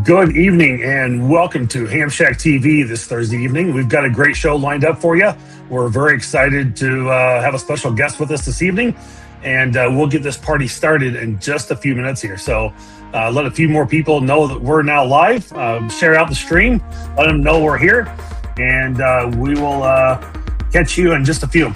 Good evening and welcome to HAMSHACKTV this Thursday evening. We've got a great show lined up for you. We're very excited to have a special guest with us this evening, and we'll get this party started in just a few minutes here. So let a few more people know that we're now live. Share out the stream, let them know we're here, and we will catch you in just a few.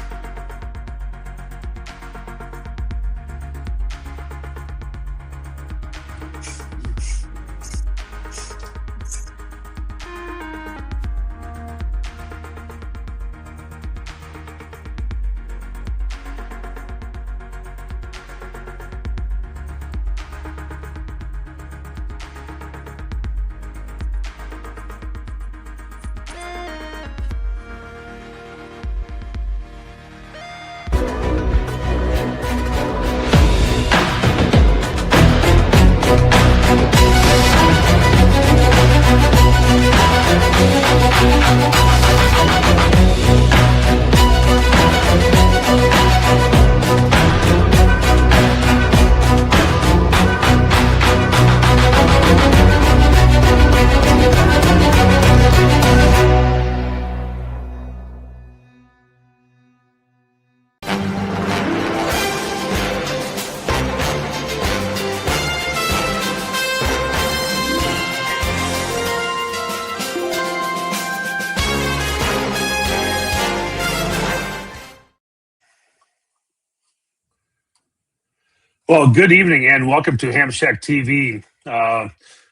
Well, good evening and welcome to HAMSHACKTV.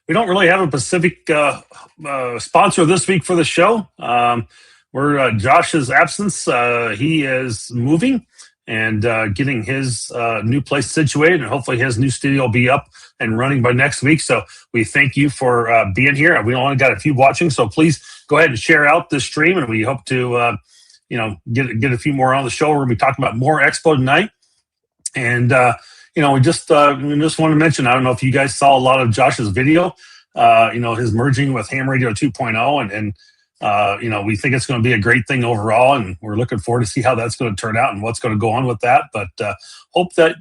We don't really have a specific sponsor this week for the show. We're Josh's absence. He is moving and getting his new place situated, and hopefully his new studio will be up and running by next week. So we thank you for being here. We only got a few watching, so please go ahead and share out this stream, and we hope to get a few more on the show. We're going to be talking about Moore Expo tonight, and we just want to mention, I don't know if you guys saw a lot of Josh's video, his merging with Ham Radio 2.0, and we think it's going to be a great thing overall, and we're looking forward to see how that's going to turn out and what's going to go on with that. But hope that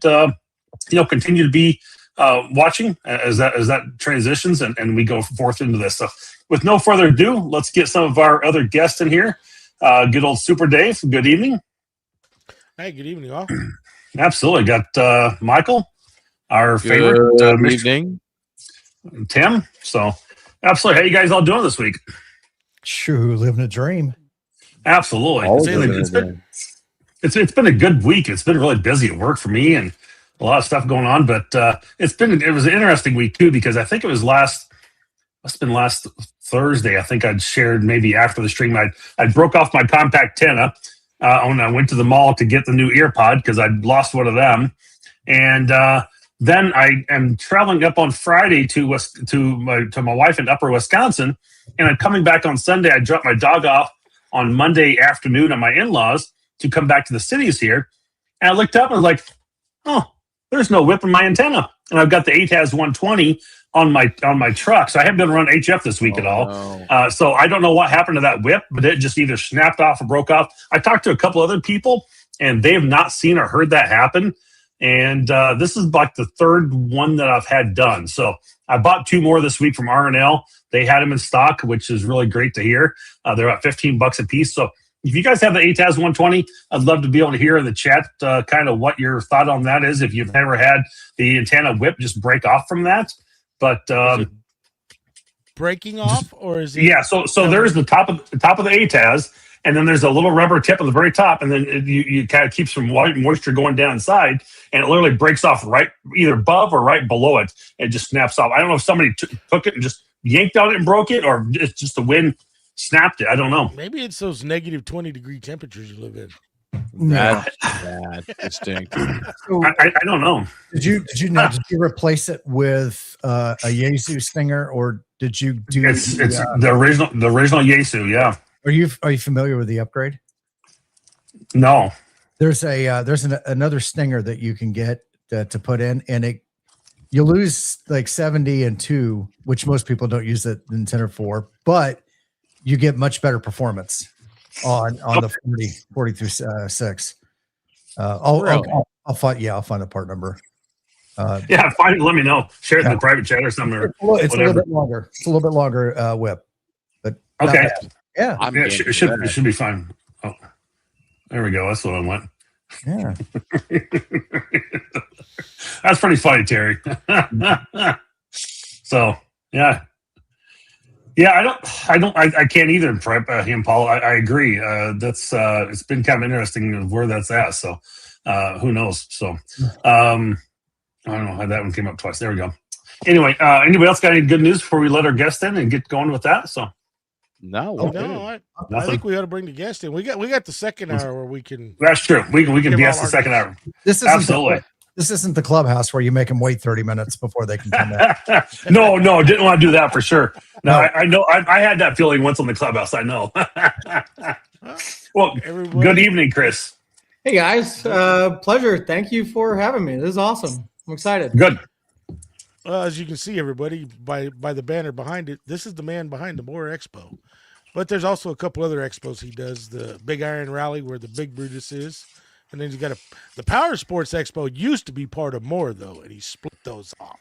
continue to be watching as that transitions and we go forth into this. So with no further ado, let's get some of our other guests in here. Good old Super Dave. Good evening. Hey, good evening, all. Absolutely. Got Michael, our favorite. Good evening. Tim. So, absolutely. How you guys all doing this week? Sure, living a dream. Absolutely. It's been a good week. It's been really busy at work for me and a lot of stuff going on. But it was an interesting week too, because I think it was last Thursday. I think I'd shared maybe after the stream. I broke off my compact antenna. When I went to the mall to get the new earpod because I'd lost one of them, and then I am traveling up on Friday to my wife in Upper Wisconsin, and I'm coming back on Sunday. I dropped my dog off on Monday afternoon at my in-laws to come back to the cities here, and I looked up and was like, "Oh, there's no whip in my antenna," and I've got the ATAS 120 on my truck, so I haven't been run HF this week at all. No. So I don't know what happened to that whip, but it just either snapped off or broke off. I talked to a couple other people, and they have not seen or heard that happen. And this is like the third one that I've had done. So I bought 2 more this week from R&L. They had them in stock, which is really great to hear. They're about $15 a piece. So if you guys have the ATAS 120, I'd love to be able to hear in the chat kind of what your thought on that is. If you've ever had the antenna whip just break off from that. But breaking off, or is it? Yeah, so there's the top of the ATAS, and then there's a little rubber tip at the very top, and then you kind of keeps some moisture going down inside, and it literally breaks off right either above or right below it. It just snaps off. I don't know if somebody took it and just yanked on it and broke it, or it's just the wind snapped it. I don't know. Maybe it's those negative 20-degree temperatures you live in. That's distinct. So, I don't know. Did you replace it with a Yaesu Stinger, or did you do? It's the original Yaesu. Yeah. Are you familiar with the upgrade? No. There's another Stinger that you can get to put in, and you lose like 70 and 2, which most people don't use the antenna for, but you get much better performance on the 40 through 6. I'll find the part number. Yeah, fine. Let me know. Share it in Yeah. the private chat or something or It's a little whatever. bit longer. It's a little bit longer whip, but not Okay. bad. Yeah, I'm Yeah, game for it should that. be fine. Oh, there we go. That's what I want. yeah. That's pretty funny, Terry. So yeah. Yeah, I can't either prep him, Paul. I agree. That's it's been kind of interesting where that's at. So who knows? So I don't know how that one came up twice. There we go. Anyway, anybody else got any good news before we let our guest in and get going with that? So No, Oh, we're good. no, I nothing. think we ought to bring the guest in. We got the second hour where we can. That's true. We can Give BS all the our second news. hour. This isn't Absolutely. this isn't the clubhouse where you make them wait 30 minutes before they can come in. No, didn't want to do that for sure. No, No. I know. I had that feeling once on the clubhouse. I know. Well, Everybody- good evening, Chris. Hey guys, pleasure. Thank you for having me. This is awesome. I'm excited. Good. As you can see, everybody, by the banner behind it, this is the man behind the Moore Expo. But there's also a couple other expos he does. The Big Iron Rally, where the Big Brutus is. And then he's got the Power Sports Expo used to be part of Moore, though, and he split those off.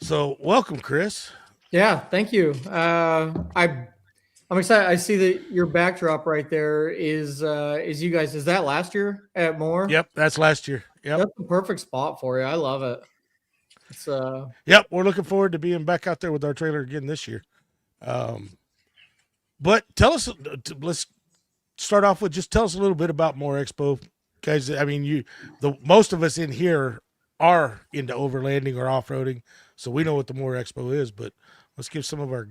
So welcome, Chris. Yeah, thank you. I'm excited. I see that your backdrop right there is you guys. Is that last year at Moore? Yep, that's last year. Yep. That's the perfect spot for you. I love it. It's Yep, we're looking forward to being back out there with our trailer again this year. But tell us, let's start off with just tell us a little bit about Moore Expo, guys. I mean, most of us in here are into overlanding or off-roading, so we know what the Moore Expo is. But let's give some of our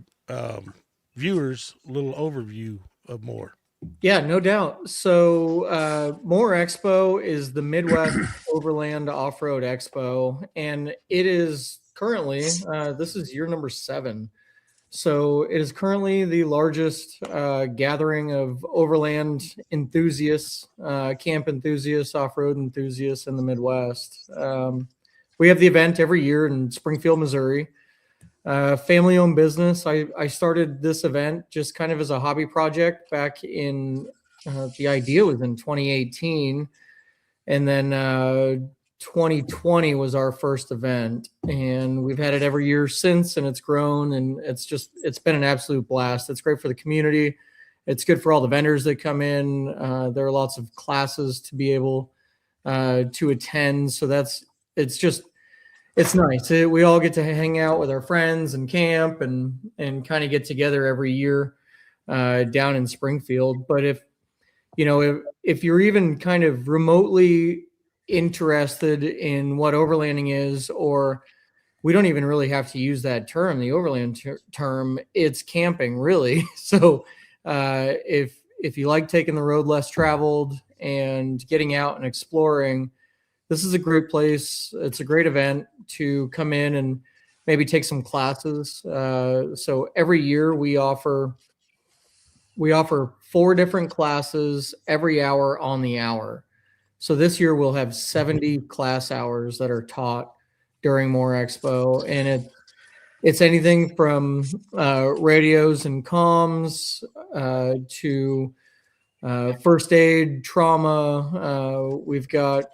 viewers a little overview of Moore. Yeah, no doubt. So Moore Expo is the Midwest Overland Off-Road Expo, and it is currently this is year number 7. So it is currently the largest gathering of overland enthusiasts, camp enthusiasts, off-road enthusiasts in the Midwest. We have the event every year in Springfield, Missouri. Family-owned business. I started this event just kind of as a hobby project back in, the idea was in 2018. And then 2020 was our first event. And we've had it every year since, and it's grown. And it's been an absolute blast. It's great for the community. It's good for all the vendors that come in. There are lots of classes to be able to attend. So it's nice. We all get to hang out with our friends and camp and kind of get together every year down in Springfield. But if you're even kind of remotely interested in what overlanding is, or we don't even really have to use that term, the overland term, it's camping really. So if you like taking the road less traveled and getting out and exploring, this is a great place. It's a great event to come in and maybe take some classes. So every year we offer 4 different classes every hour on the hour. So this year we'll have 70 class hours that are taught during Moore Expo, and it's anything from radios and comms to first aid, trauma. We've got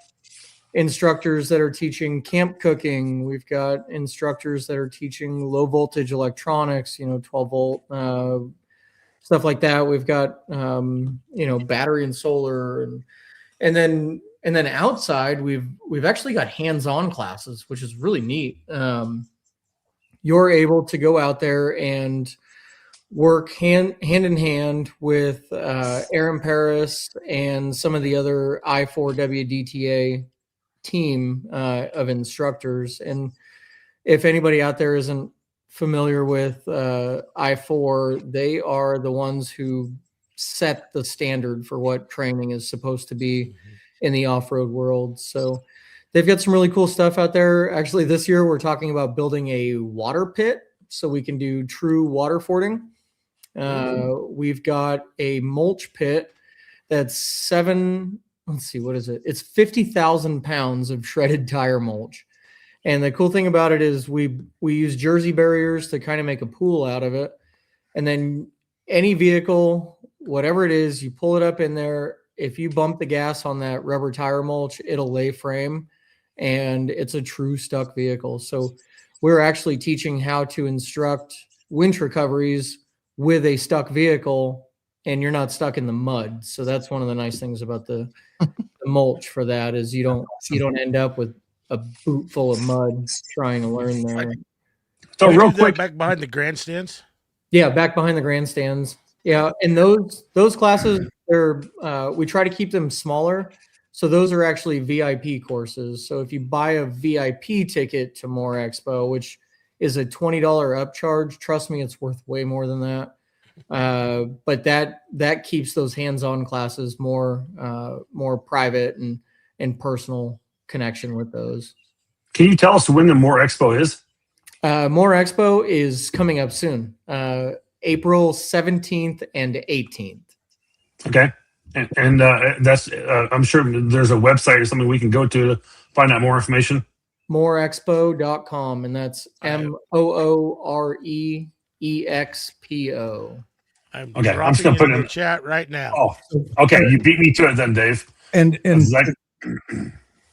instructors that are teaching camp cooking. We've got instructors that are teaching low voltage electronics, 12 volt stuff like that. We've got battery and solar, and then outside we've actually got hands-on classes, which is really neat. You're able to go out there and work hand in hand with Aaron Paris and some of the other I4 WDTA team of instructors. And if anybody out there isn't familiar with I4, they are the ones who set the standard for what training is supposed to be in the off-road world. So they've got some really cool stuff out there. Actually, this year we're talking about building a water pit so we can do true water fording. We've got a mulch pit that's what is it? It's 50,000 pounds of shredded tire mulch. And the cool thing about it is we use Jersey barriers to kind of make a pool out of it. And then any vehicle, whatever it is, you pull it up in there. If you bump the gas on that rubber tire mulch, it'll lay frame and it's a true stuck vehicle. So we're actually teaching how to instruct winch recoveries with a stuck vehicle, and you're not stuck in the mud. So that's one of the nice things about the mulch for that is you don't end up with a boot full of mud trying to learn there. So You real do that quick, back behind the grandstands. Yeah, back behind the grandstands. Yeah, and those classes, they're we try to keep them smaller. So those are actually VIP courses. So if you buy a VIP ticket to Moore Expo, which is a $20 upcharge, trust me, it's worth way more than that. But that keeps those hands-on classes more private and personal connection with those. can you tell us when the Moore Expo is? Moore Expo is coming up soon, April 17th and 18th. Okay. And that's, I'm sure there's a website or something we can go to find out more information. Mooreexpo.com, and that's MOOREEXPO. I'm Okay, I'm dropping just gonna it put in it the in- chat right now. Oh, okay. You beat me to it then, Dave. And That's like-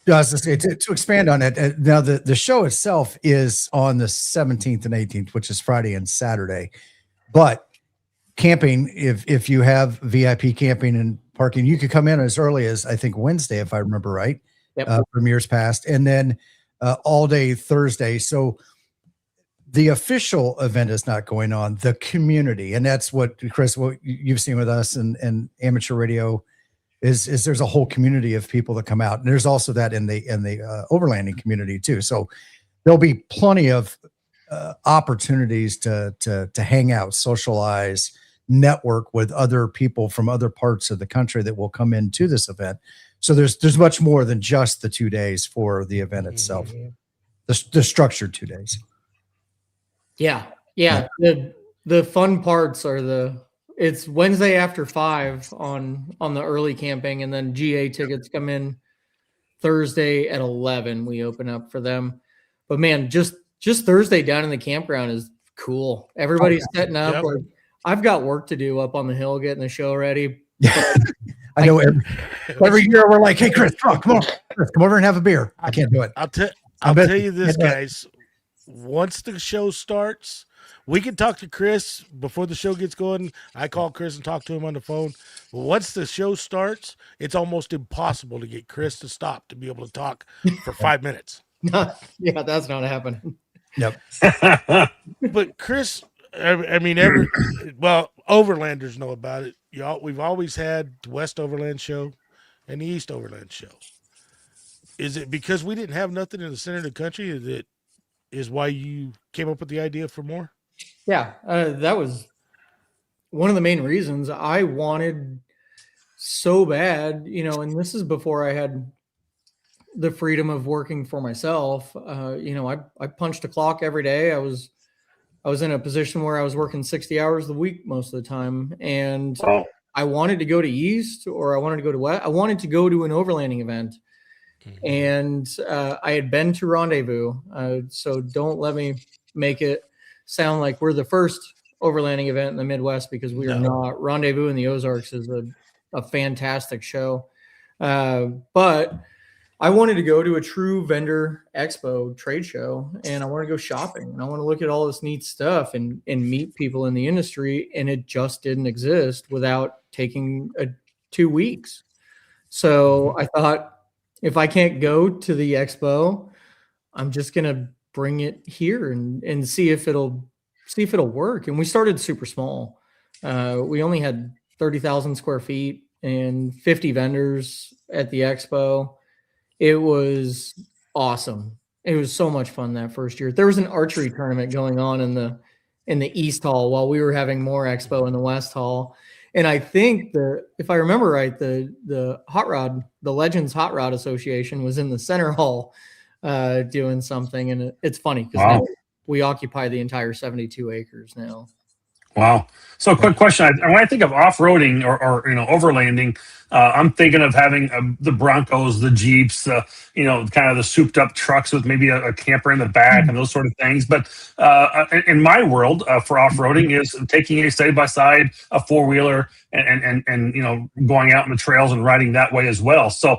yeah, I was gonna say, to expand on it, now the show itself is on the 17th and 18th, which is Friday and Saturday. But camping, if you have VIP camping and parking, you could come in as early as I think Wednesday, if I remember right, Yep. from years past, and then all day Thursday. So the official event is not going on. The community, and that's what Chris, what you've seen with us and amateur radio. Is there's a whole community of people that come out, and there's also that in the overlanding community too. So there'll be plenty of opportunities to hang out, socialize, network with other people from other parts of the country that will come into this event. So there's much more than just the 2 days for the event itself. The structured 2 days. Yeah. The fun parts are it's Wednesday after 5 on the early camping, and then GA tickets come in Thursday at 11. We open up for them. But man, just Thursday down in the campground is cool. Everybody's setting up. Yep. Like, I've got work to do up on the hill getting the show ready. Yeah, I know. Every year we're like, "Hey, Chris, come on, Chris, come over and have a beer." I can't do it. I'll I bet- tell you this, I bet- guys. Once the show starts, we can talk to Chris before the show gets going. I call Chris and talk to him on the phone. But once the show starts, it's almost impossible to get Chris to stop to be able to talk for 5 minutes. Yeah, that's not happening. Yep. But Chris, I mean, Overlanders know about it. We've always had the West Overland show and the East Overland show. Is it because we didn't have nothing in the center of the country that is why you came up with the idea for more? Yeah, that was one of the main reasons. I wanted so bad, and this is before I had the freedom of working for myself. I punched a clock every day. I was in a position where I was working 60 hours a week most of the time, and I wanted to go to East, or I wanted to go to West. I wanted to go to an overlanding event. And I had been to Rendezvous, so don't let me make it sound like we're the first overlanding event in the Midwest, because we are not. Rendezvous in the Ozarks is a fantastic show. But I wanted to go to a true vendor expo trade show, and I want to go shopping, and I want to look at all this neat stuff and meet people in the industry, and it just didn't exist without taking 2 weeks. So I thought, if I can't go to the expo, I'm just gonna bring it here and see if it'll work. And we started super small. We only had 30,000 square feet and 50 vendors at the expo. It was awesome. It was so much fun that first year. There was an archery tournament going on in the East Hall while we were having Moore Expo in the West Hall. And I think if I remember right, the Hot Rod, the Legends Hot Rod Association was in the center hall doing something. And it's funny because we occupy the entire 72 acres now. Wow. So, quick question: when I think of off-roading or overlanding, I'm thinking of having the Broncos, the Jeeps, kind of the souped-up trucks with maybe a camper in the back and those sort of things. But in my world, for off-roading, is taking a side-by-side, a four-wheeler, and going out in the trails and riding that way as well. So,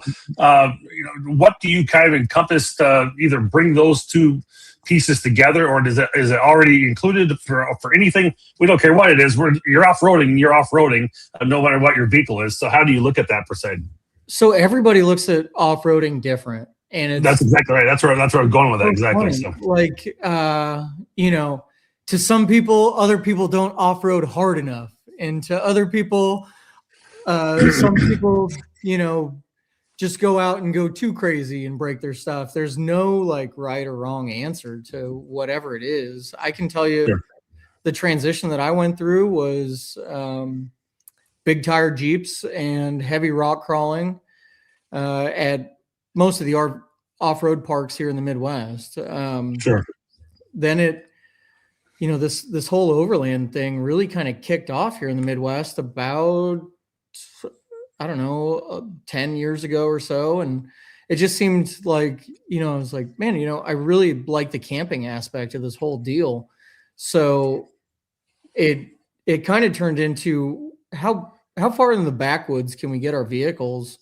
what do you kind of encompass to either bring those two pieces together, or is it already included for anything? We don't care what it is. You're off-roading, no matter what your vehicle is. So how do you look at that per se? So everybody looks at off-roading different, and That's exactly right. That's where I'm going with that. Exactly. So. Like, to some people, other people don't off-road hard enough, and to other people, some people, just go out and go too crazy and break their stuff. There's no like right or wrong answer to whatever it is. I can tell you, Sure. The transition that I went through was big tire Jeeps and heavy rock crawling at most of the off-road parks here in the Midwest. Sure. Then this whole overland thing really kind of kicked off here in the Midwest about, I don't know, 10 years ago or so. And it just seemed like, I was like, man, I really like the camping aspect of this whole deal. So it kind of turned into how far in the backwoods can we get our vehicles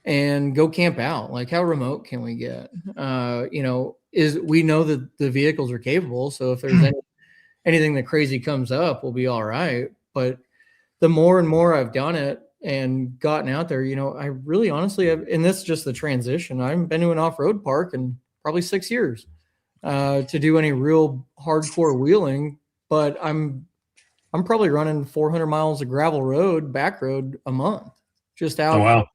and go camp out? Like, how remote can we get? We know that the vehicles are capable. So if there's anything that crazy comes up, we'll be all right. But the more and more I've done it and gotten out there, I really honestly have, and this is just the transition. I haven't been to an off-road park in probably 6 years to do any real hardcore wheeling, but I'm probably running 400 miles of gravel road, back road a month, just out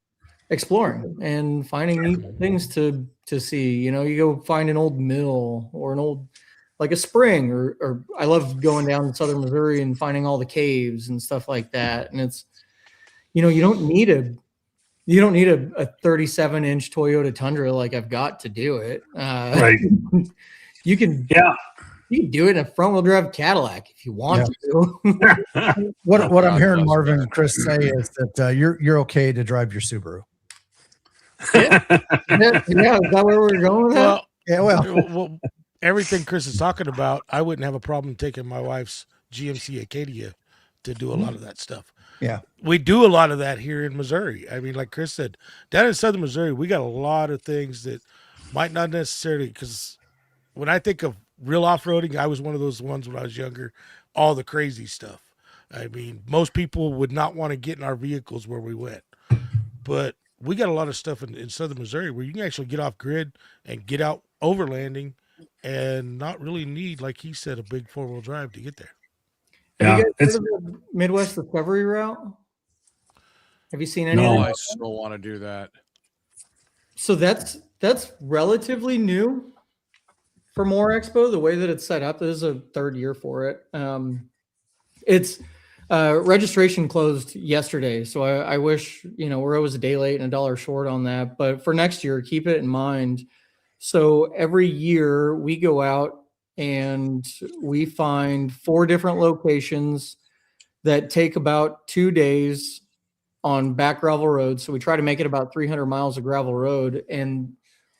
exploring and finding neat things to see. You go find an old mill or an old, like a spring, or I love going down to southern Missouri and finding all the caves and stuff like that. And it's, you don't need a 37-inch Toyota Tundra like I've got to do it. Right. You can do it in a front-wheel drive Cadillac if you want to. What I'm hearing Marvin and Chris say is that you're okay to drive your Subaru. Yeah, is that where we're going with that? Well, everything Chris is talking about, I wouldn't have a problem taking my wife's GMC Acadia to do a lot of that stuff. Yeah. We do a lot of that here in Missouri. I mean, like Chris said, down in southern Missouri, we got a lot of things that might not necessarily, because when I think of real off-roading, I was one of those ones when I was younger, all the crazy stuff. I mean, most people would not want to get in our vehicles where we went. But we got a lot of stuff in southern Missouri where you can actually get off grid and get out overlanding and not really need, like he said, a big four-wheel drive to get there. Have you guys heard of the Midwest Discovery Route? Have you seen any? No, I still want to do that. So that's relatively new for Moore Expo. The way that it's set up, this is a third year for it. It's registration closed yesterday, so I wish we're always a day late and $1 short on that. But for next year, keep it in mind. So every year we go out and we find 4 different locations that take about 2 days on back gravel roads. So we try to make it about 300 miles of gravel road, and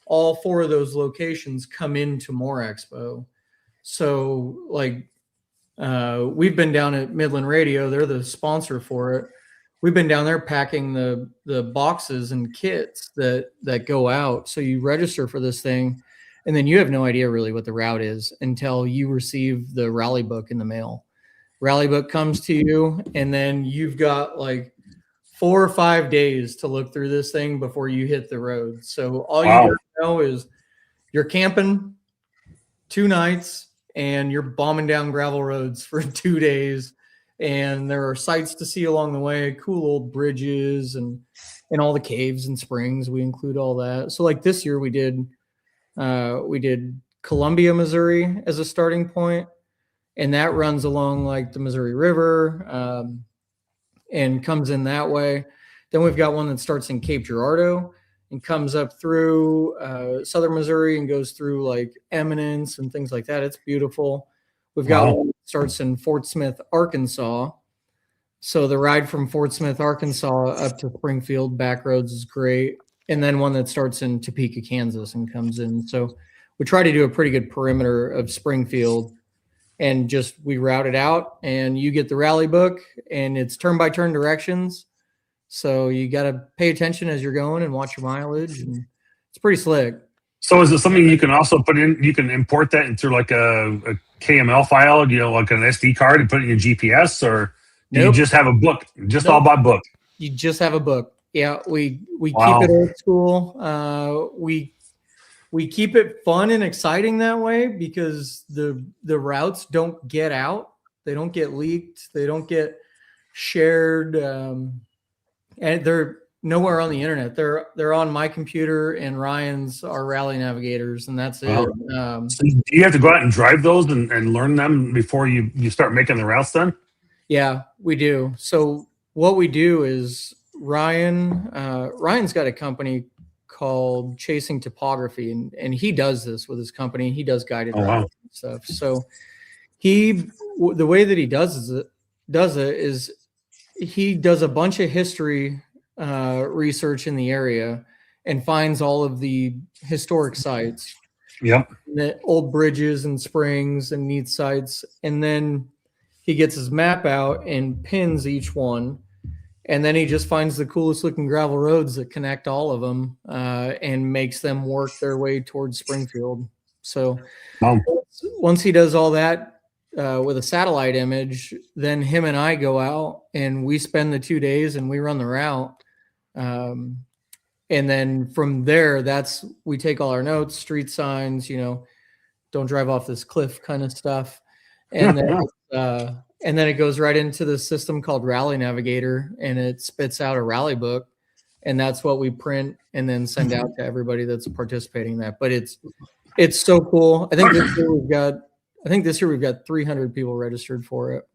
all 4 of those locations come into Moore Expo. So like we've been down at Midland Radio, they're the sponsor for it. We've been down there packing the boxes and kits that go out. So you register for this thing, and then you have no idea really what the route is until you receive the rally book in the mail. Rally book comes to you, and then you've got like 4 or 5 days to look through this thing before you hit the road. So all you gotta know is you're camping 2 nights and you're bombing down gravel roads for 2 days. And there are sights to see along the way, cool old bridges and all the caves and springs. We include all that. So like this year we did Columbia, Missouri as a starting point, and that runs along like the Missouri River and comes in that way. Then we've got one that starts in Cape Girardeau and comes up through southern Missouri and goes through like Eminence and things like that. It's beautiful. We've got one that starts in Fort Smith, Arkansas. So the ride from Fort Smith, Arkansas up to Springfield back roads is great. And then one that starts in Topeka, Kansas and comes in. So we try to do a pretty good perimeter of Springfield and just we route it out and you get the rally book and it's turn by turn directions. So you got to pay attention as you're going and watch your mileage. And it's pretty slick. So is it something you can also put in? You can import that into like a KML file, like an SD card, and put it in your GPS, or do you just have a book, all by book? You just have a book. Yeah, we keep it old school. We keep it fun and exciting that way because the routes don't get out, they don't get leaked, they don't get shared, and they're nowhere on the internet. They're on my computer and Ryan's, our rally navigators, and that's it. So do you have to go out and drive those and learn them before you start making the routes then? Yeah, we do. So what we do is Ryan's got a company called Chasing Topography, and he does this with his company. He does guided routes and stuff. So the way that he does it is he does a bunch of history research in the area and finds all of the historic sites. Yep. The old bridges and springs and neat sites. And then he gets his map out and pins each one. And then he just finds the coolest looking gravel roads that connect all of them and makes them work their way towards Springfield. So once he does all that with a satellite image, then him and I go out and we spend the 2 days and we run the route. And then from there, we take all our notes, street signs, don't drive off this cliff kind of stuff. And then it goes right into the system called Rally Navigator, and it spits out a rally book, and that's what we print and then send out to everybody that's participating in that. But it's so cool. I think this year we've got 300 people registered for it.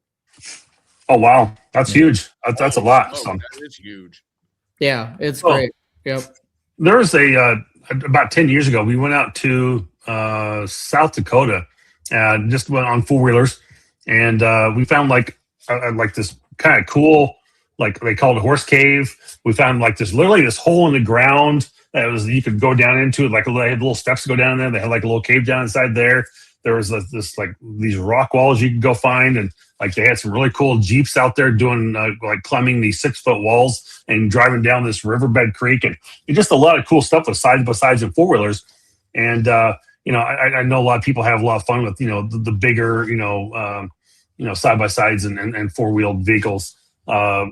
Oh wow, that's huge. That's a lot. So. That is huge. Yeah, it's great. Yep. There was about 10 years ago, we went out to South Dakota and just went on 4-wheelers. And we found like this kind of cool, like they called it horse cave. We found like literally this hole in the ground that you could go down into. Like they had little steps to go down there. They had like a little cave down inside there. There was these rock walls you could go find, and like they had some really cool Jeeps out there doing like climbing these 6-foot walls and driving down this riverbed creek, and just a lot of cool stuff with side by sides and 4-wheelers. And I know a lot of people have a lot of fun with the bigger side by sides and 4-wheeled vehicles. From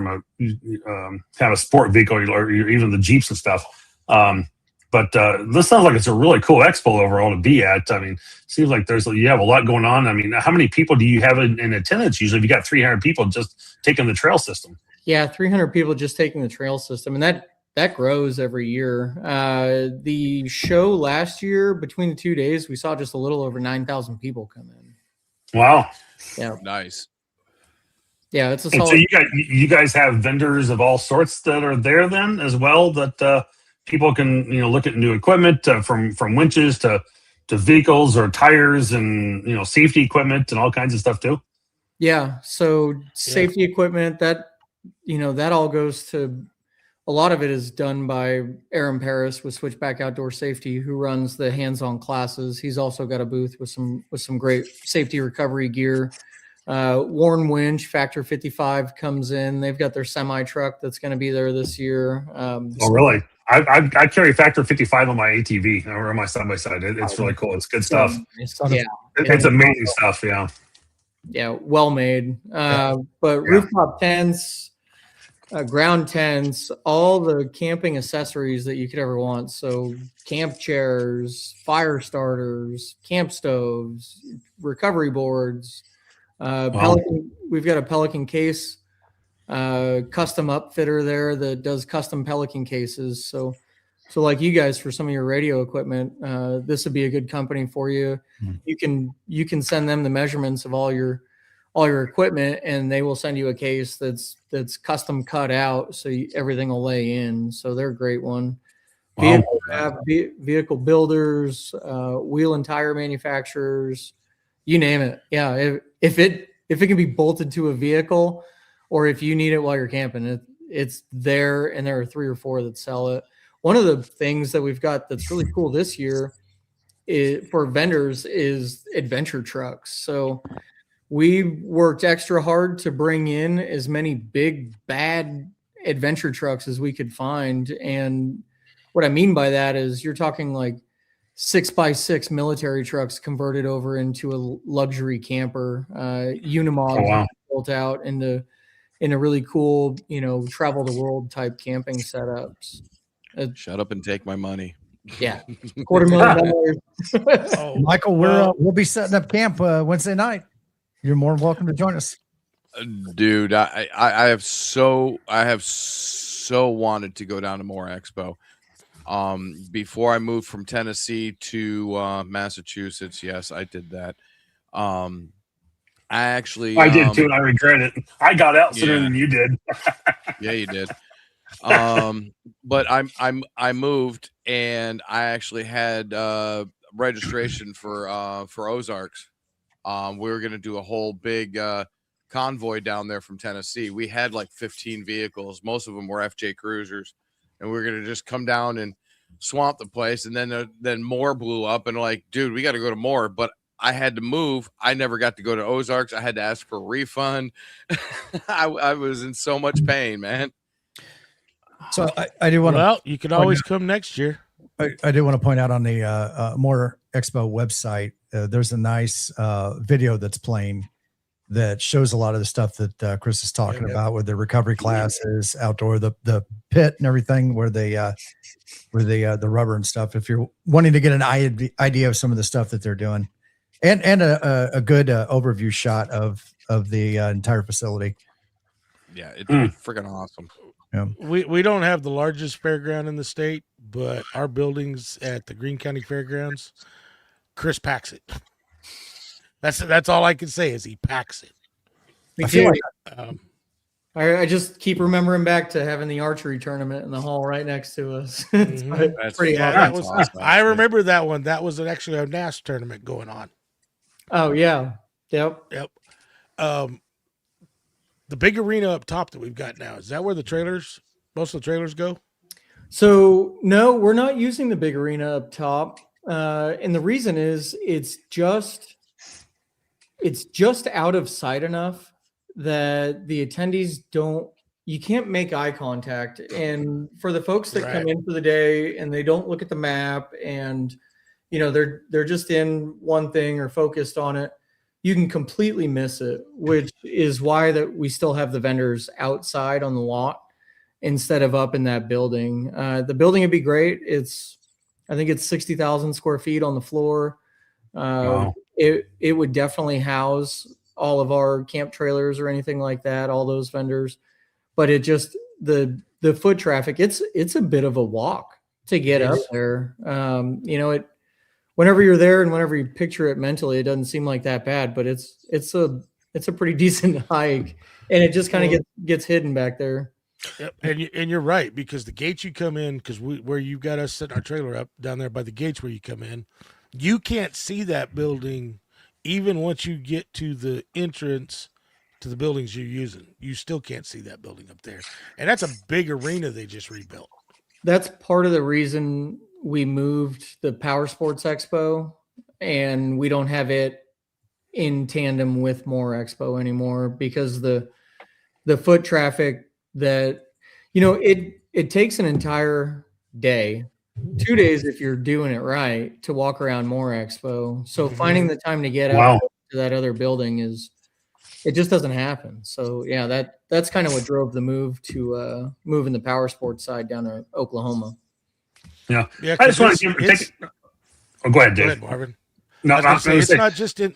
a kind of sport vehicle or even the Jeeps and stuff. But this sounds like it's a really cool expo overall to be at. I mean, it seems like you have a lot going on. I mean, how many people do you have in attendance usually if you got 300 people just taking the trail system? Yeah, 300 people just taking the trail system. And that grows every year. The show last year, between the 2 days, we saw just a little over 9,000 people come in. Wow. Yeah. Nice. Yeah, it's a solid. So you guys have vendors of all sorts that are there then as well that people can look at new equipment from winches to vehicles or tires and safety equipment and all kinds of stuff too. Yeah, so safety equipment that all goes to. A lot of it is done by Aaron Paris with Switchback Outdoor Safety, who runs the hands-on classes. He's also got a booth with some great safety recovery gear. Warren Winch, Factor 55 comes in. They've got their semi truck that's going to be there this year. Oh, really? I carry Factor 55 on my ATV or my side by side. It's really cool. It's good stuff. Yeah, it's amazing stuff. Yeah. Yeah, well made. But rooftop tents, ground tents, all the camping accessories that you could ever want. So camp chairs, fire starters, camp stoves, recovery boards. Pelican, we've got a Pelican case, custom upfitter there that does custom Pelican cases. So like you guys, for some of your radio equipment, this would be a good company for you. You can send them the measurements of all your equipment, and they will send you a case that's custom cut out, so everything will lay in. So they're a great one. Vehicle builders, wheel and tire manufacturers, You name it. Yeah. If it can be bolted to a vehicle, or if you need it while you're camping, it's there, and there are 3 or 4 that sell it. One of the things that we've got that's really cool this year for vendors is adventure trucks. So we worked extra hard to bring in as many big, bad adventure trucks as we could find. And what I mean by that is you're talking like 6x6 military trucks converted over into a luxury camper, Unimog Oh, wow. built out into really cool, travel the world type camping setups. Shut up and take my money. Yeah, $250,000. Oh, Michael, we'll be setting up camp Wednesday night. You're more than welcome to join us. Dude, I have so wanted to go down to Moore Expo. Before I moved from Tennessee to Massachusetts, yes, I did that. I did too, and I regret it. I got out sooner than you did. Yeah, you did. But I moved, and I actually had registration for Ozarks. We were going to do a whole big convoy down there from Tennessee. We had like 15 vehicles. Most of them were FJ Cruisers, and we were going to just come down and swamp the place. And then Moore blew up, and like, dude, we got to go to Moore. But I had to move. I never got to go to Ozarks. I had to ask for a refund. I was in so much pain, man. So I do want to. Well, you can always come next year. I do want to point out on the Moore Expo website, there's a nice video that's playing that shows a lot of the stuff that Chris is talking about with the recovery classes, outdoor, the pit and everything, where the rubber and stuff. If you're wanting to get an idea of some of the stuff that they're doing, and a good overview shot of the entire facility. Yeah, it's freaking awesome. Yeah. We don't have the largest fairground in the state, but our buildings at the Greene County Fairgrounds, Chris packs it. That's all I can say is he packs it. Me too. I just keep remembering back to having the archery tournament in the hall right next to us. That's pretty That awesome. was, I remember that one. That was actually a NAS tournament going on. Oh yeah. Yep. The big arena up top that we've got now, is that where most of the trailers go? So no, we're not using the big arena up top. And the reason is it's just out of sight enough that the attendees you can't make eye contact. And for the folks that come in for the day and they don't look at the map and, they're just in one thing or focused on it, you can completely miss it, which is why that we still have the vendors outside on the lot instead of up in that building. The building would be great. I think it's 60,000 square feet on the floor. Wow. It would definitely house all of our camp trailers or anything like that, all those vendors. But it just, the foot traffic, it's a bit of a walk to get up there. Whenever you're there and whenever you picture it mentally, it doesn't seem like that bad, but it's a pretty decent hike, and it just kind of gets hidden back there. Yep. And you're right, because the gates you come in, because where you've got us setting our trailer up down there by the gates where you come in, you can't see that building even once you get to the entrance to the buildings you're using. You still can't see that building up there, and that's a big arena they just rebuilt. That's part of the reason we moved the Power Sports Expo, and we don't have it in tandem with Moore Expo anymore, because the foot traffic that, it takes an entire day, 2 days if you're doing it right, to walk around Moore Expo. So finding the time to get out to that other building it just doesn't happen. So yeah, that's kind of what drove the move to moving the Power Sports side down to Oklahoma. Yeah. I just want to take. Oh, go ahead, Dave. Go ahead, Marvin. No, it's not just in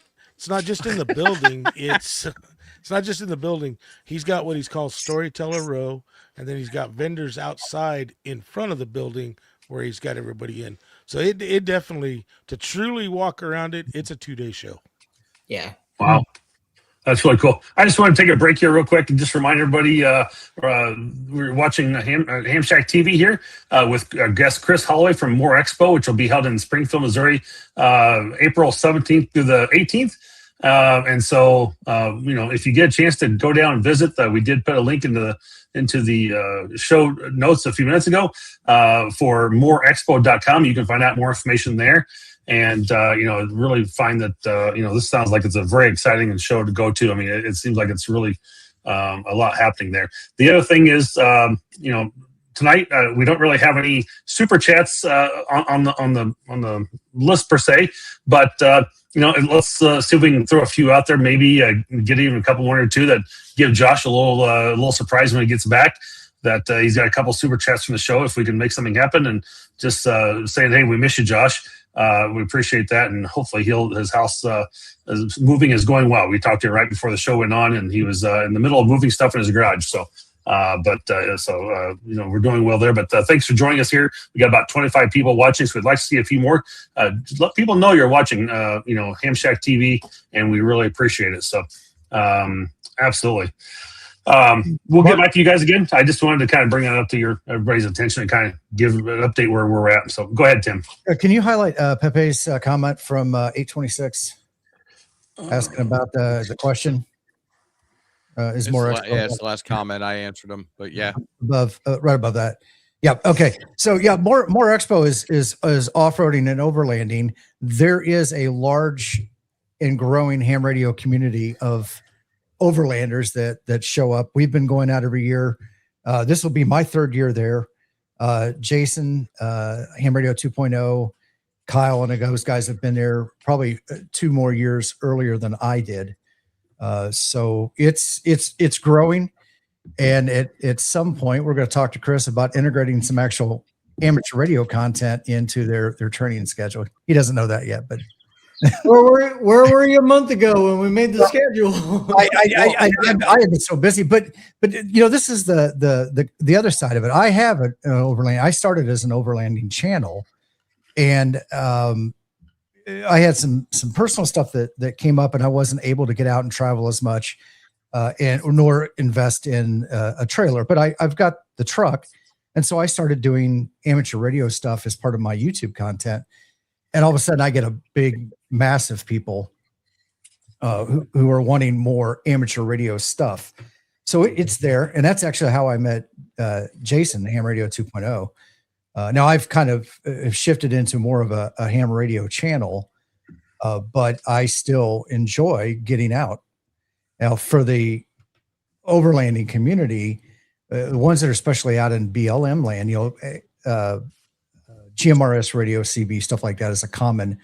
the building. It's not just in the building. He's got what he's called Storyteller Row, and then he's got vendors outside in front of the building where he's got everybody in. So it definitely, to truly walk around it, it's a 2-day show. Yeah. Wow. That's really cool. I just want to take a break here real quick and just remind everybody we're watching Hamshack TV here with our guest Chris Holloway from Moore Expo, which will be held in Springfield, Missouri, April 17th through the 18th. And so, if you get a chance to go down and visit, we did put a link into the show notes a few minutes ago for moreexpo.com. You can find out more information there. And, really find that, this sounds like it's a very exciting show to go to. I mean, it seems like it's really a lot happening there. The other thing is, tonight we don't really have any super chats on the list per se, but let's see if we can throw a few out there. Maybe get even a couple, one or two that give Josh a little surprise when he gets back. That he's got a couple super chats from the show. If we can make something happen, and just saying, hey, we miss you, Josh. We appreciate that, and hopefully his house moving is going well. We talked to him right before the show went on, and he was in the middle of moving stuff in his garage. So. We're doing well there. But thanks for joining us here. We got about 25 people watching, so we'd like to see a few more. Just let people know you're watching, Hamshack TV, and we really appreciate it. So, absolutely. We'll get back to you guys again. I just wanted to kind of bring that up to everybody's attention and kind of give an update where we're at. So, go ahead, Tim. Can you highlight Pepe's comment from 826 asking about the question? Is more it's the last comment. I answered them, but yeah, right above that. Yeah. Okay. So yeah, more Expo is off-roading and overlanding. There is a large and growing ham radio community of overlanders that show up. We've been going out every year. This will be my third year there. Jason, Ham Radio 2.0, Kyle, and those guys have been there probably 2 more years earlier than I did. So it's growing, and at some point we're going to talk to Chris about integrating some actual amateur radio content into their training schedule. He doesn't know that yet, but where were you a month ago when we made the schedule? I have been so busy, but this is the other side of it. I have an overland. I started as an overlanding channel, and I had some personal stuff that came up, and I wasn't able to get out and travel as much, nor invest in a trailer. But I've got the truck, and so I started doing amateur radio stuff as part of my YouTube content. And all of a sudden, I get a big, massive people who are wanting more amateur radio stuff. So it's there, and that's actually how I met Jason, Ham Radio 2.0. Now I've kind of shifted into more of a ham radio channel, but I still enjoy getting out. Now for the overlanding community, the ones that are especially out in BLM land, GMRS radio, CB, stuff like that is a common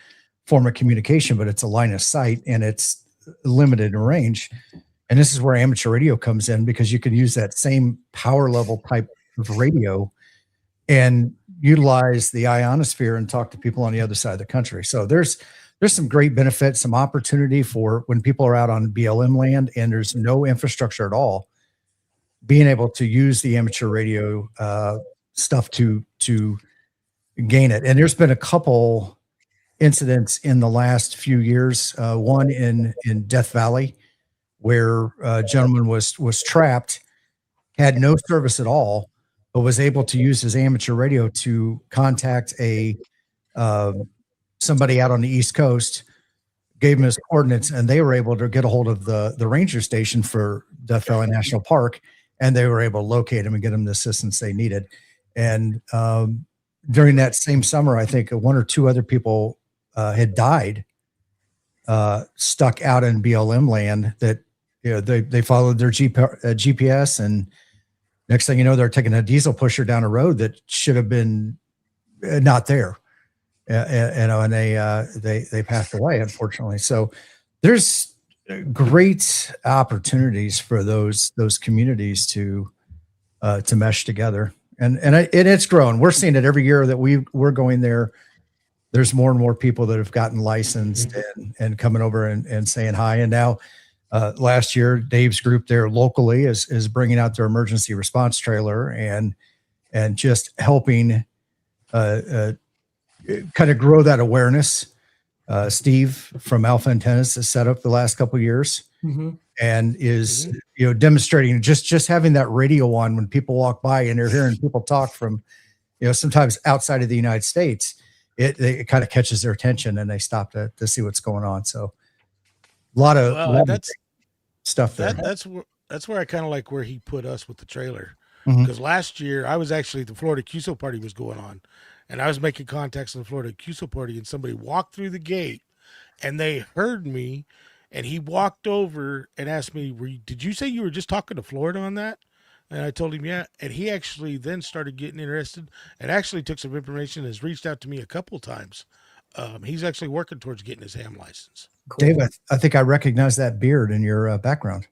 form of communication, but it's a line of sight and it's limited in range. And this is where amateur radio comes in, because you can use that same power level type of radio and utilize the ionosphere and talk to people on the other side of the country. So there's some great benefits, some opportunity for when people are out on BLM land and there's no infrastructure at all, being able to use the amateur radio stuff to gain it. And there's been a couple incidents in the last few years. One in Death Valley, where a gentleman was trapped, had no service at all, but was able to use his amateur radio to contact somebody out on the East Coast, gave him his coordinates, and they were able to get a hold of the ranger station for Death Valley National Park, and they were able to locate him and get him the assistance they needed. And during that same summer, I think 1 or 2 other people had died, stuck out in BLM land, that they followed their GPS, and next thing you know, they're taking a diesel pusher down a road that should have been not there, and they passed away, unfortunately. So there's great opportunities for those communities to mesh together, and it's grown. We're seeing it every year that we're going there. There's more and more people that have gotten licensed and coming over and saying hi. And now, last year, Dave's group there locally is bringing out their emergency response trailer and just helping kind of grow that awareness. Steve from Alpha Antennas has set up the last couple of years and is demonstrating just having that radio on when people walk by and they're hearing people talk from sometimes outside of the United States. It kind of catches their attention and they stop to see what's going on. So lot of, Well, lot of that's stuff there. that's where I kind of like where he put us with the trailer. Mhm. Because last year I was actually the Florida QSO party was going on, and I was making contacts in the Florida QSO party, and somebody walked through the gate, and they heard me, and he walked over and asked me, "Did you say you were just talking to Florida on that?" And I told him, "Yeah." And he actually then started getting interested, and actually took some information, and has reached out to me a couple times. He's actually working towards getting his ham license. Cool. Dave, I think I recognize that beard in your background.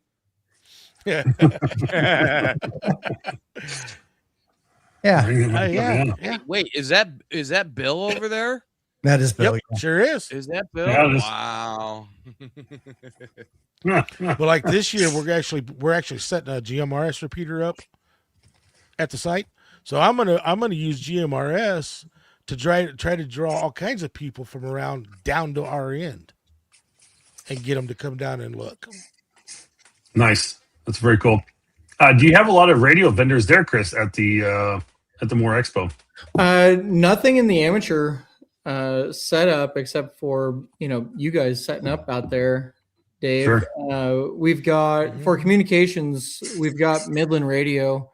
Yeah, Yeah, yeah. Wait, is that Bill over there? that is Bill. Yep, sure is. Is that Bill? Yeah, it is. Wow. But like this year, we're actually setting a GMRS repeater up at the site. So I'm gonna use GMRS to try to draw all kinds of people from around down to our end, and get them to come down and look. Nice. That's very cool. Do you have a lot of radio vendors there, Chris, at the Moore Expo? Nothing in the amateur setup except for you guys setting up out there, Dave. Sure. We've got for communications, we've got Midland Radio.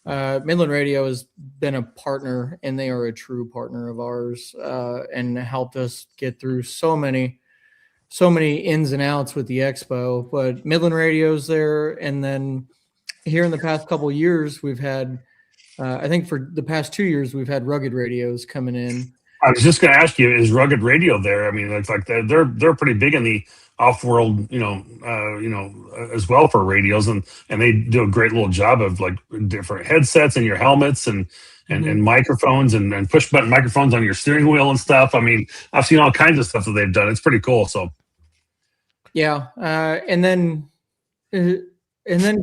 Midland Radio has been a partner, and they are a true partner of ours, and helped us get through so many ins and outs with the expo. But Midland Radio's there, and then here in the past couple of years, we've had, I think for the past 2 years, we've had Rugged Radios coming in. I was just going to ask you, is Rugged Radio there? I mean, it's like they're pretty big in the off-world, as well for radios, and they do a great little job of like different headsets and your helmets and microphones and push button microphones on your steering wheel and stuff. I mean, I've seen all kinds of stuff that they've done. It's pretty cool. So yeah, and then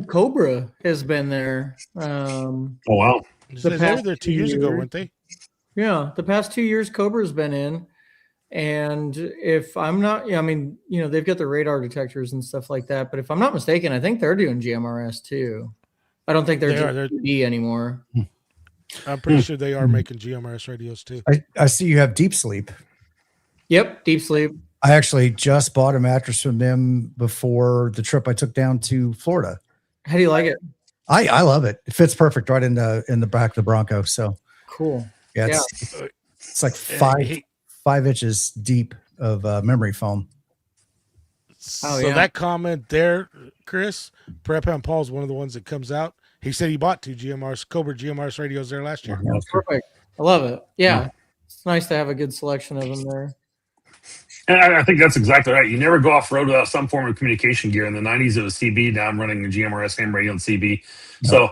Cobra has been there. oh wow, They were there 2 years ago, weren't they? Yeah, the past 2 years, Cobra's been in. And if I'm not, they've got the radar detectors and stuff like that. But if I'm not mistaken, I think they're doing GMRS too. I don't think they're GMRS anymore. I'm pretty sure they are making GMRS radios too. I see you have Deep Sleep. Yep, Deep Sleep. I actually just bought a mattress from them before the trip I took down to Florida. How do you like it? I love it. It fits perfect right in the back of the Bronco. So cool. Yeah, it's like 5 inches deep of memory foam. So that comment there, Chris, Prep and Paul's one of the ones that comes out. He said he bought 2 Cobra GMRS radios there last year. That's perfect. I love it. Yeah, it's nice to have a good selection of them there. And I think that's exactly right. You never go off road without some form of communication gear. In the 90s, it was CB. Now I'm running a GMRS ham radio and CB. So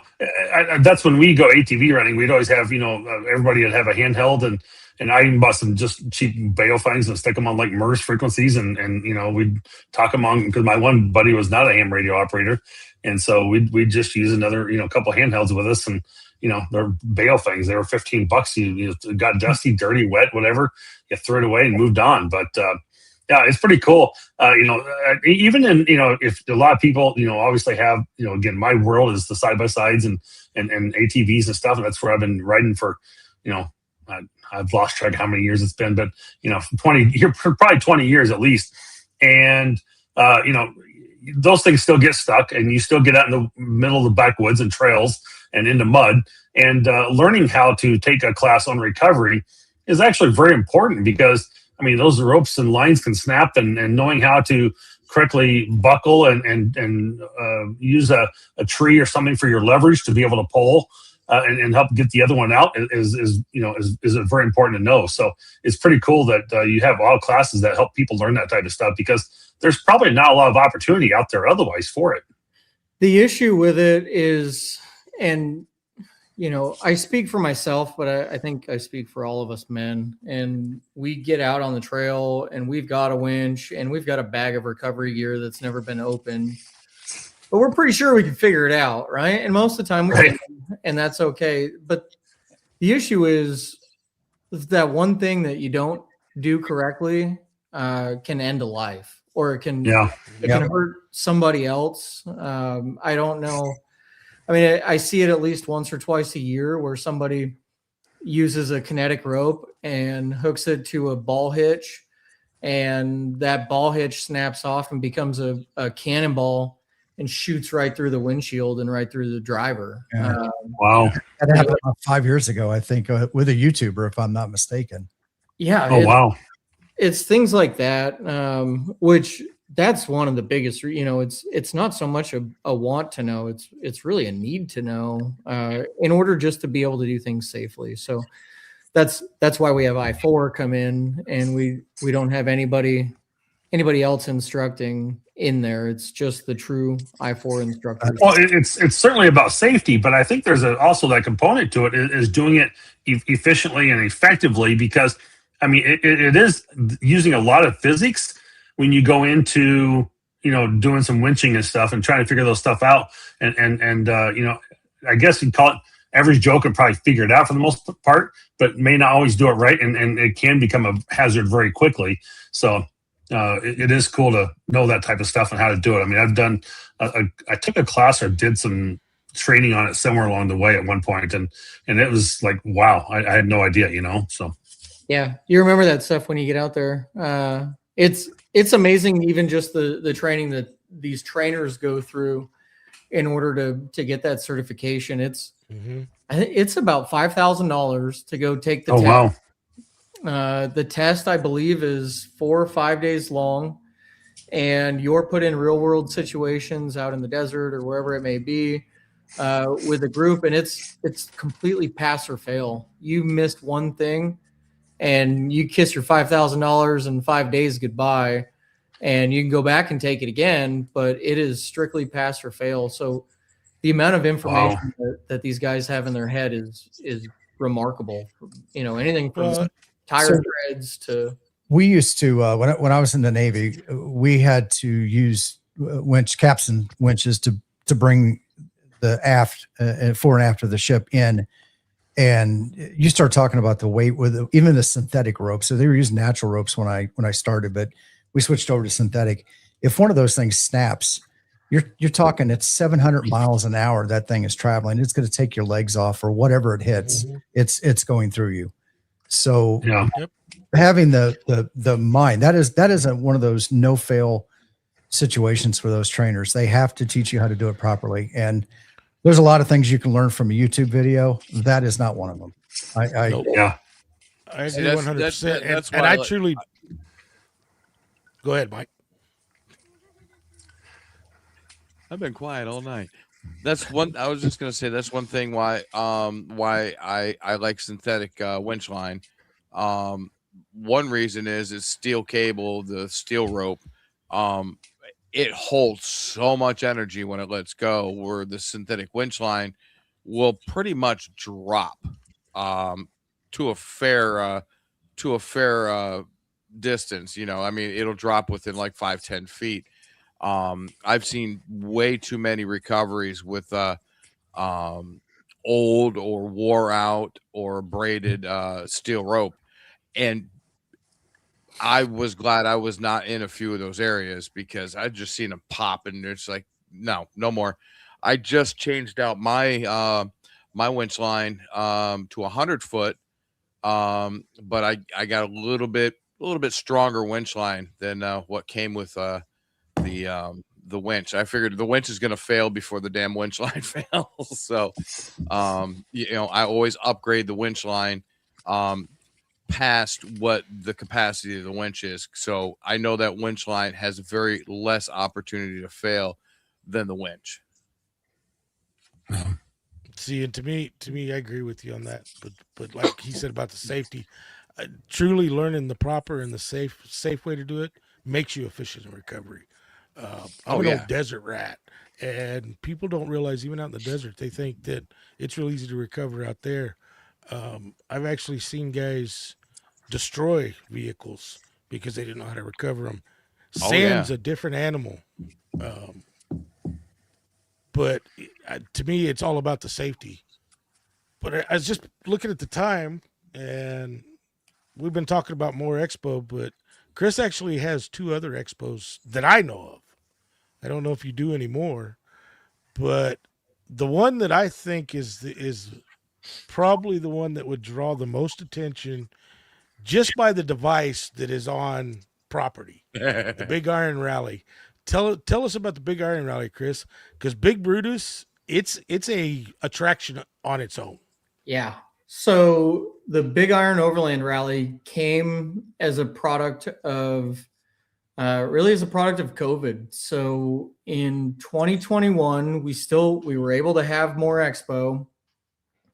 that's when we go ATV running. We'd always have, everybody would have a handheld, and I even bought some just cheap Bayo things and stick them on like MERS frequencies, and we'd talk them on, because my one buddy was not a ham radio operator, and so we'd just use another couple handhelds with us, and they're Bayo things. They were $15. You got dusty, dirty, wet, whatever. You threw it away and moved on. But yeah, it's pretty cool. Even in if a lot of people obviously have again, my world is the side by sides and ATVs and stuff, and that's where I've been riding for I've lost track of how many years it's been, but 20 probably 20 years at least. And those things still get stuck, and you still get out in the middle of the backwoods and trails and into mud. And learning how to take a class on recovery is actually very important, because those ropes and lines can snap, and knowing how to correctly buckle and use a tree or something for your leverage to be able to pull and help get the other one out is very important to know. So it's pretty cool that you have all classes that help people learn that type of stuff, because there's probably not a lot of opportunity out there otherwise for it. The issue with it is, and I speak for myself, but I think I speak for all of us men, and we get out on the trail and we've got a winch and we've got a bag of recovery gear that's never been opened, but we're pretty sure we can figure it out. Right. And most of the time we can, and that's okay. But the issue is that one thing that you don't do correctly can end a life, or it can hurt somebody else. I don't know. I see it at least once or twice a year where somebody uses a kinetic rope and hooks it to a ball hitch and that ball hitch snaps off and becomes a cannonball and shoots right through the windshield and right through the driver. Yeah. Wow. That happened about 5 years ago, I think, with a YouTuber, if I'm not mistaken. Yeah. Oh, wow. It's things like that, which that's one of the biggest, it's not so much a want to know. It's really a need to know in order just to be able to do things safely. So that's why we have I4 come in, and we don't have anybody else instructing in there. It's just the true I4 instructors. Well, it's certainly about safety, but I think there's also that component to it is doing it efficiently and effectively, because I mean it is using a lot of physics when you go into doing some winching and stuff and trying to figure those stuff out, and I guess you'd call it average Joe could probably figure it out for the most part, but may not always do it right, and it can become a hazard very quickly. So it is cool to know that type of stuff and how to do it. I mean, I've done I took a class or did some training on it somewhere along the way at one point, and it was like, wow, I had no idea, so. Yeah, you remember that stuff when you get out there. It's amazing, even just the training that these trainers go through in order to get that certification. It's I think it's about $5,000 to go take the test. Wow. The test, I believe, is 4 or 5 days long, and you're put in real world situations out in the desert or wherever it may be with a group, and it's completely pass or fail. You missed one thing, and you kiss your $5,000 in 5 days goodbye, and you can go back and take it again, but it is strictly pass or fail. So the amount of information that these guys have in their head is remarkable. Anything from tire treads to. We used to when I was in the Navy, we had to use capstan winches to bring the aft fore and aft of the ship in. And you start talking about the weight with even the synthetic ropes. So they were using natural ropes when I started, but we switched over to synthetic. If one of those things snaps, you're talking it's 700 miles an hour that thing is traveling. It's going to take your legs off, or whatever it hits. It's going through you. So having the mind, that is one of those no fail situations for those trainers. They have to teach you how to do it properly. And there's a lot of things you can learn from a YouTube video. That is not one of them. I agree 100%. And I truly go ahead, Mike. I've been quiet all night. That's one. I was just gonna say that's one thing why I like synthetic winch line. One reason is it's steel cable, the steel rope. It holds so much energy when it lets go, where the synthetic winch line will pretty much drop to a fair distance. I mean, it'll drop within like 5-10 feet. I've seen way too many recoveries with old or wore out or braided steel rope, and I was glad I was not in a few of those areas, because I just seen them pop, and it's like, no more. I just changed out my my winch line to 100 foot, but I got a little bit stronger winch line than what came with the winch. I figured the winch is going to fail before the damn winch line fails. So, I always upgrade the winch line past what the capacity of the winch is. So I know that winch line has very less opportunity to fail than the winch. See, and to me, I agree with you on that. But like he said about the safety, truly learning the proper and the safe way to do it makes you efficient in recovery. I'm an old desert rat, and people don't realize, even out in the desert, they think that it's real easy to recover out there. I've actually seen guys destroy vehicles because they didn't know how to recover them. Sand's a different animal. But to me, it's all about the safety. But I was just looking at the time, and we've been talking about Moore Expo, but Chris actually has 2 other expos that I know of. I don't know if you do anymore, but the one that I think is probably the one that would draw the most attention just by the device that is on property, the Big Iron Rally. Tell us about the Big Iron Rally, Chris, because Big Brutus, it's a attraction on its own. Yeah. So the Big Iron Overland Rally came as a product of really as a product of COVID. So in 2021, we were able to have Moore Expo,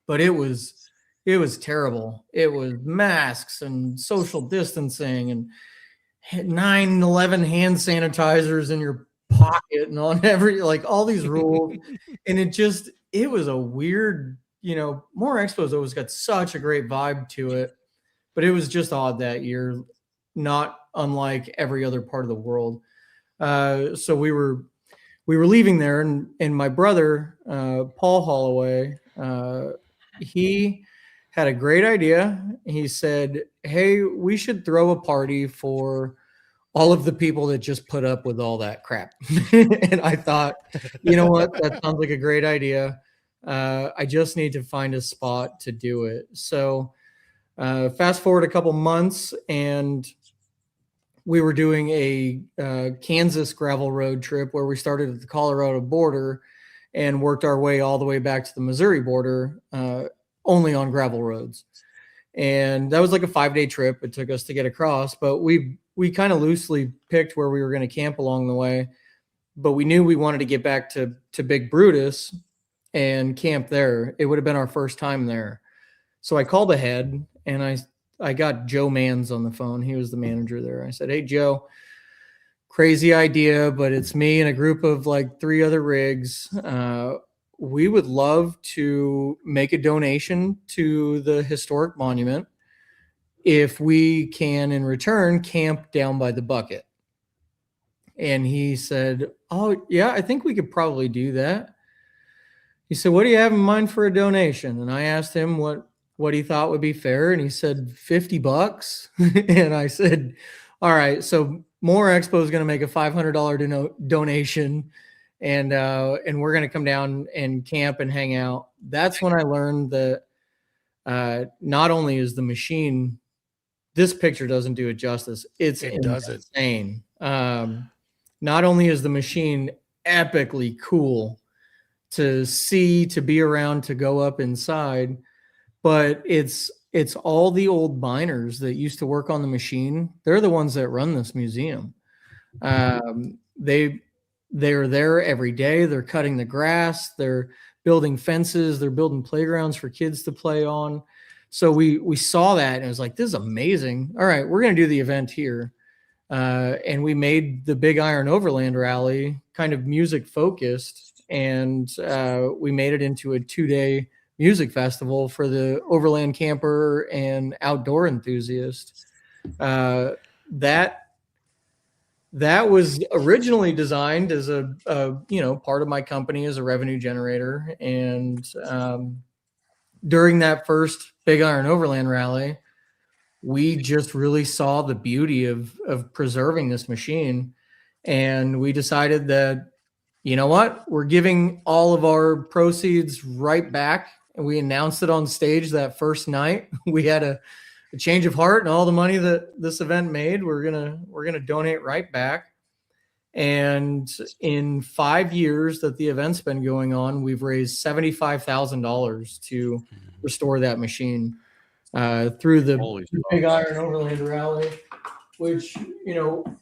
but it was terrible. It was masks and social distancing and 9-11 hand sanitizers in your pocket and on all these rules. And it was a weird, Moore Expo's always got such a great vibe to it, but it was just odd that year, not unlike every other part of the world. So we were leaving there, and my brother, Paul Holloway, he had a great idea. He said, "Hey, we should throw a party for all of the people that just put up with all that crap." And I thought, you know what? That sounds like a great idea. I just need to find a spot to do it. So fast forward a couple months, and we were doing a Kansas gravel road trip where we started at the Colorado border and worked our way all the way back to the Missouri border, only on gravel roads. And that was like a 5-day trip it took us to get across, but we kind of loosely picked where we were going to camp along the way, but we knew we wanted to get back to Big Brutus and camp there. It would have been our first time there. So I called ahead, and I got Joe Manns on the phone. He was the manager there. I said, "Hey, Joe, crazy idea, but it's me and a group of like 3 other rigs. We would love to make a donation to the historic monument if we can, in return, camp down by the bucket." And he said, "Oh, yeah, I think we could probably do that." He said, "What do you have in mind for a donation?" And I asked him what he thought would be fair, and he said $50. And I said, "All right, so Moore Expo is going to make a $500 donation, and we're going to come down and camp and hang out." That's when I learned that not only is the machine, this picture doesn't do it justice. It doesn't. Insane. Not only is the machine epically cool to see, to be around, to go up inside, but it's all the old miners that used to work on the machine. They're the ones that run this museum. They're there every day. They're cutting the grass. They're building fences. They're building playgrounds for kids to play on. So we saw that, and it was like, this is amazing. All right, we're going to do the event here. And we made the Big Iron Overland Rally kind of music focused, and we made it into a 2-day music festival for the overland camper and outdoor enthusiast. That was originally designed as a part of my company as a revenue generator. And during that first Big Iron Overland Rally, we just really saw the beauty of preserving this machine. And we decided that, you know what, we're giving all of our proceeds right back. And we announced it on stage that first night. We had a change of heart, and all the money that this event made, we're gonna donate right back. And in 5 years that the event's been going on, we've raised $75,000 to restore that machine through the Big Iron Overland Rally, which,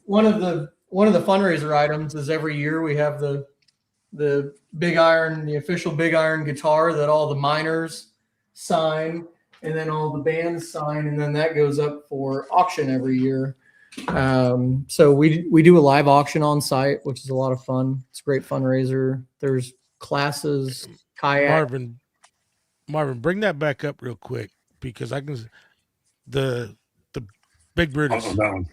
one of the fundraiser items is every year we have the Big Iron, the official Big Iron guitar that all the miners sign, and then all the bands sign, and then that goes up for auction every year. So we do a live auction on site, which is a lot of fun. It's a great fundraiser. There's classes, kayak. Marvin, bring that back up real quick, because I can the Big Brutus. Oh, that one.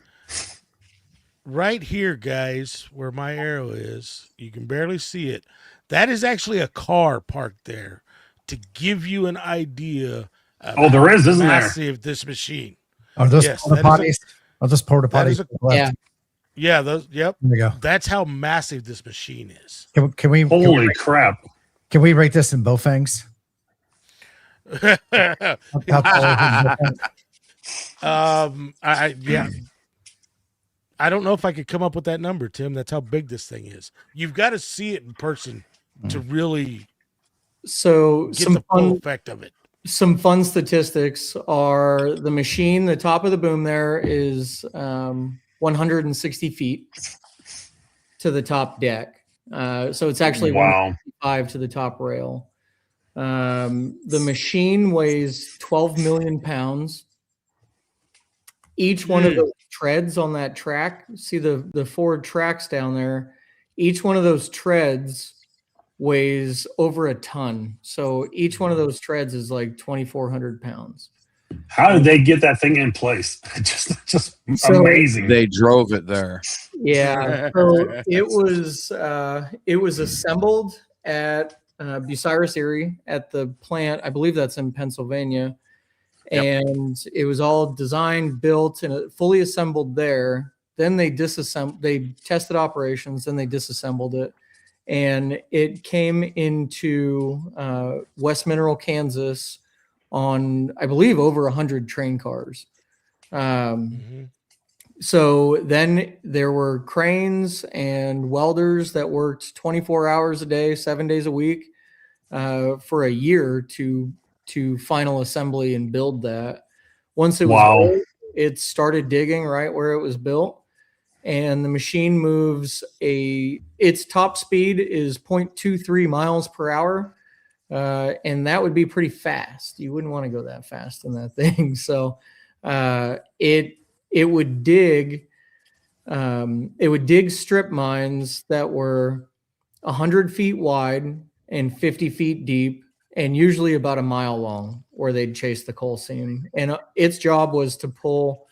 Right here, guys, where my arrow is, you can barely see it. That is actually a car parked there to give you an idea of there is, isn't there? massive this machine. Are those porta potties? Are those porta potties? Yeah, those. Yep. There we go. That's how massive this machine is. Can we? Holy crap! Can we rate this in Bowfangs? I don't know if I could come up with that number, Tim. That's how big this thing is. You've got to see it in person to really So get some the full fun, effect of it. some fun statistics are the machine, the top of the boom there is 160 feet to the top deck. So it's actually Wow. 165 to the top rail. The machine weighs 12 million pounds. Each one of those treads on that track, see the forward tracks down there, each one of those treads weighs over a ton. So each one of those treads is like 2,400 pounds. How did they get that thing in place? Just So- amazing. They drove it there. Yeah. So it was assembled at Bucyrus Erie at the plant. I believe that's in Pennsylvania. Yep. And it was all designed, built, and fully assembled there. Then they tested operations, then they disassembled it. And it came into West Mineral, Kansas on, I believe, over 100 train cars. So then there were cranes and welders that worked 24 hours a day, 7 days a week for a year to final assembly and build that. Once it was Wow. built, it started digging right where it was built. And the machine moves its top speed is 0.23 miles per hour. And that would be pretty fast. You wouldn't want to go that fast in that thing. So it would dig strip mines that were 100 feet wide and 50 feet deep and usually about a mile long, where they'd chase the coal seam. And its job was to pull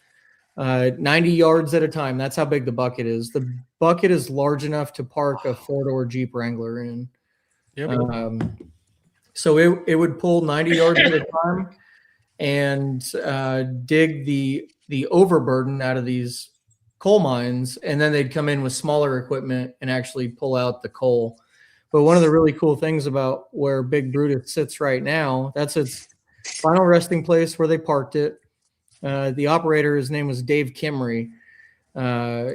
90 yards at a time. That's how big the bucket is. The bucket is large enough to park a 4-door Jeep Wrangler in. Yep. So it would pull 90 yards at a time and dig the overburden out of these coal mines, and then they'd come in with smaller equipment and actually pull out the coal. But one of the really cool things about where Big Brutus sits right now, that's its final resting place where they parked it. The operator, his name was Dave Kimry.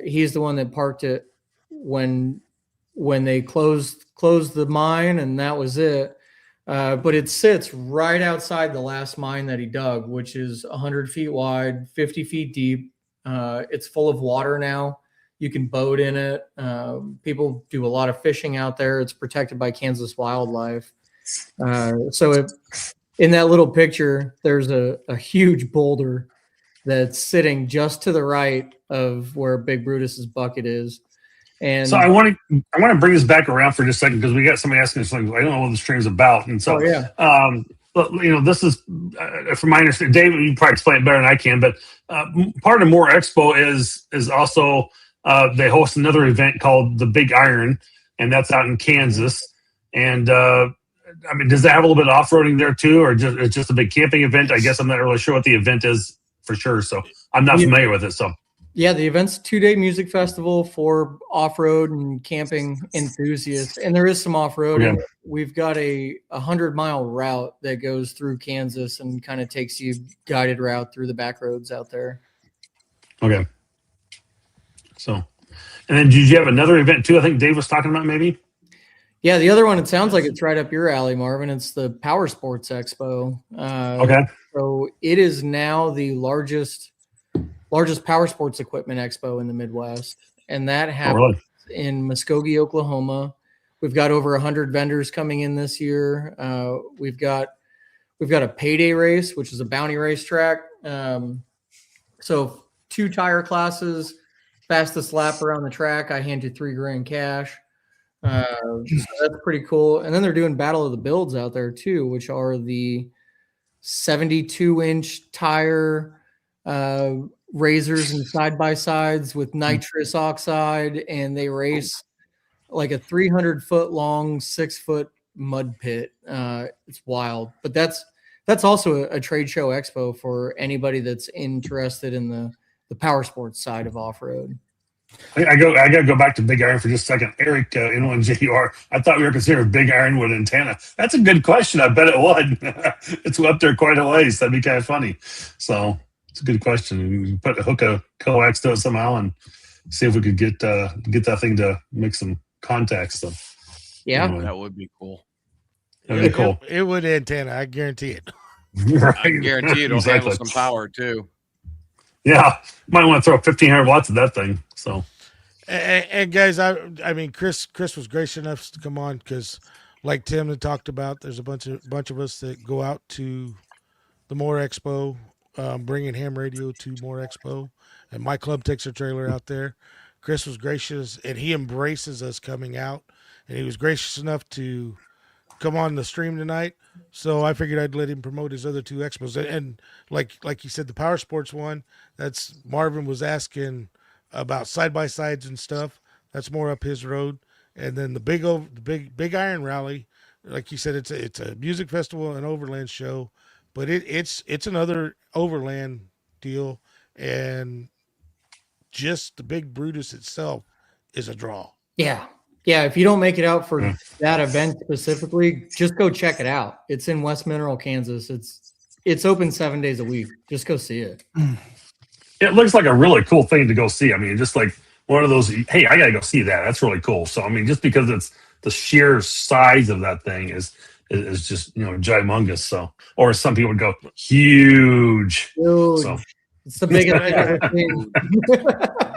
He's the one that parked it when they closed the mine, and that was it. But it sits right outside the last mine that he dug, which is 100 feet wide, 50 feet deep. It's full of water now. You can boat in it. People do a lot of fishing out there. It's protected by Kansas wildlife. So in that little picture, there's a huge boulder that's sitting just to the right of where Big Brutus's bucket is. And So I want to bring this back around for just a second, because we got somebody asking us, like, I don't know what the stream's about, and so but this is from my understanding. David, you probably explain it better than I can, but part of Moore Expo is also they host another event called the Big Iron, and that's out in Kansas. And I mean, does that have a little bit of off-roading there too, or it's just a big camping event? I guess I'm not really sure what the event is for sure, so I'm not familiar with it. So. Yeah, the event's a 2-day music festival for off-road and camping enthusiasts, and there is some off-roading. Okay. We've got a 100-mile route that goes through Kansas and kind of takes you guided route through the back roads out there. Okay. So, and then did you have another event too? I think Dave was talking about maybe. Yeah, the other one, it sounds like it's right up your alley, Marvin. It's the Power Sports Expo. Okay. So it is now the largest power sports equipment expo in the Midwest, and that happens in Muskogee, Oklahoma. We've got over 100 vendors coming in this year. We've got a payday race, which is a bounty racetrack. So 2 tire classes, fastest lap around the track, I hand you $3,000 cash. So that's pretty cool. And then they're doing Battle of the Builds out there too, which are the 72-inch tire razors and side-by-sides with nitrous oxide, and they race like a 300-foot long, 6-foot mud pit. It's wild, but that's also a trade show expo for anybody that's interested in the power sports side of off-road. I got to go back to Big Iron for just a second. Eric, N1JUR, I thought we were considered Big Iron with antenna. That's a good question. I bet it would. It's up there quite a ways. That'd be kind of funny. So it's a good question. You put a hook of coax to it somehow, and see if we could get that thing to make some contacts. So Yeah. anyway, That would be cool. that'd be cool. It would antenna. I guarantee it. Right. I guarantee it'll handle Exactly. some power too. Yeah, might want to throw 1,500 watts at that thing. So And guys, I mean, Chris was gracious enough to come on because, like Tim had talked about, there's a bunch of us that go out to the Moore Expo, bringing ham radio to Moore Expo, and my club takes a trailer out there. Chris was gracious, and he embraces us coming out, and he was gracious enough to come on the stream tonight. So I figured I'd let him promote his other two expos. And like you said, the power sports one, that's Marvin was asking about side-by-sides and stuff. That's more up his road. And then the big iron rally, like you said, it's a music festival and overland show, but it's another overland deal, and just the big Brutus itself is a draw. Yeah. Yeah. If you don't make it out for that event specifically, just go check it out. It's in West Mineral, Kansas. It's open 7 days a week. Just go see it. it looks like a really cool thing to go see. I mean, just like one of those. Hey, I gotta go see that. That's really cool. So I mean, just because it's the sheer size of that thing is just gigumongous. So, or some people would go huge. Dude, So it's the biggest I've ever seen.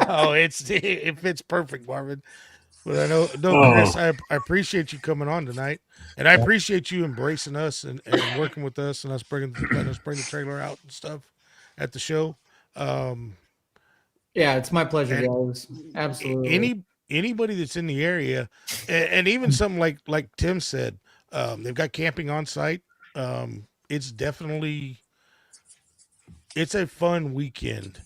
Oh, it fits perfect, Marvin. But I know, Chris, I appreciate you coming on tonight, and I appreciate you embracing us and working with us, and letting us bring the trailer out and stuff at the show. Yeah, it's my pleasure, guys. Absolutely. Anybody that's in the area, and even something like Tim said, they've got camping on site. It's a fun weekend.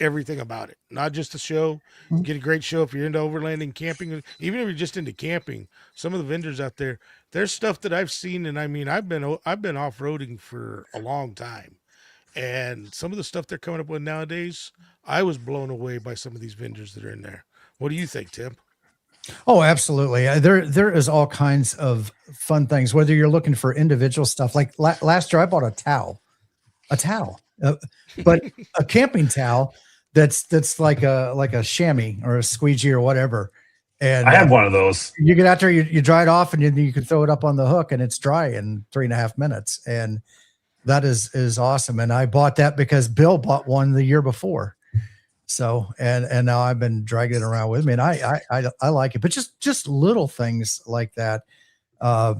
Everything about it, not just the show. You get a great show if you're into overlanding, camping, even if you're just into camping. Some of the vendors out there's stuff that I've seen, and I mean, I've been off-roading for a long time, and some of the stuff they're coming up with nowadays, I was blown away by some of these vendors that are in there. What do you think, Tim? Oh, absolutely. There is all kinds of fun things, whether you're looking for individual stuff. Like last year, I bought a towel, but a camping towel that's like a chamois or a squeegee or whatever. And I have one of those. You get out there, you dry it off, and you can throw it up on the hook, and it's dry in 3.5 minutes. And that is awesome. And I bought that because Bill bought one the year before. So, and now I've been dragging it around with me, and I like it, but just little things like that.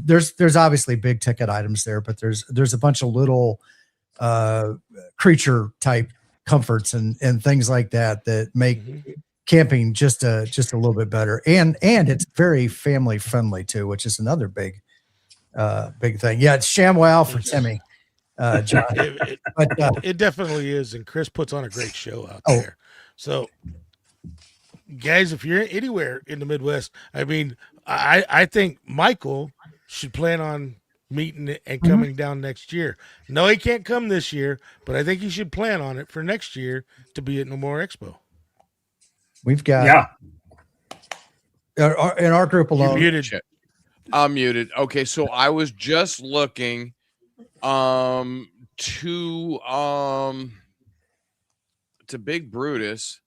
There's obviously big ticket items there, but there's a bunch of little creature type comforts and things like that make camping just a little bit better. And it's very family friendly too, which is another big thing. Yeah. It's ShamWow for Timmy. John. It definitely is. And Chris puts on a great show out there. So guys, if you're anywhere in the Midwest, I mean, I think Michael should plan on meeting and coming down next year. No, he can't come this year, but I think he should plan on it for next year to be at the Moore Expo. We've got in our group alone. You're muted. I'm muted. Okay, so I was just looking to Big Brutus.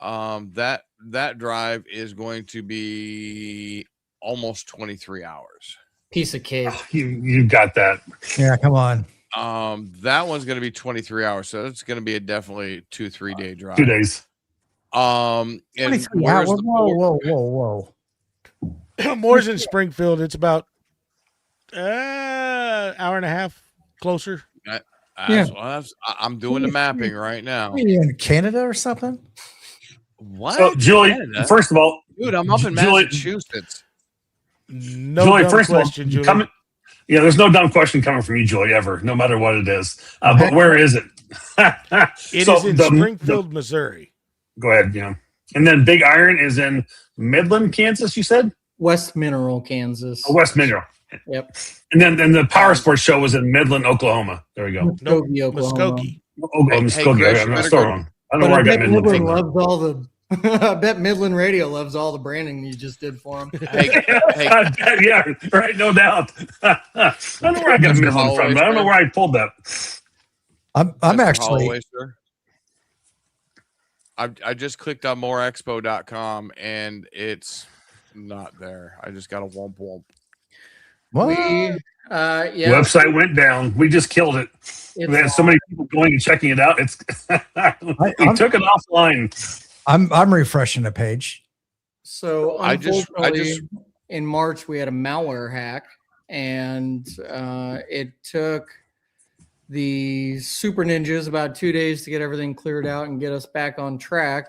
That drive is going to be almost 23 hours. Piece of cake. You got that. Yeah, come on. That one's going to be 23 hours, so it's going to be a definitely 2-3 day drive. 2 days. And where's whoa. Moore's in Springfield. It's about hour and a half closer. I'm doing the mapping right now. Are you in Canada or something? What? So, Julie, Canada? first of all, Dude, I'm up in Massachusetts. No Julie, dumb first question, of all, Julie. there's no dumb question coming from you, Julie, ever, no matter what it is. But where is it? It is in Springfield, Missouri. Go ahead, And then Big Iron is in Midland, Kansas, you said? West Mineral, Kansas. Oh, West Mineral. Yep. And then the Power Sports Show was in Midland, Oklahoma. There we go. No, Muskogee, Oklahoma. Muskogee. Muskogee. Chris, I'm not still wrong. I don't know But where I I got bet Midland Midland from. loves all the. I bet Midland Radio loves all the branding you just did for them. Yeah, right, no doubt. I don't know where I got Mr. Midland Holloway, from. I don't know sir. where I pulled that. I'm Mr. actually Holloway, sir. I just clicked on moreexpo.com and it's not there. I just got a womp womp. We, yeah, Website went down. We just killed it. We had so many people going and checking it out. It's we took it offline. I'm refreshing the page. so I just- unfortunately, in March we had a malware hack, and it took the super ninjas about 2 days to get everything cleared out and get us back on track.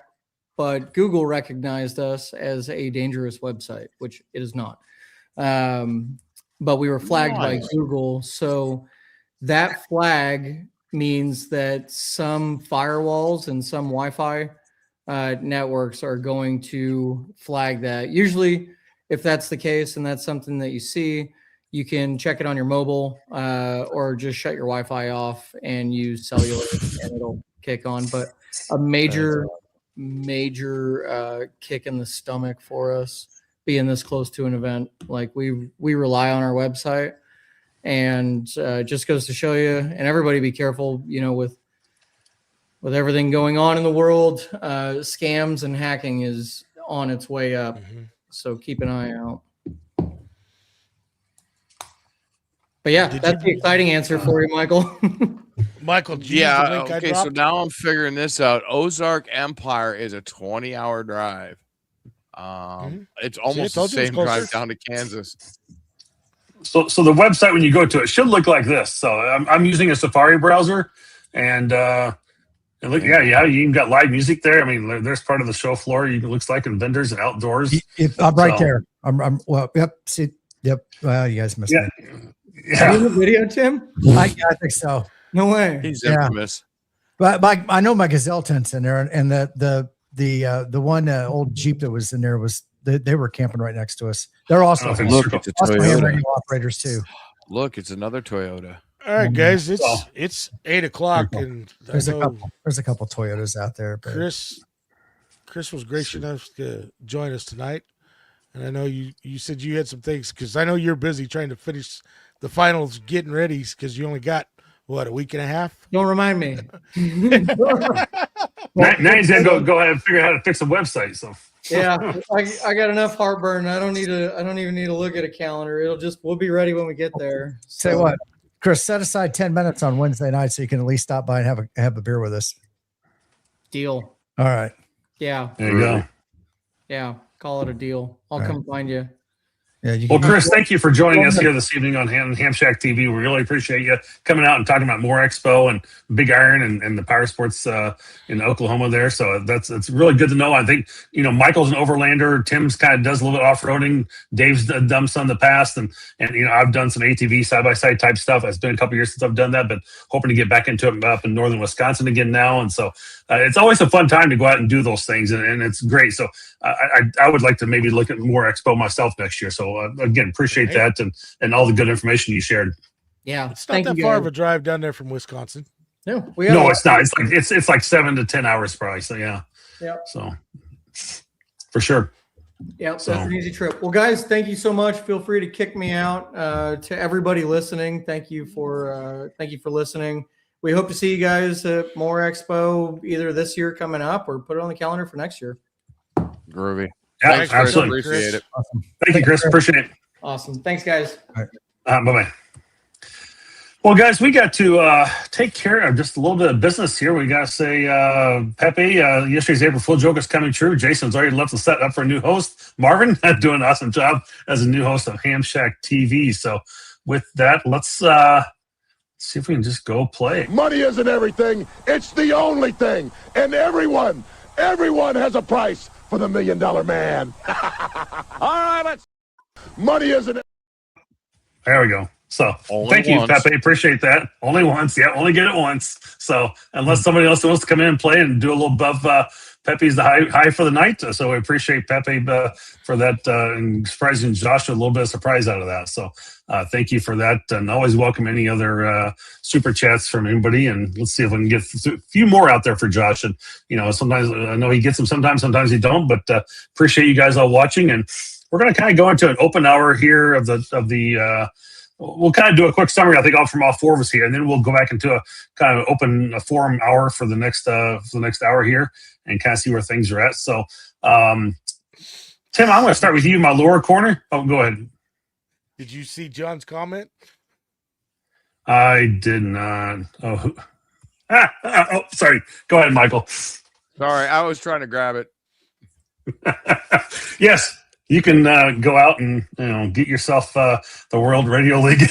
But Google recognized us as a dangerous website, which it is not. But we were flagged by Google. So that flag means that some firewalls and some Wi-Fi networks are going to flag that. Usually, if that's the case and that's something that you see, you can check it on your mobile or just shut your Wi-Fi off and use cellular and it'll kick on. But a major kick in the stomach for us being this close to an event. Like we rely on our website, and just goes to show you, and everybody be careful, you know, with everything going on in the world, scams and hacking is on its way up. So keep an eye out. But yeah, that's the exciting answer for you, Michael. Michael, did you use the Yeah. link I Okay. So dropped? now I'm figuring this out. Ozark Empire is a 20-hour drive. It's almost the told you it was same drive closer. down to Kansas. So the website, when you go to it, should look like this. So I'm using a Safari browser, and look, yeah, you even got live music there. I mean, there's part of the show floor. It looks like, and vendors and outdoors. I'm right So- there. I'm well. Yep. See. Yep. Well, you guys missed Yeah. me. Have you Yeah. the video, Tim? I think so. No way. He's Yeah. infamous. But I know my Gazelle tent's in there, and the one old Jeep that was in there was they were camping right next to us. They're also I don't know if Look, it's a also hand Toyota. radio operators too. Look, it's another Toyota. All right, guys, So- it's 8:00, and I There's a know couple. There's a couple Toyotas out there. But Chris was gracious enough to join us tonight, and I know you said you had some things, because I know you're busy trying to finish the finals, getting ready, because you only got what, a week and a half. Don't remind me. Now he's gonna go ahead and figure out how to fix a website. So Yeah, I got enough heartburn. I don't even need to look at a calendar. We'll be ready when we get there. say what, Chris, set aside 10 minutes on Wednesday night so you can at least stop by and have a beer with us. Deal. All right. Yeah, there you go. yeah. Call it a deal. I'll All right. come find you. Yeah. You Well, can, Chris, thank you for joining us here this evening on HAMSHACK TV. We really appreciate you coming out and talking about Moore Expo and Big Iron and the power sports in Oklahoma there. So it's really good to know. I think, Michael's an overlander. Tim's kind of does a little bit off-roading. Dave's done some in the past. And I've done some ATV side-by-side type stuff. It's been a couple years since I've done that, but hoping to get back into it up in northern Wisconsin again now. And so it's always a fun time to go out and do those things. And it's great. So I would like to maybe look at Moore Expo myself next year. So again, appreciate that and all the good information you shared. Yeah, It's not that far of a drive down there from Wisconsin. No, No, it's not. It's like 7 to 10 hours probably. So yeah. Yeah. So for sure. Yeah, So- that's an easy trip. Well, guys, thank you so much. Feel free to kick me out. To everybody listening, thank you for listening. We hope to see you guys at Moore Expo either this year coming up or put it on the calendar for next year. Groovy. Yeah, Thanks, Chris. absolutely. Appreciate it. awesome. Thank you, Chris. Appreciate it. Awesome. Thanks, guys. Bye-bye. Well, guys, we got to take care of just a little bit of business here. We got to say, Pepe, yesterday's April Fool joke is coming true. Jason's already left the set up for a new host. Marvin, doing an awesome job as a new host of HAMSHACK TV. So with that, let's see if we can just go play. Money isn't everything. It's the only thing. And everyone has a price for the $1 million man. All right, let's. Money isn't. There we go. So Only thank you, once. Pepe. Appreciate that. Only once. Yeah, only get it once. So unless somebody else wants to come in and play and do a little buff, Pepe's the high for the night. So we appreciate Pepe for that and surprising Joshua a little bit of surprise out of that. So thank you for that. And always welcome any other super chats from anybody. And let's see if we can get a few more out there for Josh. And, sometimes I know he gets them sometimes he don't, but appreciate you guys all watching. And we're going to kind of go into an open hour here of the we'll kind of do a quick summary, I think, from all four of us here, and then we'll go back into a kind of open forum hour for the next hour here, and kind of see where things are at. So, Tim, I'm going to start with you, my lower corner. Oh, go ahead. Did you see John's comment? I did not. Oh, sorry. Go ahead, Michael. Sorry, I was trying to grab it. Yes, you can go out and get yourself the World Radio League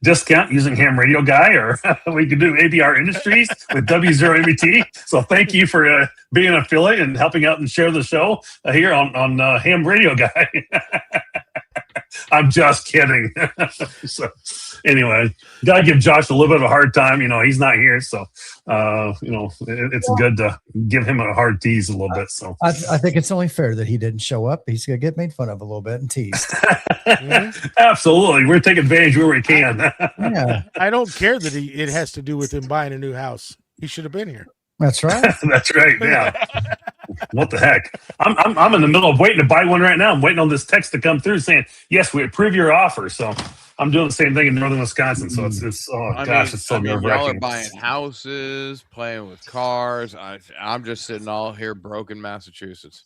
discount using Ham Radio Guy, or we could do ABR Industries with W0MET. So thank you for being an affiliate and helping out and share the show here on Ham Radio Guy. I'm just kidding. So anyway, gotta give Josh a little bit of a hard time. He's not here, so it's good to give him a hard tease a little bit. So I think it's only fair that he didn't show up. He's gonna get made fun of a little bit and teased. Absolutely, we're taking advantage where we can. Yeah, I don't care that it has to do with him buying a new house. He should have been here. that's right. That's right. Yeah. What the heck? I'm in the middle of waiting to buy one right now. I'm waiting on this text to come through saying, yes, we approve your offer. So I'm doing the same thing in northern Wisconsin. So it's it's so nerve y'all are wracking. buying houses, playing with cars. I'm just sitting all here broke in Massachusetts.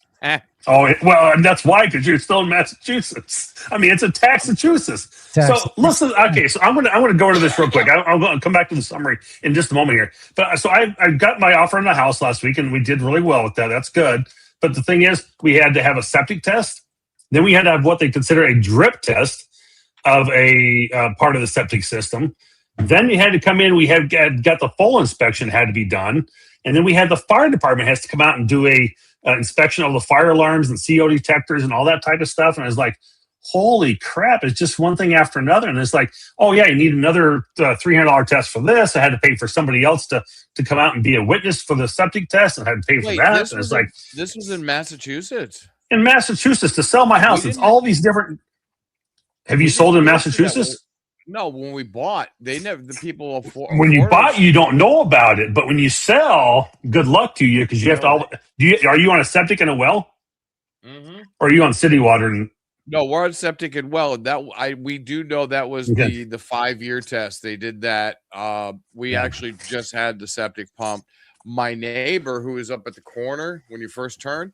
Oh, well, and that's why, because you're still in Massachusetts. I mean, it's a Taxachusetts. So listen, okay, so I'm gonna go into this real quick. I'm going to come back to the summary in just a moment here. But so I got my offer on the house last week, and we did really well with that. That's good. But the thing is, we had to have a septic test. Then we had to have what they consider a drip test of a part of the septic system. Then we had to come in. We had got the full inspection had to be done, and then we had the fire department has to come out and do a inspection of the fire alarms and CO detectors and all that type of stuff. And I was like, holy crap, it's just one thing after another. And it's like, oh yeah, you need another $300 test for this. I had to pay for somebody else to come out and be a witness for the septic test, and I had to pay for that. And it's like, this was in Massachusetts. In Massachusetts, to sell my house, it's all these different. Have you sold in Massachusetts? No, when we bought, they never, the people. When you bought, you don't know about it, but when you sell, good luck to you, because you have to all. Are you on a septic and a well? Mm-hmm. Or are you on city water? And no, we're on septic and well. We do know that was the 5-year test. They did that. We actually just had the septic pump. My neighbor, who is up at the corner when you first turn,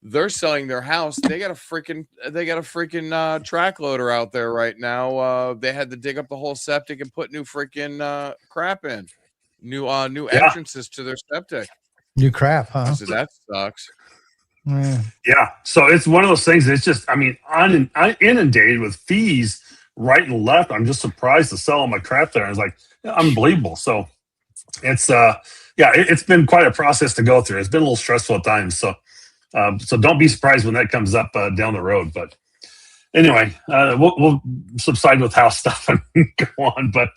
they're selling their house. They got a freaking track loader out there right now. They had to dig up the whole septic and put new freaking crap in, new entrances to their septic. New crap, huh? So that sucks. Yeah. So it's one of those things. It's just, I mean, I'm inundated with fees right and left. I'm just surprised to sell all my crap there. I was like, unbelievable. So it's it's been quite a process to go through. It's been a little stressful at times. So don't be surprised when that comes up down the road. But anyway, we'll subside with house stuff and go on. But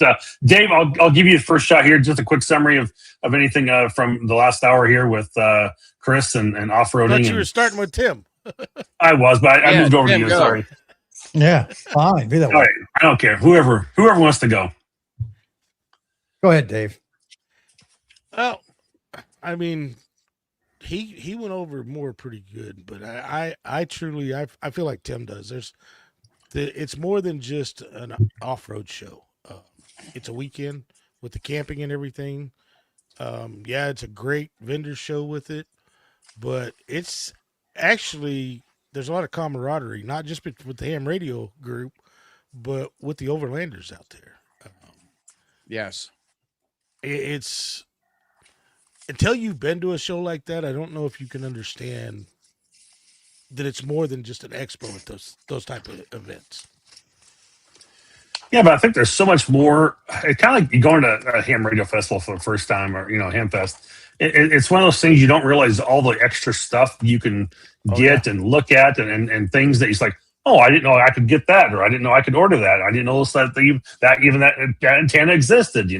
Dave, I'll give you the first shot here. Just a quick summary of anything from the last hour here with Chris and off-roading. I thought you were starting with Tim. I was, but I moved over to you. Go. Sorry. Yeah, fine. Be that way. All right, I don't care. Whoever wants to go. Go ahead, Dave. Well, I mean, he went over more pretty good, but I truly feel like Tim does. It's more than just an off-road show. It's a weekend with the camping and everything. It's a great vendor show with it, but it's actually there's a lot of camaraderie, not just with the Ham Radio group, but with the Overlanders out there. Yes, it's. Until you've been to a show like that, I don't know if you can understand that it's more than just an expo at those type of events. Yeah, but I think there's so much more. It's kind of like you going to a ham radio festival for the first time, or Ham Fest. It's one of those things you don't realize all the extra stuff you can get and look at, and things that you're like, oh, I didn't know I could get that, or I didn't know I could order that. I didn't know that antenna existed,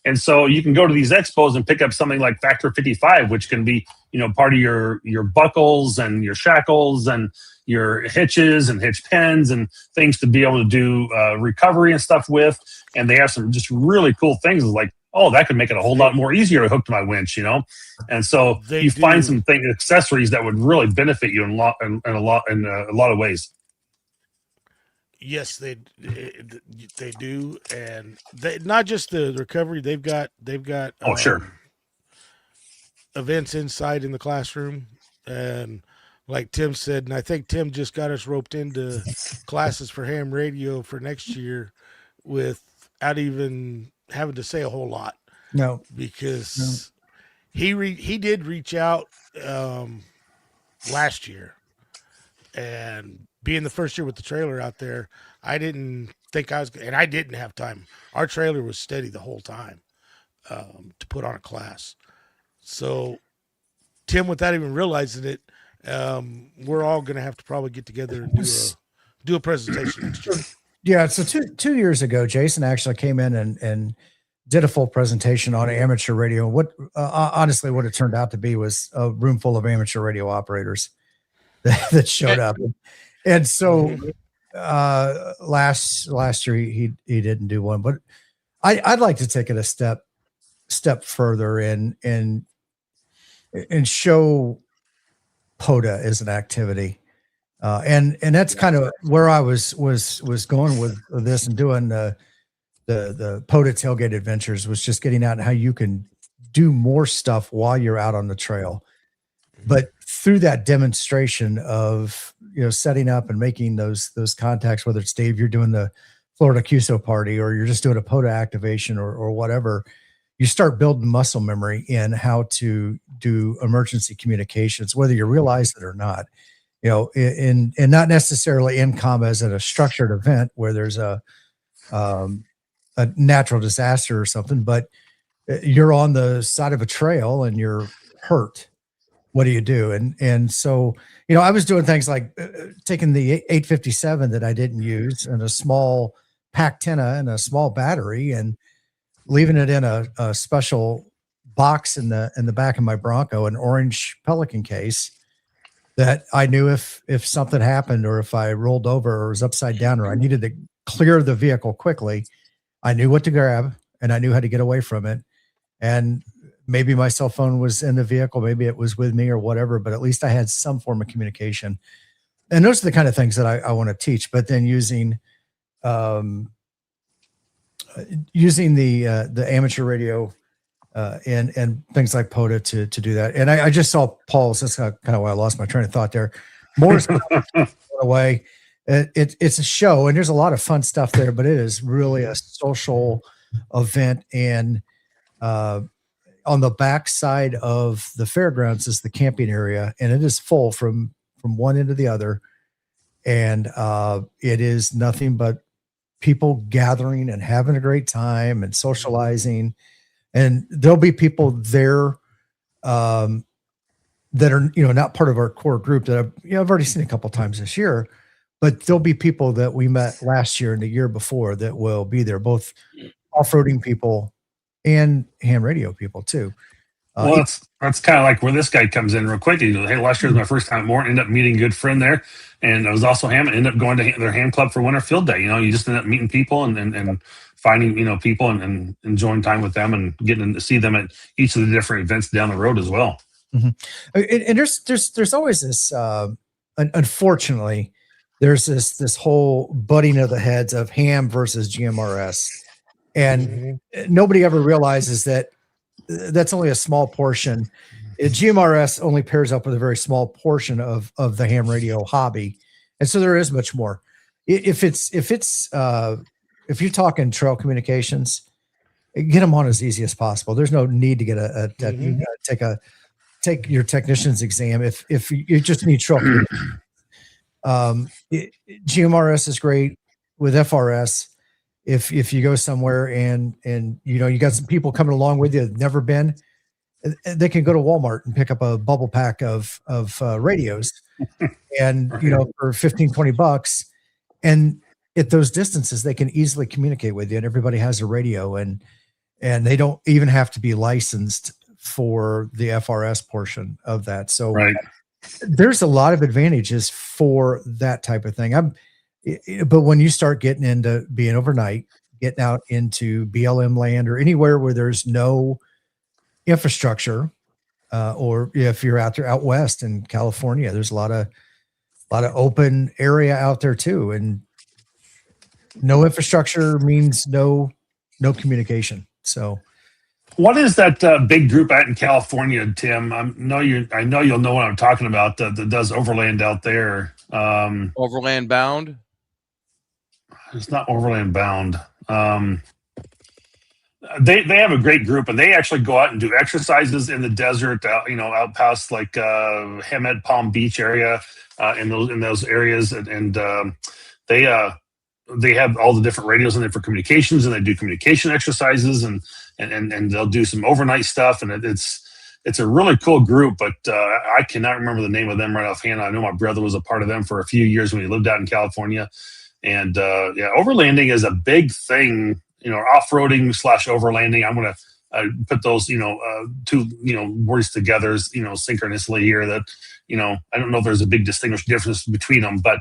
And so you can go to these expos and pick up something like Factor 55, which can be, part of your buckles and your shackles and your hitches and hitch pins and things to be able to do recovery and stuff with. And they have some just really cool things like, oh, that could make it a whole lot more easier to hook to my winch, And so find some accessories that would really benefit you in a lot of ways. Yes, they do, and they not just the recovery. They've got Oh, sure. events inside in the classroom, and like Tim said, and I think Tim just got us roped into classes for ham radio for next year, without even having to say a whole lot, No, because he did reach out last year, and being the first year with the trailer out there, I didn't think I was, and I didn't have time. Our trailer was steady the whole time to put on a class. So Tim, without even realizing it, we're all going to have to probably get together and do a presentation next year. yeah. So two years ago, Jason actually came in and did a full presentation on amateur radio. What honestly, what it turned out to be was a room full of amateur radio operators that showed up. And so last year he didn't do one, but I'd like to take it a step further and show POTA as an activity. And that's kind of where I was going with this, and doing the POTA tailgate adventures, was just getting out and how you can do more stuff while you're out on the trail. But through that demonstration of, setting up and making those contacts, whether it's Dave, you're doing the Florida QSO party, or you're just doing a POTA activation or whatever, you start building muscle memory in how to do emergency communications, whether you realize it or not. And not necessarily in combat at a structured event where there's a natural disaster or something, but you're on the side of a trail and you're hurt. What do you do? And so, I was doing things like taking the 857 that I didn't use, and a small pack antenna and a small battery, and leaving it in a special box in the back of my Bronco, an orange Pelican case, that I knew if something happened, or if I rolled over or was upside down, or I needed to clear the vehicle quickly, I knew what to grab and I knew how to get away from it. And maybe my cell phone was in the vehicle, maybe it was with me or whatever, but at least I had some form of communication. And those are the kind of things that I want to teach. But then using the amateur radio and things like POTA to do that. And I just saw Paul's. That's kind of why I lost my train of thought there. Moore's away. It's a show, and there's a lot of fun stuff there, but it is really a social event. And on the back side of the fairgrounds is the camping area, and it is full from one end to the other. And it is nothing but people gathering and having a great time and socializing. And there'll be people there that are, not part of our core group that I've already seen a couple times this year, but there'll be people that we met last year and the year before that will be there, both off-roading people and ham radio people too. Well, that's kind of like where this guy comes in real quick. He goes, "Hey, last year was my first time at Moore. Ended up meeting a good friend there, and I was also ham. Ended up going to their ham club for Winter Field Day. You just end up meeting people and finding people and enjoying time with them, and getting to see them at each of the different events down the road as well." Mm-hmm. And there's always this. Unfortunately, there's this whole butting of the heads of ham versus GMRS, and nobody ever realizes that that's only a small portion. GMRS only pairs up with a very small portion of the ham radio hobby, and so there is much more. If you're talking trail communications, get them on as easy as possible. There's no need to get you gotta take your technician's exam if you just need trail communications. GMRS is great with FRS. If you go somewhere and you got some people coming along with you that never been, they can go to Walmart and pick up a bubble pack of radios, and for $15-$20, and at those distances they can easily communicate with you, and everybody has a radio, and they don't even have to be licensed for the FRS portion of that. So there's a lot of advantages for that type of thing. But when you start getting into being overnight, getting out into BLM land or anywhere where there's no infrastructure, or if you're out west in California, there's a lot of open area out there too. And no infrastructure means no communication. So What is that big group out in California, Tim? I know you'll know what I'm talking about. That does overland out there. Overland Bound. It's not Overland Bound. They have a great group, and they actually go out and do exercises in the desert. Out past like Hamed Palm Beach area, in those areas, and they have all the different radios in there for communications, and they do communication exercises, and they'll do some overnight stuff, and it's a really cool group. But I cannot remember the name of them right offhand. I know my brother was a part of them for a few years when he lived out in California. And overlanding is a big thing, off-roading / overlanding. I'm going to put those, two, words together, synchronously here. That, I don't know if there's a big distinguished difference between them, but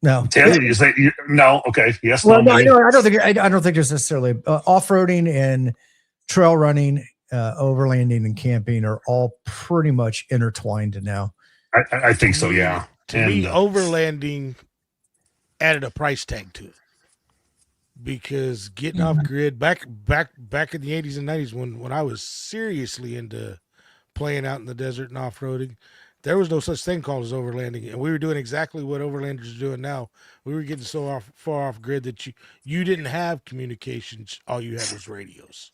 no. Tim, you say no? Okay, yes. Well, no, I don't think there's necessarily off-roading and trail running, overlanding and camping are all pretty much intertwined now. I think so. Yeah. To me, overlanding added a price tag to it, because getting off grid back in the 80s and 90s when I was seriously into playing out in the desert and off-roading, there was no such thing called as overlanding, and we were doing exactly what overlanders are doing now. We were getting so far off grid that you didn't have communications. All you had was radios.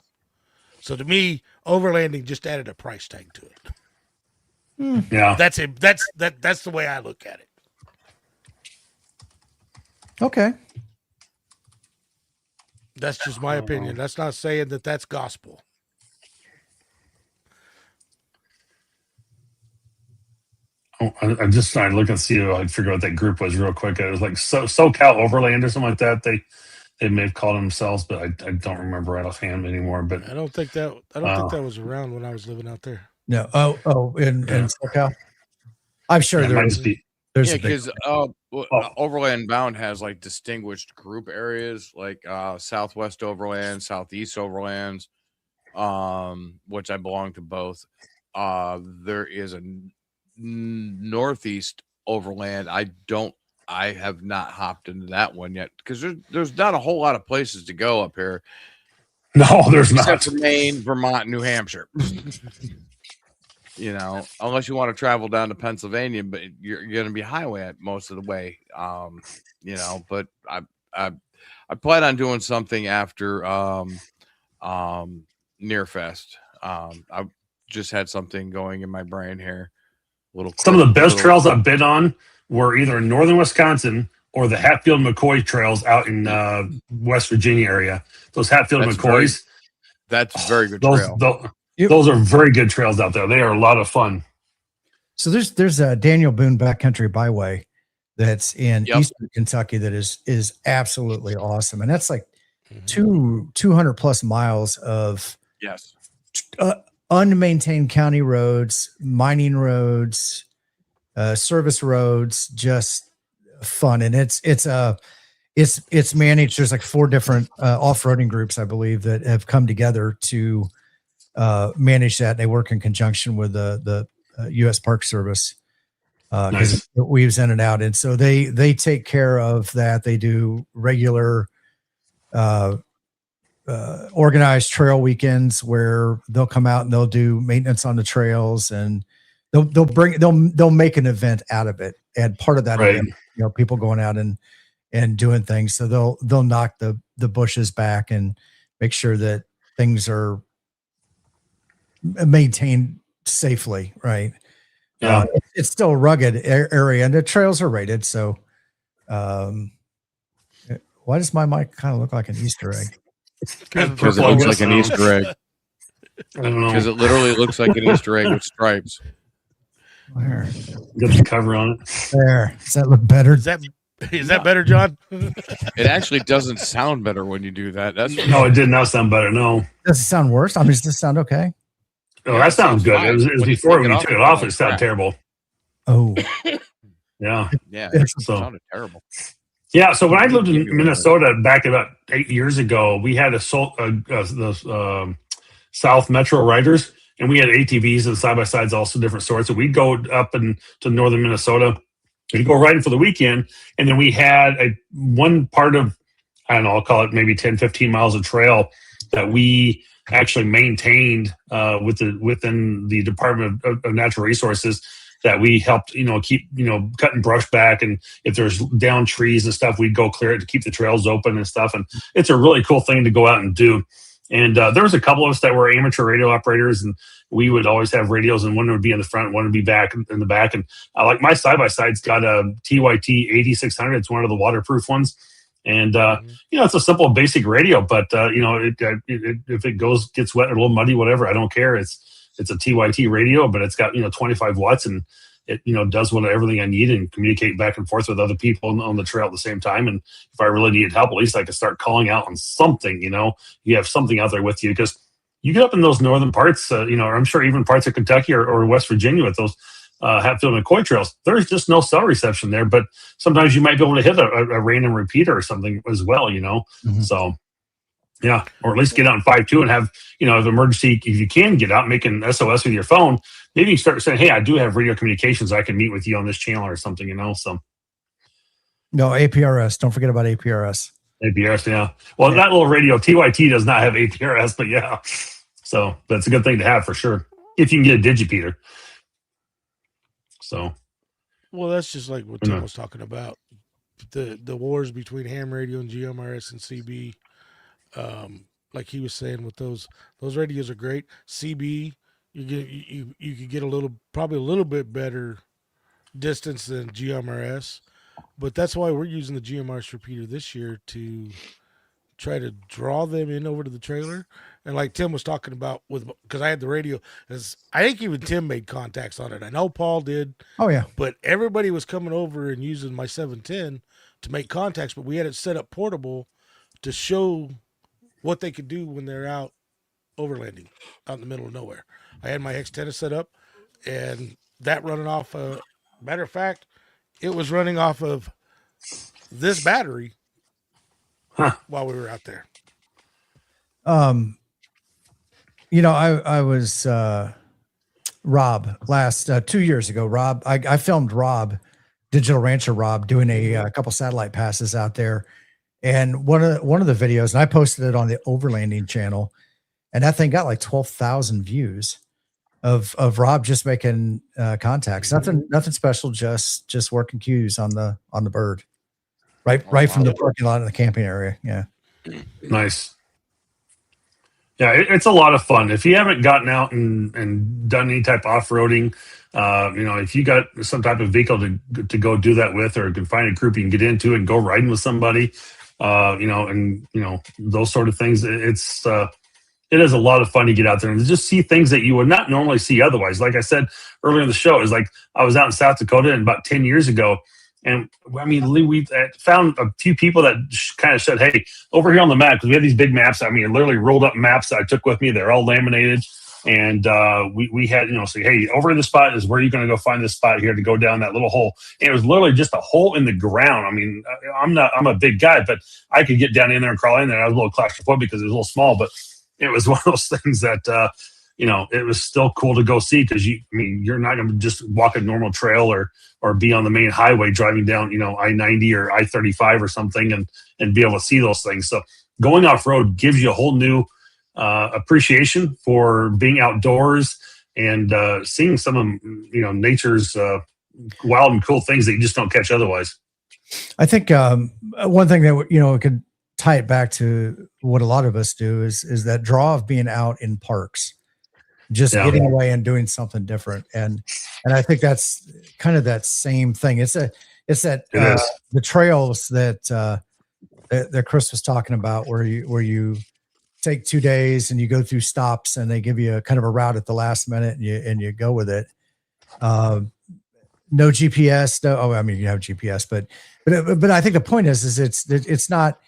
So to me, overlanding just added a price tag to it. Yeah, That's it. That's the way I look at it. Okay. That's just my opinion. That's not saying that that's gospel. Oh, I'm just trying to look and see if I can figure out what that group was real quick. It was like SoCal Overland or something like that. They may have called themselves, but I don't remember right offhand anymore. But I don't think that was around when I was living out there. No. In SoCal. I'm sure yeah, there is. Yeah, because Overland Bound has like distinguished group areas, like Southwest Overland, Southeast Overlands, which I belong to both. There is a Northeast Overland. I have not hopped into that one yet, because there's not a whole lot of places to go up here. No, there's not. Except for Maine, Vermont, New Hampshire. Unless you want to travel down to Pennsylvania, but you're going to be highway at most of the way. But I plan on doing something after Nearfest. I just had something going in my brain here. Some of the best trails I've been on were either in northern Wisconsin or the Hatfield McCoy trails out in West Virginia area. Those Hatfield McCoys. That's very good trail. Those are very good trails out there. They are a lot of fun. So there's a Daniel Boone Backcountry Byway that's in eastern Kentucky that is absolutely awesome, and that's like 200 plus miles of unmaintained county roads, mining roads, service roads, just fun. And it's managed. There's like 4 different off-roading groups, I believe, that have come together to manage that. They work in conjunction with the U.S. Park Service, because it weaves in and out. And so they take care of that. They do regular organized trail weekends where they'll come out and they'll do maintenance on the trails, and they'll make an event out of it. And part of that event, people going out and doing things. So they'll knock the bushes back and make sure that things are maintained safely, right? Yeah. It's still a rugged area, and the trails are rated. So why does my mic kind of look like an Easter egg? Because it looks like an Easter egg. I don't know. Because it literally looks like an Easter egg with stripes. Where? Get the cover on it. There. Does that look better? Is that better, John? It actually doesn't sound better when you do that. No, it did not sound better. No. Does it sound worse? I mean, does this sound okay? Oh, that sounds good. Fine. It was When you before take we it took it off, off. It sounded terrible. Oh, Yeah. Yeah, it So sounded terrible. yeah. So when I lived in Minnesota back about 8 years ago, we had the South Metro Riders, and we had ATVs and side by sides, also different sorts. So we'd go up to northern Minnesota We'd go riding for the weekend, and then we had one part of, I don't know, I'll call it maybe 10, 15 miles of trail that we actually maintained within the Department of Natural Resources, that we helped, keep, cutting brush back. And if there's down trees and stuff, we'd go clear it to keep the trails open and stuff. And it's a really cool thing to go out and do. And there was a couple of us that were amateur radio operators, and we would always have radios, and one would be in the front, one would be back in the back. And like my side-by-side's got a TYT 8600. It's one of the waterproof ones. And, it's a simple basic radio, but, if it gets wet or a little muddy, whatever, I don't care. It's a TYT radio, but it's got, 25 watts, and it, does everything I need and communicate back and forth with other people on the trail at the same time. And if I really needed help, at least I could start calling out on something, you have something out there with you, because you get up in those northern parts, I'm sure even parts of Kentucky or West Virginia with those Hatfield and McCoy trails, there's just no cell reception there, but sometimes you might be able to hit a random repeater or something as well, So yeah, or at least get out in 5.2 and have, if emergency, if you can get out, make an SOS with your phone, maybe you start saying, hey, I do have radio communications. I can meet with you on this channel or something, so. No, APRS. Don't forget about APRS. APRS, yeah. Well, that little radio, TYT does not have APRS, but yeah. So that's a good thing to have for sure, if you can get a digipeater. So. Well, that's just like what Tim was talking about. The wars between ham radio and GMRS and CB. Like he was saying, with those radios are great. CB, you could get probably a little bit better distance than GMRS, but that's why we're using the GMRS repeater this year to try to draw them in over to the trailer. And like Tim was talking about, because I had the radio, I think even Tim made contacts on it. I know Paul did. Oh yeah, but everybody was coming over and using my 710 to make contacts. But we had it set up portable to show what they could do when they're out overlanding out in the middle of nowhere. I had my X10 set up, and that running off matter of fact, it was running off of this battery while we were out there. I was Rob last 2 years ago. Rob, I filmed Rob, Digital Rancher Rob, doing a couple satellite passes out there. And one of the videos, and I posted it on the Overlanding channel, and that thing got like 12,000 views of Rob just making contacts. Nothing special, just working cues on the bird, right from the parking lot in the camping area. Yeah, nice. Yeah, it's a lot of fun. If you haven't gotten out and done any type of off-roading, if you got some type of vehicle to go do that with, or can find a group you can get into and go riding with somebody, those sort of things. It is a lot of fun to get out there and just see things that you would not normally see otherwise. Like I said earlier in the show, is like I was out in South Dakota and about 10 years ago, and I mean, we found a few people that kind of said, hey, over here on the map, because we had these big maps. I mean, literally rolled up maps that I took with me. They're all laminated. And we had, say, hey, over in the spot is where you're going to go find this spot here to go down that little hole. And it was literally just a hole in the ground. I mean, I'm a big guy, but I could get down in there and crawl in there. I was a little claustrophobic because it was a little small, but it was one of those things that, it was still cool to go see, because you're not going to just walk a normal trail or be on the main highway driving down, I-90 or I-35 or something and be able to see those things. So going off road gives you a whole new appreciation for being outdoors and seeing some of nature's wild and cool things that you just don't catch otherwise. I think one thing that could tie it back to what a lot of us do is that draw of being out in parks, just getting away and doing something different. And I think that's kind of that same thing. It's that the trails that Chris was talking about, where you take 2 days and you go through stops and they give you a kind of a route at the last minute and you go with it. No GPS. You have GPS, but I think the point is it's not,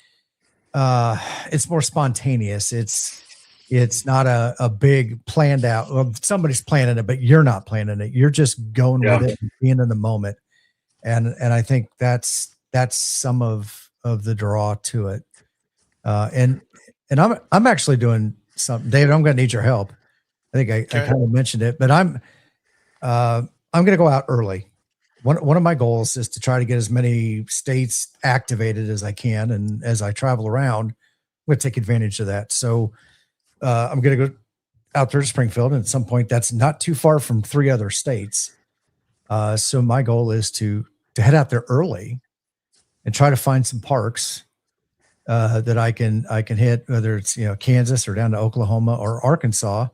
it's more spontaneous. It's not a big planned out. Well, somebody's planning it, but you're not planning it. You're just going with it and being in the moment. And I think that's some of the draw to it. And I'm actually doing something, David. I'm going to need your help. I think I kind of mentioned it, but I'm going to go out early. one of my goals is to try to get as many states activated as I can, and as I travel around, I'm going to take advantage of that. So I'm going to go out there to Springfield, and at some point, that's not too far from 3 other states. So my goal is to head out there early and try to find some parks that I can hit, whether it's Kansas or down to Oklahoma or Arkansas,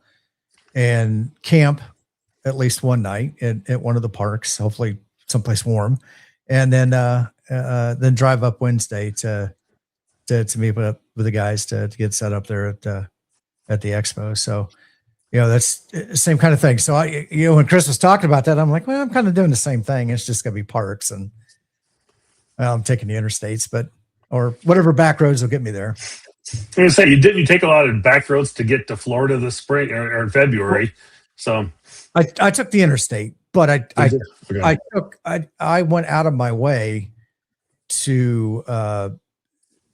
and camp at least one night at one of the parks, hopefully someplace warm, and then drive up Wednesday to meet up with the guys to get set up there at the expo. So that's the same kind of thing. So when Chris was talking about that, I'm like, well, I'm kind of doing the same thing. It's just gonna be parks, and I'm taking the interstates, or whatever back roads will get me there. I was going to say, you take a lot of back roads to get to Florida this spring or in February. So I took the interstate, but I went out of my way to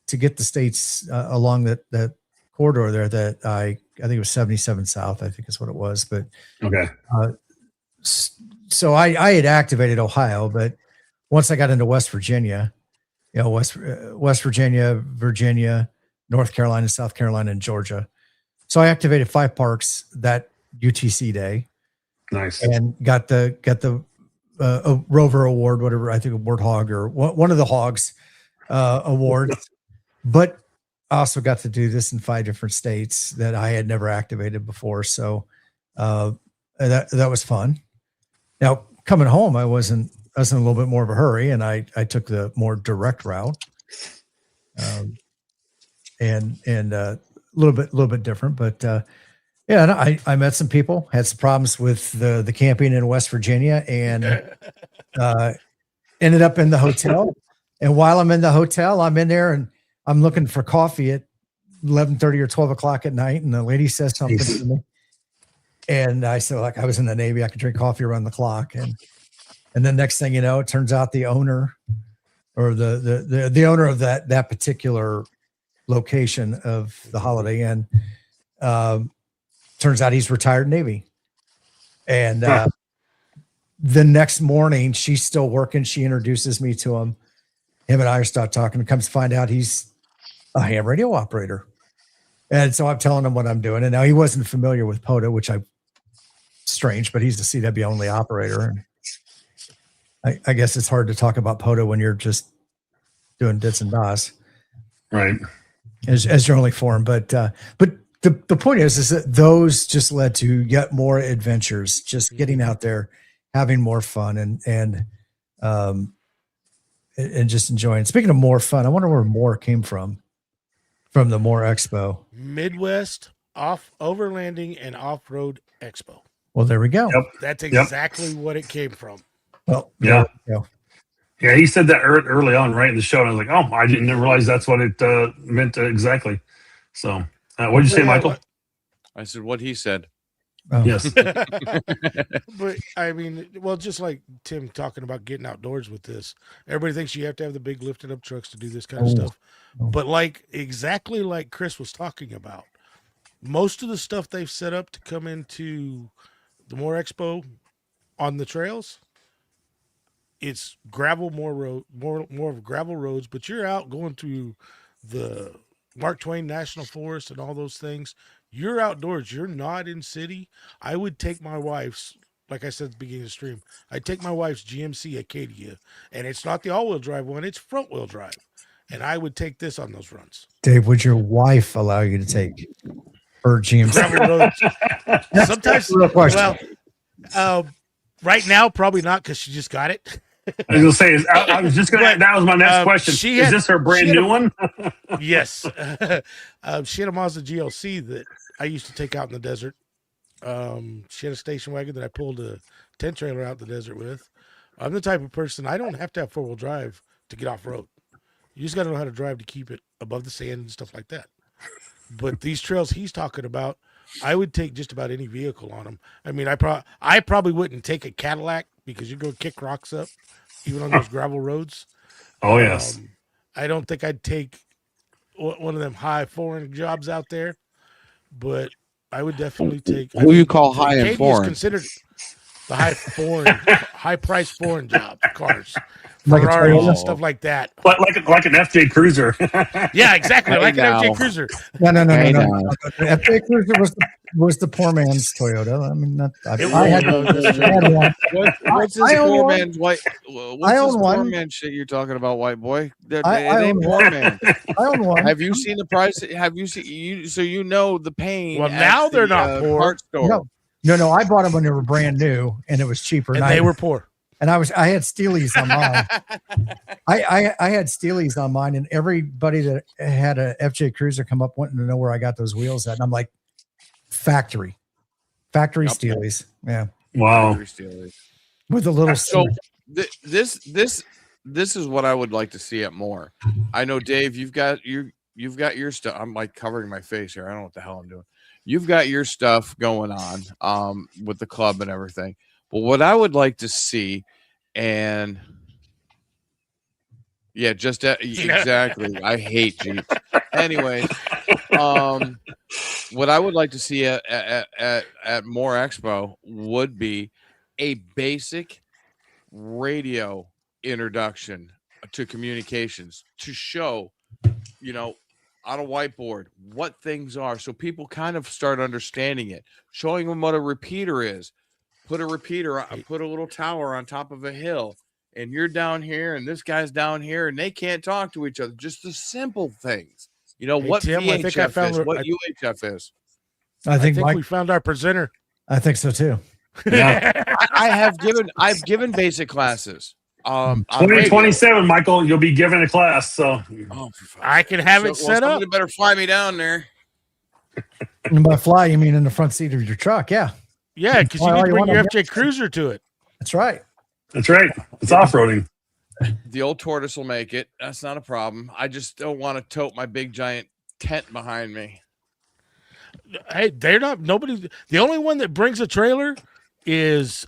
get the states along that corridor there that I think it was 77 South, I think is what it was. But okay. So I had activated Ohio, but once I got into West Virginia, West Virginia, Virginia, North Carolina, South Carolina, and Georgia. So I activated 5 parks that UTC day. Nice. And got the Rover Award, whatever, I think a Warthog or one of the Hogs awards. But I also got to do this in 5 different states that I had never activated before. So that was fun. Now coming home, I was in a little bit more of a hurry, and I took the more direct route. And a little bit different, but I met some people, had some problems with the camping in West Virginia, and ended up in the hotel. And while I'm in the hotel, I'm in there and I'm looking for coffee at 11:30 or 12 o'clock at night, and the lady says something to me, and I said, like, I was in the Navy, I could drink coffee around the clock, and then next thing you know, it turns out the owner or the owner of that particular location of the Holiday Inn, turns out he's retired Navy. And the next morning, she's still working. She introduces me to him. Him and I start talking, and comes to find out he's a ham radio operator. And so I'm telling him what I'm doing. And now he wasn't familiar with POTA, which strange, but he's a CW only operator. And I guess it's hard to talk about POTA when you're just doing dits and das. Right. As your only form. But the point is that those just led to yet more adventures, just getting out there, having more fun, and just enjoying. Speaking of more fun, I wonder where Moore came from the Moore Expo. Midwest Overlanding and Off-Road Expo. Well, there we go. Yep. That's exactly what it came from. Well, yeah. Yeah, he said that early on, right in the show. And I was like, oh, I didn't realize that's what it meant exactly. So, what did you say, Michael? I said what he said. Oh. Yes. But I mean, well, just like Tim talking about getting outdoors with this, everybody thinks you have to have the big lifted up trucks to do this kind of stuff. But exactly like Chris was talking about, most of the stuff they've set up to come into the Moore Expo on the trails, it's gravel, more of gravel roads, but you're out going through the Mark Twain National Forest and all those things. You're outdoors. You're not in city. I would take my wife's, like I said at the beginning of the stream, I'd take my wife's GMC Acadia, and it's not the all-wheel drive one, it's front-wheel drive. And I would take this on those runs. Dave, would your wife allow you to take her GMC? Gravel roads. Sometimes, well, right now, probably not, because she just got it. I was going to say, I was just going to, that was my next question. Is this her brand new one? Yes. She had a Mazda GLC that I used to take out in the desert. She had a station wagon that I pulled a tent trailer out in the desert with. I'm the type of person, I don't have to have 4-wheel drive to get off road. You just got to know how to drive to keep it above the sand and stuff like that. But these trails he's talking about, I would take just about any vehicle on them. I mean, I probably wouldn't take a Cadillac because you go kick rocks up, even on those gravel roads. Oh, yes. I don't think I'd take one of them high foreign jobs out there, but I would definitely take. Who you call high and foreign? Considered the high price foreign job cars, Like a Ferraris Toyota? and stuff like that. But like an FJ Cruiser. Yeah, exactly, Hey, like an now. FJ Cruiser. No. Hey, The now. FJ Cruiser was the poor man's Toyota. I mean, I had one. What's this I own poor one. man's white? I What's this own poor one. man shit you're talking about, white boy? It I ain't own poor man. I own one. Have you seen the price? Have you seen you? So you know the pain. Well, at now they're the, not poor. parts store. No. I bought them when they were brand new, and it was cheaper. And they were poor. And I had Steelies on mine. I had Steelies on mine, and everybody that had a FJ Cruiser come up wanting to know where I got those wheels at, and I'm like, factory Yep. Steelies. Yeah, Wow. with a little. So this is what I would like to see at Moore. I know, Dave, you've got your stuff. I'm like covering my face here. I don't know what the hell I'm doing. You've got your stuff going on with the club and everything. But what I would like to see, and yeah, just exactly. I hate Jeeps. Anyways, what I would like to see at Moore Expo would be a basic radio introduction to communications to show, on a whiteboard what things are, so people kind of start understanding it, showing them what a repeater is. Put a little tower on top of a hill, and you're down here and this guy's down here, and they can't talk to each other. Just the simple things. What Tim, I think I VHF found is, what UHF is. I think we found our presenter. I think so too. Yeah. I've given basic classes. 2027, Michael, you'll be given a class. So I can have it set up. Somebody better fly me down there. And by fly, you mean in the front seat of your truck? Yeah, Yeah, because you need to bring your FJ Cruiser to it. that's right. that's right. It's off-roading. The old tortoise will make it. That's not a problem. I just don't want to tote my big giant tent behind me. Hey, they're not nobody. The only one that brings a trailer is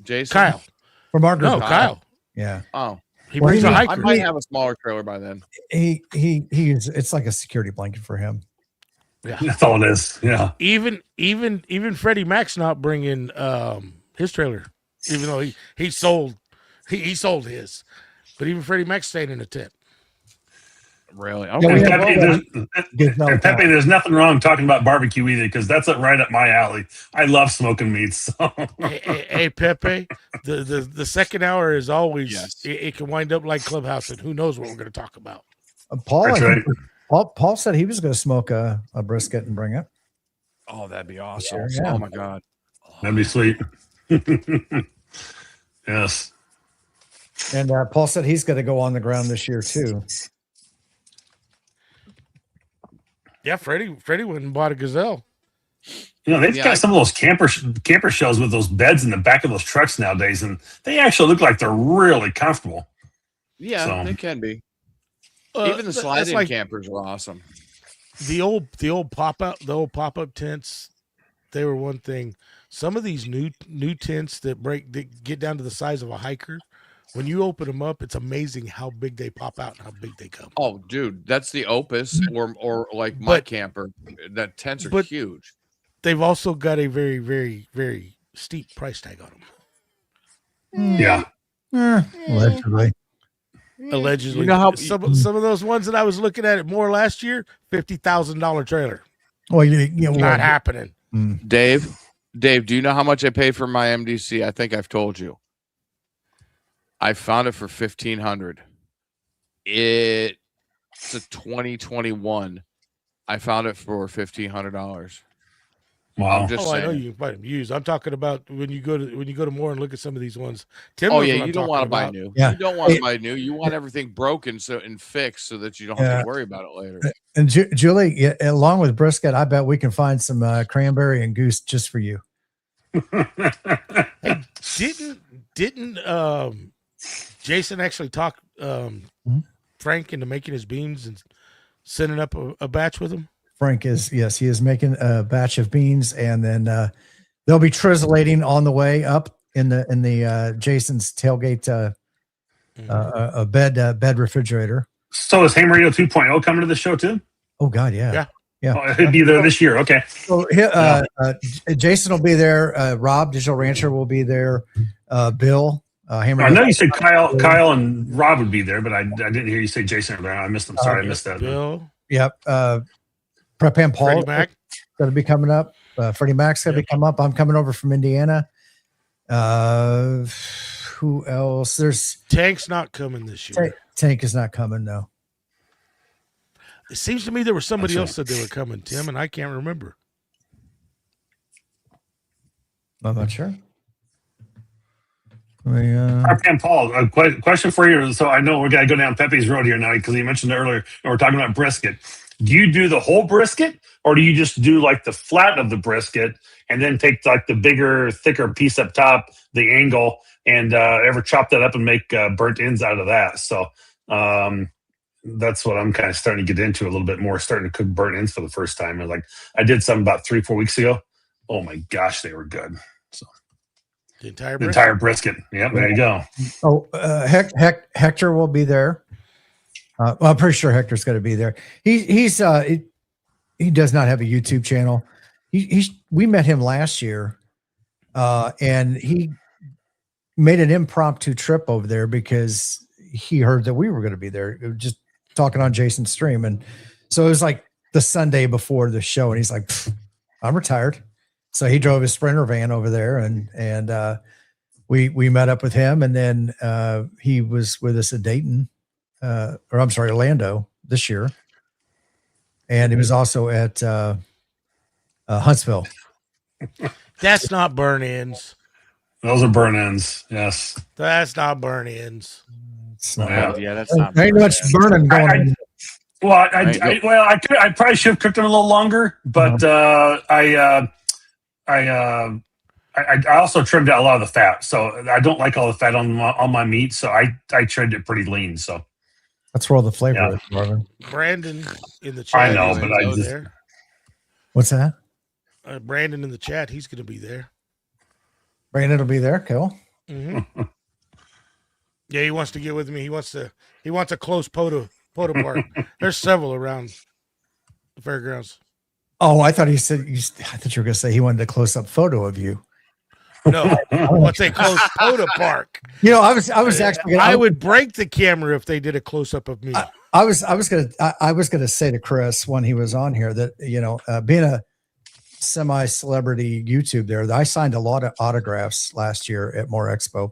Jason? Kyle. From our group. No, Kyle. Yeah, Oh, He Well, brings he- a I hiker. might have a smaller trailer by then. he's it's like a security blanket for him. That's all it is. Yeah. Even Freddie Mac's not bringing his trailer, even though he sold his, but even Freddie Mac's staying in a tent. Really? Yeah, Okay. we And have Pepe, Pepe, there's nothing wrong talking about barbecue either, because that's right up my alley. I love smoking meats. So. Hey, Pepe, the second hour is always Yes. it can wind up like Clubhouse, and who knows what we're going to talk about. Paul, That's I think- right. Paul said he was going to smoke a brisket and bring it. Oh, that'd be awesome. Sure, yeah. Oh my God. That'd be sweet. Yes. And Paul said he's going to go on the ground this year too. Yeah, Freddie went and bought a Gazelle. They've Yeah, got some of those camper shells with those beds in the back of those trucks nowadays, and they actually look like they're really comfortable. Yeah, So- they can be. Even the That's slide-in like campers are awesome. the old pop-up tents. They were one thing. Some of these new tents that get down to the size of a hiker, when you open them up, it's amazing how big they pop out and how big they come. Oh, dude, that's the Opus or like my But- camper. That tents are but- huge. They've also got a very, very, very steep price tag on them. Yeah. Allegedly. Allegedly, You know how- some of those ones that I was looking at more last year, $50,000 trailer. Well, you know, Not happening. Dave, do you know how much I paid for my MDC? I think I've told you. I found it for $1,500. It's a 2021. I found it for $1,500. Wow. I'm just I know saying. you can buy them used. I'm talking about when you go to Moore and look at some of these ones. Tim Oh knows yeah, what I'm you don't talking want to buy about. new. Yeah. You don't want Hey- to buy new. You want everything broken and fixed so that you don't have Yeah. to worry about it later. And Julie, yeah, along with brisket, I bet we can find some cranberry and goose just for you. Didn't Jason actually talk Frank into making his beans and sending up a batch with him? Frank is, yes, he is making a batch of beans, and then they'll be trizzlating on the way up in the Jason's tailgate bed refrigerator. So is Ham Radio 2.0 coming to the show too? Oh God, yeah. Yeah. Yeah. Oh, he'll be there this year. Okay. So Jason will be there. Rob, Digital Rancher, will be there. Bill, Hammer. I know you said Kyle and Rob would be there, but I didn't hear you say Jason. I missed them. Sorry, I missed that. Bill. Yep. Prep and Paul Freddie Mac. going to be coming up. Freddie Mac's going to be coming up. I'm coming over from Indiana. Who else? There's Tank's not coming this year. Tank is not coming. No. It seems to me there was somebody else that they were coming, Tim, and I can't remember. I'm not sure. And Paul, a question for you. So I know we're going to go down Pepe's Road here now because you mentioned it earlier, and we're talking about brisket. Do you do the whole brisket, or do you just do like the flat of the brisket and then take like the bigger, thicker piece up top, the angle, and ever chop that up and make burnt ends out of that? So that's what I'm kind of starting to get into a little bit more, starting to cook burnt ends for the first time. And like I did some about 3-4 weeks ago. Oh my gosh, they were good. So The entire brisket. Yep, there you go. Oh, Hector will be there. Well, I'm pretty sure Hector's going to be there. He does not have a YouTube channel. We met him last year, and he made an impromptu trip over there because he heard that we were going to be there. It was just talking on Jason's stream, and so it was like the Sunday before the show, and he's like, "I'm retired." So he drove his Sprinter van over there, and we met up with him, and then he was with us at Dayton. Orlando this year. And he was also at Huntsville. That's not burn ends. Those are burn ends. Yes. That's not burn ends. It's not That's not. ain't much burning going on. I probably should have cooked them a little longer, but I also trimmed out a lot of the fat, so I don't like all the fat on my meat, so I trimmed it pretty lean. So that's where all the flavor is, Marvin. Brandon in the chat. I know, but I just there. What's that? Brandon in the chat. He's going to be there. Brandon will be there. Cool. Mm-hmm. Yeah, he wants to get with me. He wants a close photo park. There's several around the fairgrounds. Oh, I thought I thought you were going to say he wanted a close up photo of you. No, what's a close photo park? You know, I was actually. I would break the camera if they did a close up of me. I was gonna say to Chris when he was on here that being a semi-celebrity YouTube there, I signed a lot of autographs last year at Moore Expo.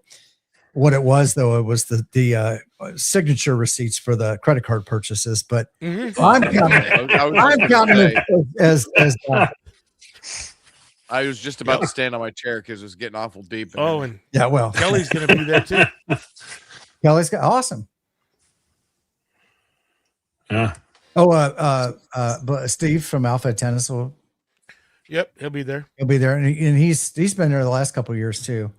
What it was though, it was the signature receipts for the credit card purchases. But I'm counting it as I was just about to stand on my chair because it was getting awful deep. And yeah, well, Kelly's going to be there too. Kelly's awesome. Yeah. But Steve from Alpha Tennis will. Yep, he'll be there. He'll be there, and he's been there the last couple of years too.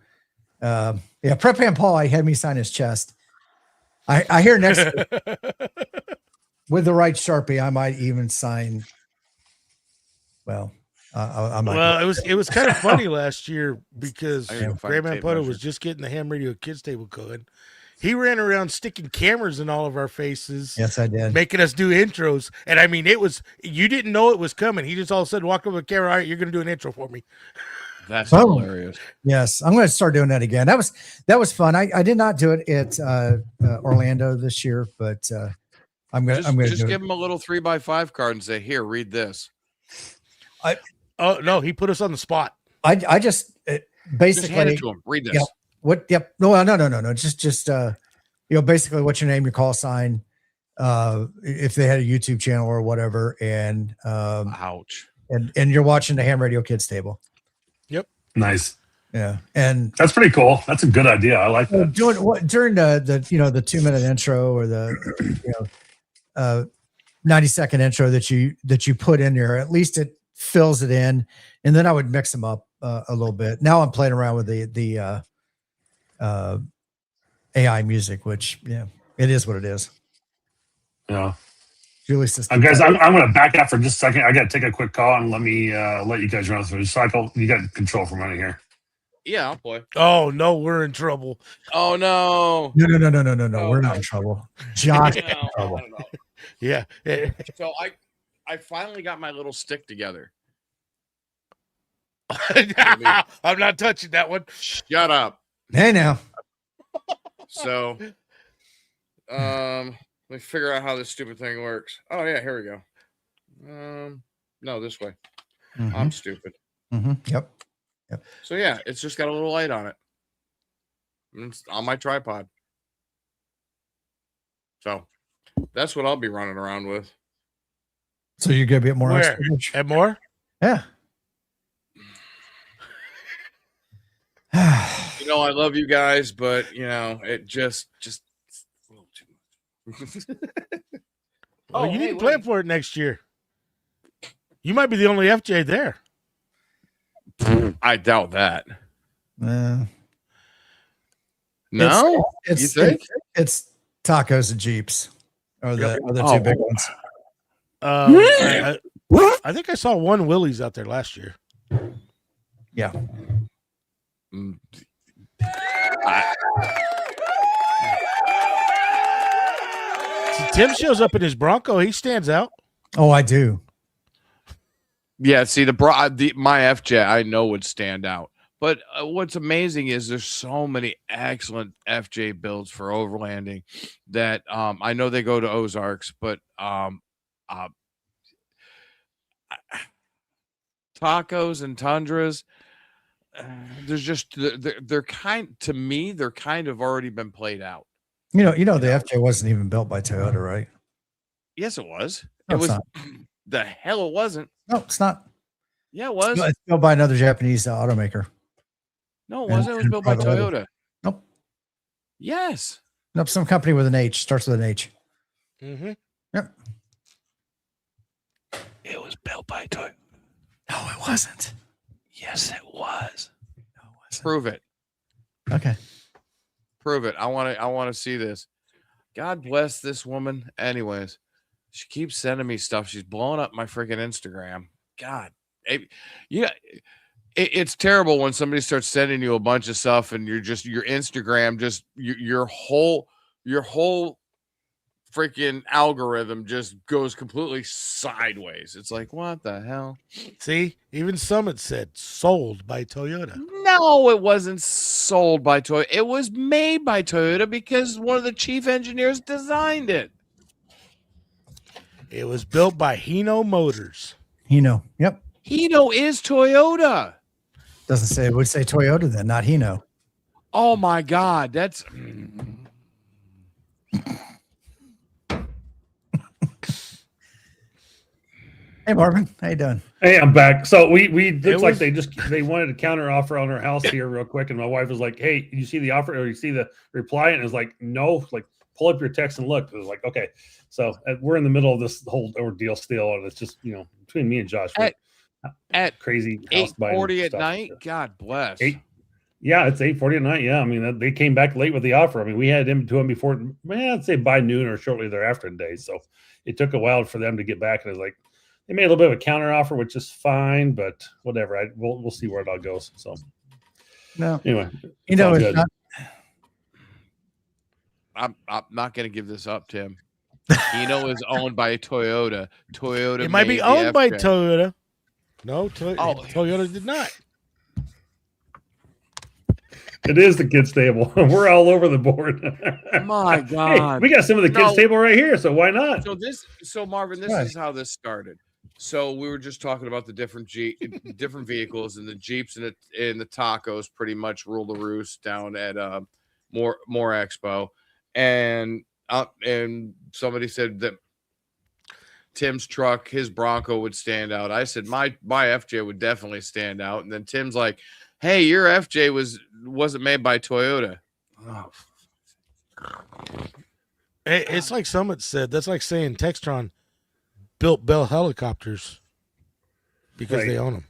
Prep and Paul, I had me sign his chest. I hear next with the right Sharpie, I might even sign. Well. It was kind of funny last year because Grandman Poto was measure. just getting the Ham Radio Kids table going. He ran around sticking cameras in all of our faces. Yes, I did. Making us do intros. And I mean, you didn't know it was coming. He just all of a sudden walked over the camera. All right, you're going to do an intro for me. That's hilarious. Yes, I'm going to start doing that again. That was fun. I did not do it at Orlando this year, but I'm going to just give him a little 3x5 card and say, "Here, read this." Oh no, he put us on the spot. I just basically Just hand it to him. Read this. Yeah. What? Yep. No. Just basically what's your name, your call sign, if they had a YouTube channel or whatever, and ouch. And you're watching the Ham Radio Kids table. Yep. Nice. Yeah, and that's pretty cool. That's a good idea. I like that. During the the 2-minute intro or the 90-second intro that you put in there, at least it fills it in, and then I would mix them up a little bit. Now I'm playing around with the AI music, which it is what it is. Yeah. Julie system. Guys, I'm going to back out for just a second. I got to take a quick call and let you guys run through the cycle. You got control from running here. Yeah, I'll play. Oh no, we're in trouble. Oh no. No. We're not in trouble. Josh, in trouble. Yeah. So I finally got my little stick together. I'm not touching that one. Shut up. Hey now. So, let me figure out how this stupid thing works. Oh yeah, here we go. No, this way. I'm stupid. Yep. So yeah, it's just got a little light on it. And it's on my tripod. So that's what I'll be running around with. So you're gonna get more Where? exposure? And more? Yeah. You know, I love you guys, but you know, it just it's a little too much. Well, you need to plan for it next year. You might be the only FJ there. I doubt that. No, You think? It's tacos and Jeeps are the other two big ones. I think I saw one Willie's out there last year. Yeah. See, Tim shows up in his Bronco. He stands out. Oh, I do. Yeah, see my FJ I know would stand out. But what's amazing is there's so many excellent FJ builds for overlanding that I know they go to Ozarks, but tacos and tundras, there's just they're kind of already been played out. You know, the FJ wasn't even built by Toyota, right? Yes, it was. No, it was not. the hell it wasn't. No, it's not. Yeah, it was. It's built by another Japanese automaker. No, it wasn't. It was built by Toyota. Nope. Yes. Nope. Some company with an H, starts with an H. Mm-hmm. Yep. It was built by Toyota. No, it wasn't. Yes, it was. No, it wasn't. Prove it. Okay. Prove it. I want to see this. God bless this woman. Anyways, she keeps sending me stuff. She's blowing up my freaking Instagram. God. It's terrible when somebody starts sending you a bunch of stuff and your Instagram, just your whole freaking algorithm just goes completely sideways. It's like, what the hell? See, even Summit said sold by Toyota. No, it wasn't sold by Toyota. It was made by Toyota because one of the chief engineers designed it. It was built by Hino Motors. Hino. Yep. Hino is Toyota. Doesn't say, it would say Toyota then, not Hino. Oh my God. That's Hey Marvin, how you doing? Hey, I'm back. So we looks like they wanted a counter offer on our house here real quick, and my wife was like, "Hey, you see the offer or you see the reply?" And it was like, "No." Like, pull up your text and look. It was like, okay. So we're in the middle of this whole ordeal still, and it's just between me and Josh, at crazy house buying 8:40 at stuff. night. God bless. Yeah, it's 8:40 at night. Yeah, I mean they came back late with the offer. I mean we had him to him before, I'd say by noon or shortly thereafter today. So it took a while for them to get back, and it was like they made a little bit of a counter offer, which is fine, but whatever. We'll see where it all goes. So No. anyway, It's good. not, I'm not going to give this up, Tim. Hino is owned by Toyota. Toyota. It might be made the owned by FJ. Toyota. No, Toyota did not. It is the kids' table. We're all over the board. My Hey, God. we got some of the kids' No. table right here, so why not? So Marvin, this Right. is how this started. So we were just talking about the different vehicles, and the Jeeps and the tacos pretty much rule the roost down at Moore Expo, and somebody said that Tim's truck, his Bronco, would stand out. I said my FJ would definitely stand out, and then Tim's like, "Hey, your FJ wasn't made by Toyota." Oh. It's like Summit said. That's like saying Textron built Bell helicopters because Right. they own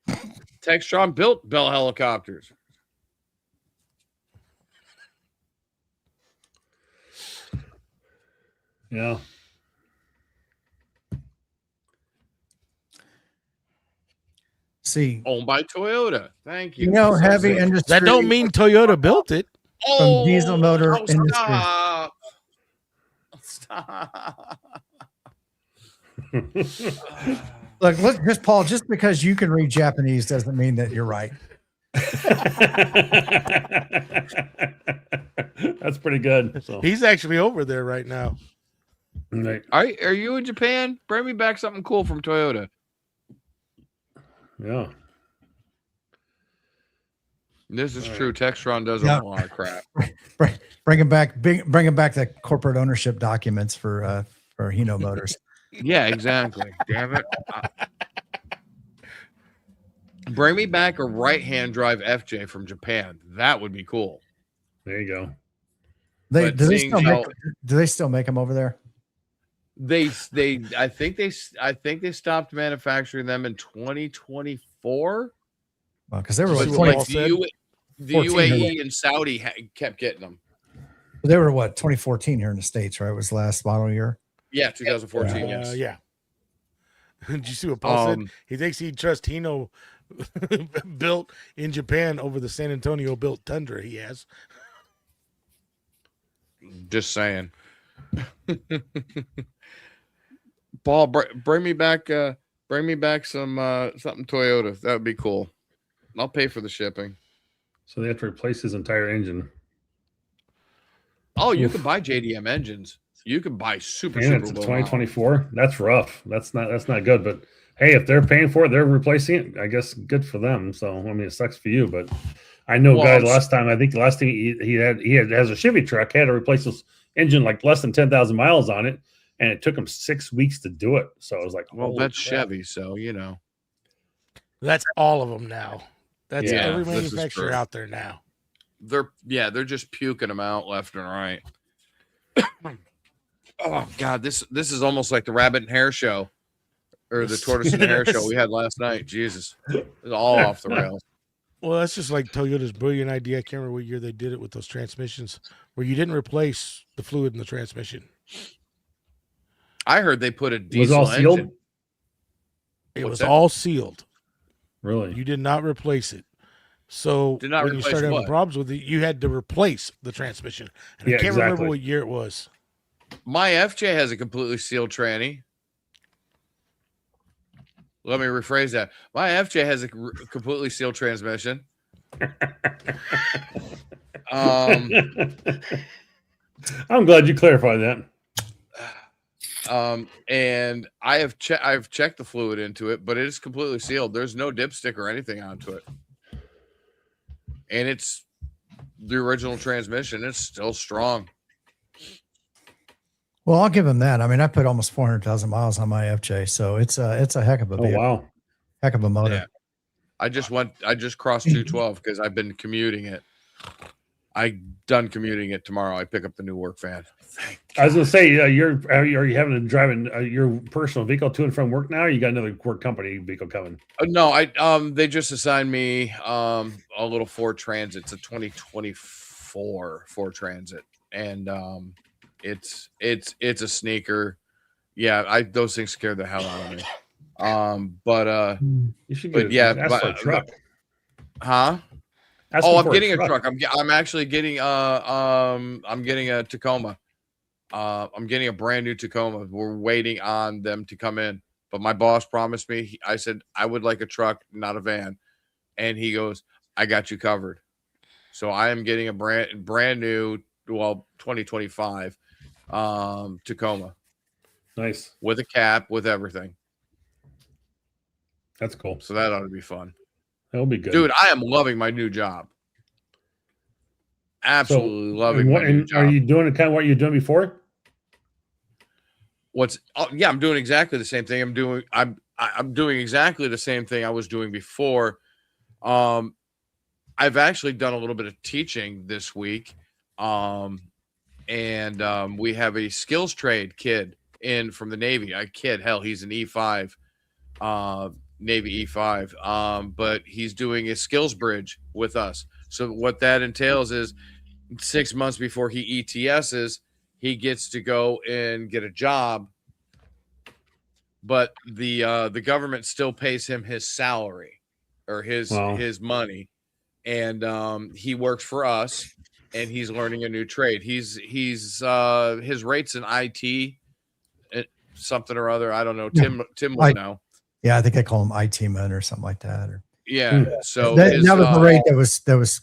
them. Textron built Bell helicopters. Yeah. see, Owned by Toyota. Thank you. heavy industry. That don't mean Toyota built it. Oh, diesel motor industry. Stop. Stop. Look, just Paul, just because you can read Japanese doesn't mean that you're right. That's pretty good. So He's actually over there right now. right. Are you in Japan? Bring me back something cool from Toyota. Yeah. This is All true. Textron does a lot of crap. Bring him back. Bring him back the corporate ownership documents for Hino Motors. Yeah, exactly. Damn it. Bring me back a right-hand drive FJ from Japan. That would be cool. There you go. But Do seeing how- they still make them over there? I think they stopped manufacturing them in 2024. Well, because they were But like like 20, the 14 UAE and Saudi kept getting them. they were what 2014 here in the States, right? Was the last model year. Yeah, 2014. Yes. Yeah. Did you see what Paul said? Um, He thinks he trusts Hino built in Japan over the San Antonio built Tundra he has. Just saying. Paul, bring me back some something Toyota. That would be cool. I'll pay for the shipping. So they have to replace his entire engine. Oh, you Oof. can buy JDM engines. You can buy super And it's low 2024. That's rough. That's not good. But hey, if they're paying for it, they're replacing it. I guess good for them. So I mean, it sucks for you, but I know Well, guy last time. I think the last thing he has a Chevy truck, had to replace his engine like less than 10,000 miles on it, and it took him 6 weeks to do it. So I was like, Well, holy that's crap. Chevy, so you know. That's all of them now. That's Yeah, every this is manufacturer true. out there now. They're just puking them out left and right. Oh God, this is almost like the rabbit and hare show, or the tortoise and hare show we had last night. Jesus, it's all off the rails. Well, that's just like Toyota's brilliant idea. I can't remember what year they did it with those transmissions, where you didn't replace the fluid in the transmission. I heard they put a Was diesel all sealed? engine. It What's was that? all sealed. Really? You did not replace it. So Did not when you replace started having what? problems with it, you had to replace the transmission. And Yeah, I can't remember exactly. what year it was. My FJ has a completely sealed tranny. Let me rephrase that. My FJ has a completely sealed transmission. I'm glad you clarified that. And I've checked the fluid into it, but it is completely sealed. There's no dipstick or anything onto it. And it's the original transmission. It's still strong. Well, I'll give him that. I mean, I put almost 400,000 miles on my FJ, so it's a heck of a Oh vehicle, wow. heck of a motor. Yeah. I just crossed 212 because I've been commuting it. I done commuting it tomorrow. I pick up the new work van. I was gonna say, are you having to drive your personal vehicle to and from work now? Or you got another work company vehicle coming? No, they just assigned me a little Ford Transit. It's a 2024 Ford Transit, and it's a sneaker. Yeah, those things scare the hell out of me. You should But get yeah, ask for a truck. Huh? Ask Oh, them I'm for getting a truck. I'm actually getting I'm getting a Tacoma. I'm getting a brand new Tacoma. We're waiting on them to come in. But my boss promised me, I said, I would like a truck, not a van. And he goes, I got you covered. So I am getting a brand new, 2025 Tacoma Nice. with a cap, with everything. That's cool. So that ought to be fun. That'll be good. Dude, I am loving my new job. Absolutely loving my new job. Are you doing kind of what you're doing before? Yeah, I'm doing exactly the same thing. I'm doing exactly the same thing I was doing before. I've actually done a little bit of teaching this week. And we have a skills trade kid in from the Navy. Hell, he's an E5, Navy E5. But he's doing a skills bridge with us. So what that entails is 6 months before he ETSs, he gets to go and get a job, but the government still pays him his salary or his money, and he works for us, and he's learning a new trade. His rates in IT something or other. I don't know. Tim will know. Yeah, I think I call him IT man or something like that. Or Yeah. So that was the rate that was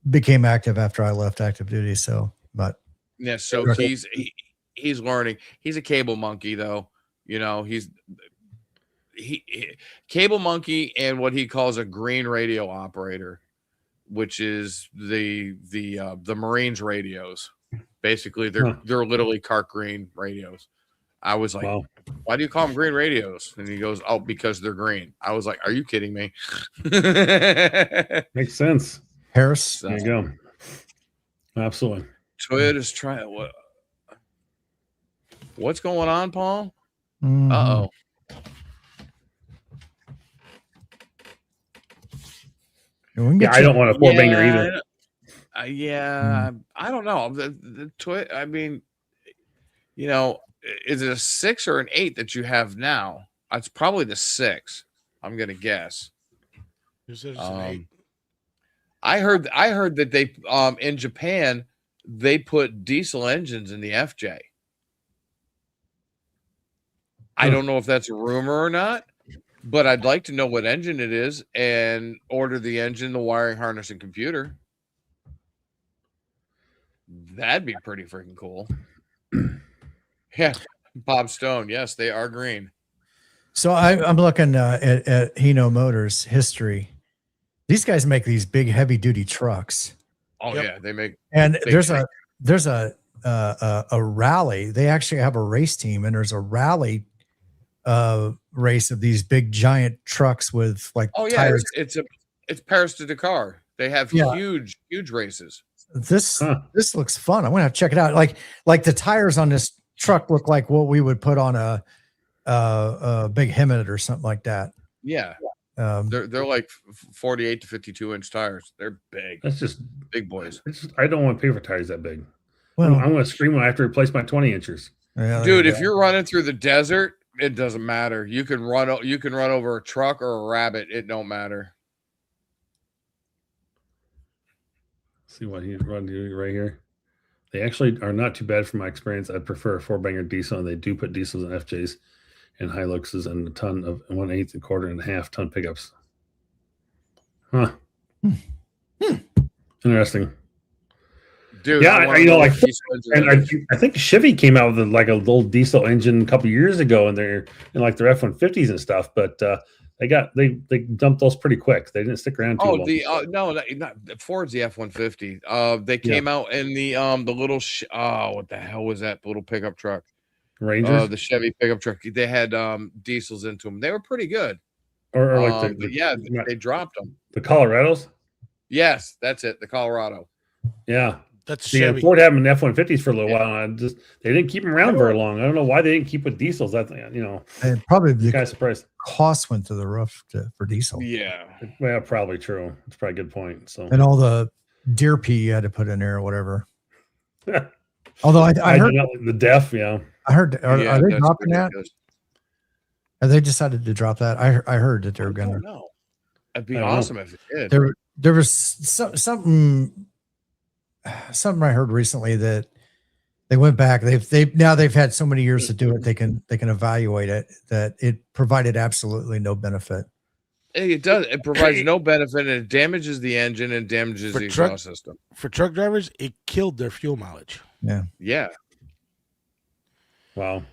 became active after I left active duty. So, but yeah, so he's learning. He's a cable monkey, though. You know, he's cable monkey and what he calls a green radio operator, which is the Marines radios. Basically, they're literally cart green radios. I was like, Wow. why do you call them green radios? And he goes, oh, because they're green. I was like, are you kidding me? Makes sense. Harris. So, There you go. Absolutely. Toyota's trying. What's going on, Paul? Mhm. Uh-oh. We can Yeah, get I don't want a four banger either. I don't know. The Toyota, I mean, you know, is it a 6 or an 8 that you have now? It's probably the 6. I'm gonna guess. You said it's an 8. I heard that they in Japan they put diesel engines in the FJ. I don't know if that's a rumor or not, but I'd like to know what engine it is and order the engine, the wiring harness, and computer. That'd be pretty freaking cool. Yeah, Bob Stone. Yes, they are green. So I'm looking at Hino Motors history. These guys make these big heavy duty trucks. Oh yeah, they make. And there's a rally. They actually have a race team, and there's a rally race of these big giant trucks with like tires. It's Paris to Dakar. They have huge races. This looks fun. I'm gonna have to check it out. Like the tires on this truck look like what we would put on a big Hemet or something like that. Yeah. They're like 48 to 52 inch tires. They're big. That's just big boys. I don't want to pay for tires that big. Well, I'm going to scream when I have to replace my 20 inchers. Yeah, dude, if you're running through the desert, it doesn't matter. You can run over a truck or a rabbit. It don't matter. See what he's running right here. They actually are not too bad from my experience. I prefer a four banger diesel, and they do put diesels in FJs and Hiluxes and a ton of 1/8, a quarter, and a half ton pickups. Huh. Interesting. Dude, yeah, I think Chevy came out with like a little diesel engine a couple years ago, and they're in like their F-150s and stuff. But they dumped those pretty quick. They didn't stick around too long. Not Ford's the F-150. They came out in the little what the hell was that little pickup truck? Rangers, the Chevy pickup truck. They had diesels into them. They were pretty good. Or like they dropped them. The Colorados. Yes, that's it. The Colorado. Yeah. That's Chevy. Ford had them in F-150s for a little while. And they didn't keep them around very long. I don't know why they didn't keep with diesels. That and probably the kind of surprised. Costs went to the roof for diesel. Yeah, well, probably true. It's probably a good point. So and all the deer pee you had to put in there or whatever. Although I heard the DEF. Yeah, I heard. Are they dropping that? Have they decided to drop that? I heard that they're going to. No, it'd be awesome if it did. There was something I heard recently that they went back. They've had so many years to do it. They can evaluate it that it provided absolutely no benefit. It does. It provides no benefit, and it damages the engine and damages the exhaust system. For truck drivers, it killed their fuel mileage. Yeah. Yeah. Wow.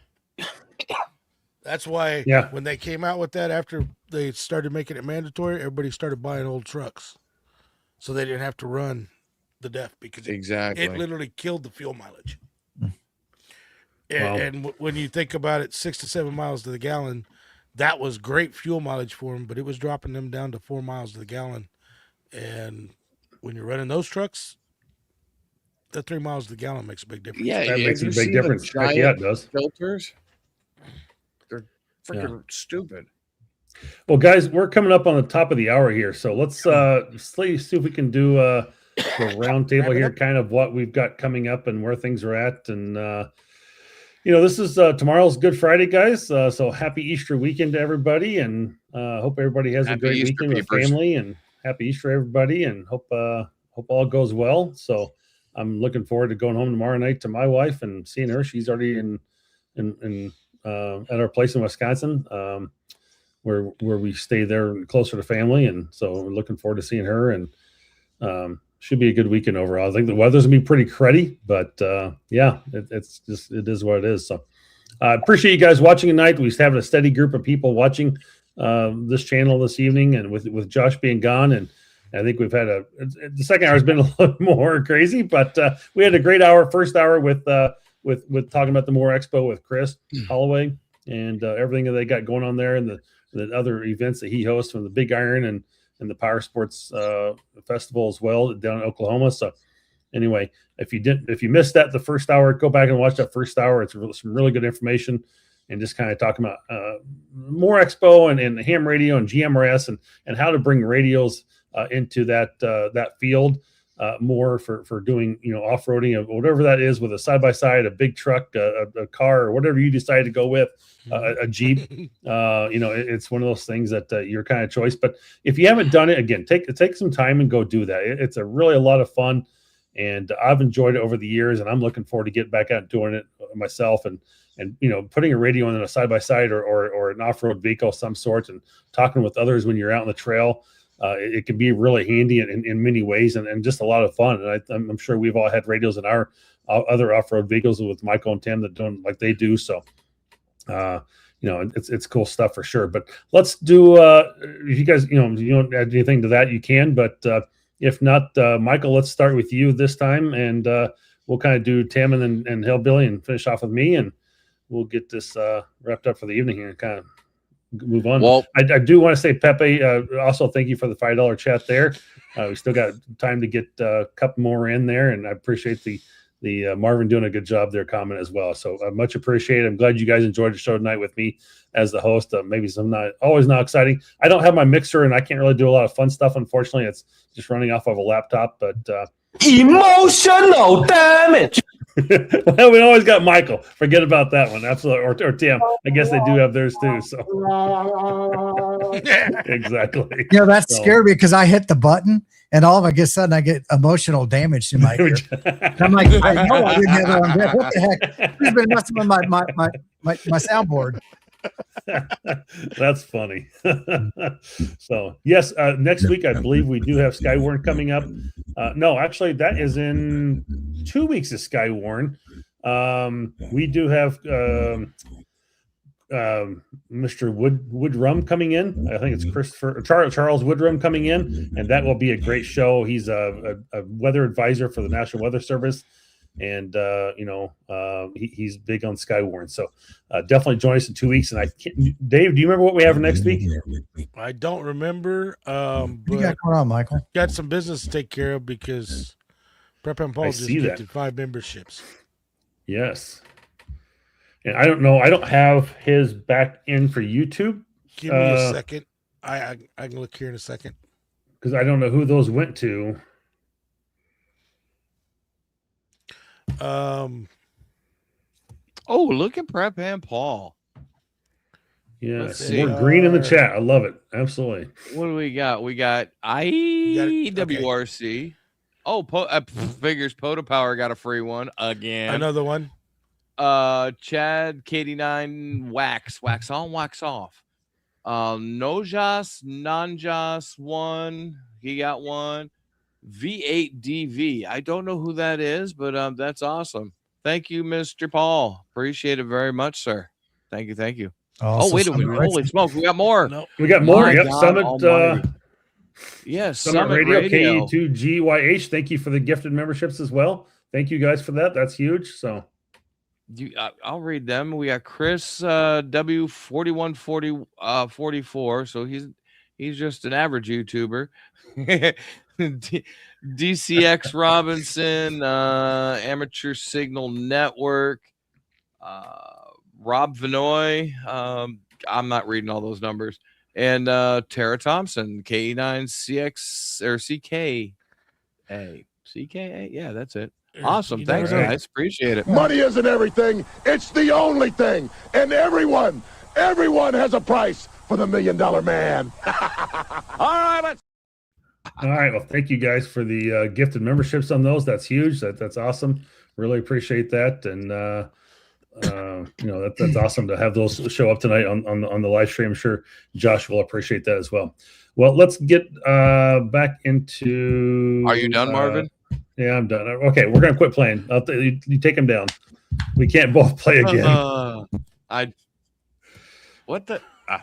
That's why when they came out with that, after they started making it mandatory, everybody started buying old trucks, so they didn't have to run the DEF because it literally killed the fuel mileage. And when you think about it, 6 to 7 miles to the gallon, that was great fuel mileage for them, but it was dropping them down to 4 miles to the gallon. And when you're running those trucks, that 3 miles to the gallon makes a big difference. Yeah, that makes a big difference. Yeah, it does. Filters, they're freaking stupid. Well, guys, we're coming up on the top of the hour here, so let's see if we can do a round table here, kind of what we've got coming up and where things are at. And this is tomorrow's Good Friday, guys. So happy Easter weekend to everybody, and hope everybody has a great Easter weekend with family. And happy Easter, everybody, and hope all goes well. So I'm looking forward to going home tomorrow night to my wife and seeing her. She's already in at our place in Wisconsin, where we stay there closer to family, and so we're looking forward to seeing her. And should be a good weekend overall. I think the weather's gonna be pretty cruddy, but yeah, it is what it is. So I appreciate you guys watching tonight. We have a steady group of people watching this channel this evening, and with Josh being gone, and I think we've had the second hour has been a little more crazy, but we had a great first hour with talking about the Moore Expo with Chris Holloway and everything that they got going on there, and the other events that he hosts from the Big Iron and the Power Sports Festival as well down in Oklahoma. So anyway, if you missed that the first hour, go back and watch that first hour. It's some really good information, and just kind of talking about Moore Expo and ham radio and GMRS and how to bring radios into that field more for doing off-roading of whatever that is, with a side-by-side, a big truck, a car, or whatever you decide to go with, a Jeep. It's one of those things that your kind of choice. But if you haven't done it, again, take some time and go do that. It's a lot of fun, and I've enjoyed it over the years, and I'm looking forward to getting back out and doing it myself, and putting a radio on a side-by-side or an off-road vehicle of some sort, and talking with others when you're out on the trail. It can be really handy in many ways, and just a lot of fun. And I'm sure we've all had radios in our other off-road vehicles with Michael and Tim that don't like they do. So, it's cool stuff for sure. But let's do, if you guys, you don't add anything to that, you can. But if not, Michael, let's start with you this time, and we'll kind of do Tim and Hillbilly and finish off with me, and we'll get this wrapped up for the evening here and kind of move on. Well, I do want to say, Pepe, also thank you for the $5 chat there. We still got time to get a couple more in there, and I appreciate the Marvin doing a good job there comment as well. So much appreciated. I'm glad you guys enjoyed the show tonight with me as the host. Maybe some not exciting. I don't have my mixer, and I can't really do a lot of fun stuff. Unfortunately, it's just running off of a laptop. But emotional damage. Well, we always got Michael. Forget about that one. Absolutely. Or Tim. I guess they do have theirs too. So exactly. That scared me because I hit the button, and all of a sudden I get emotional damage to my ear. I'm like, I know I didn't have it on there. What the heck? Who's been messing with my soundboard? That's funny. So yes, next week I believe we do have Skywarn coming up. No, actually that is in 2 weeks of Skywarn. We do have Mr. Woodrum coming in. I think it's Charles Woodrum coming in, and that will be a great show. He's a weather advisor for the National Weather Service, and he's big on Skywarn. So definitely join us in 2 weeks. And Dave, do you remember what we have next week? I don't remember. What you got going on, Michael? Got some business to take care of because Prep and Paul just gifted 5 memberships. Yes. And I don't know. I don't have his back in for YouTube. Give me a second. I can look here in a second. Because I don't know who those went to. Look at Prep and Paul. Yes, more green in the chat. I love it. Absolutely. What do we got? We got IWRC. Okay. Oh, figures Poto Power got a free one again. Another one. Chad KD9 wax on, wax off. Nojas Nanjas one. He got one. V8DV. I don't know who that is, but that's awesome. Thank you, Mr. Paul. Appreciate it very much, sir. Thank you. Also, wait a minute. Holy smoke. We got more. No. We got more. My Yep. God, Summit. Yes. Summit Radio KE2GYH. Thank you for the gifted memberships as well. Thank you guys for that. That's huge. So I'll read them. We got Chris W4140 So he's just an average YouTuber. DCX Robinson, Amateur Signal Network, Rob Vinoy. I'm not reading all those numbers. And Tara Thompson, KE9CX or CKA. CKA? Yeah, that's it. Awesome. Thanks, guys. Appreciate it. Money isn't everything. It's the only thing. And everyone has a price for the $1 million man. All right. Well, thank you guys for the gifted memberships on those. That's huge. That's awesome. Really appreciate that. And That's awesome to have those show up tonight on the live stream. I'm sure Josh will appreciate that as well. Well, let's get back into. Are you done, Marvin? Yeah, I'm done. Okay, we're gonna quit playing. You take him down. We can't both play again.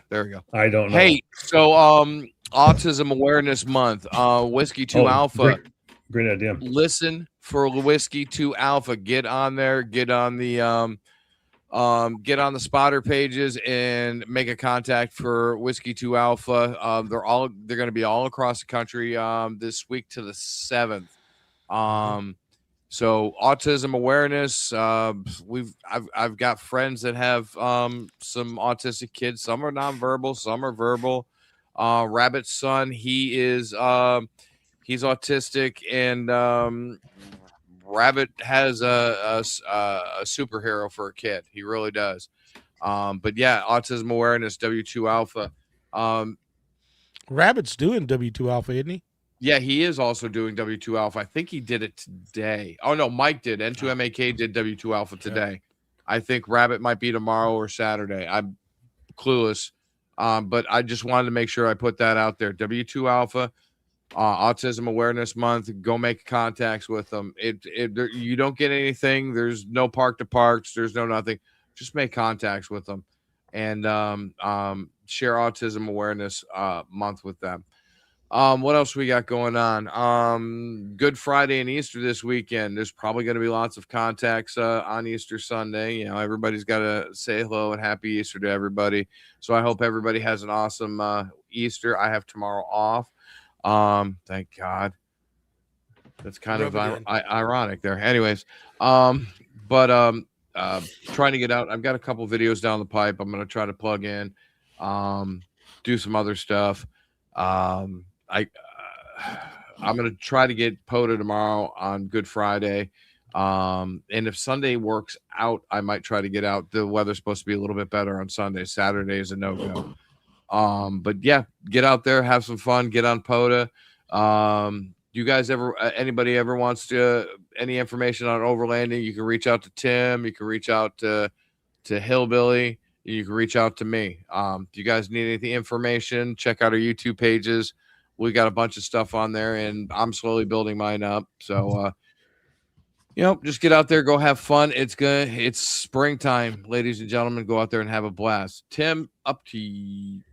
There we go. I don't know. Hey, so Autism Awareness Month, Whiskey 2 Alpha. Great idea. Listen for Whiskey 2 Alpha. Get on there. Get on the spotter pages and make a contact for Whiskey 2 Alpha. They're going to be all across the country this week to the 7th. So autism awareness. I've got friends that have some autistic kids. Some are nonverbal, some are verbal. Rabbit's son, he's autistic, and Rabbit has a superhero for a kid. He really does. But yeah, autism awareness, W2 Alpha. Rabbit's doing W2 Alpha, isn't he? Yeah, he is also doing W2 Alpha. I think he did it today. Oh, no, Mike did. N2MAK did W2 Alpha today. I think Rabbit might be tomorrow or Saturday. I'm clueless. But I just wanted to make sure I put that out there. W2 Alpha, Autism Awareness Month. Go make contacts with them. You don't get anything. There's no park to parks. There's no nothing. Just make contacts with them and share Autism Awareness Month with them. What else we got going on? Good Friday and Easter this weekend. There's probably going to be lots of contacts on Easter Sunday. You know, everybody's got to say hello and happy Easter to everybody. So I hope everybody has an awesome Easter. I have tomorrow off. Thank God. That's kind of ironic there. Anyways, trying to get out. I've got a couple videos down the pipe. I'm going to try to plug in, do some other stuff. I'm going to try to get POTA tomorrow on Good Friday. And if Sunday works out, I might try to get out. The weather's supposed to be a little bit better on Sunday. Saturday is a no-go. But yeah, get out there, have some fun, get on POTA. You guys anybody ever wants any information on overlanding, you can reach out to Tim, you can reach out to Hillbilly. You can reach out to me. If you guys need anything information, check out our YouTube pages. We got a bunch of stuff on there, and I'm slowly building mine up. So, just get out there, go have fun. It's springtime, ladies and gentlemen. Go out there and have a blast. Tim, up to you.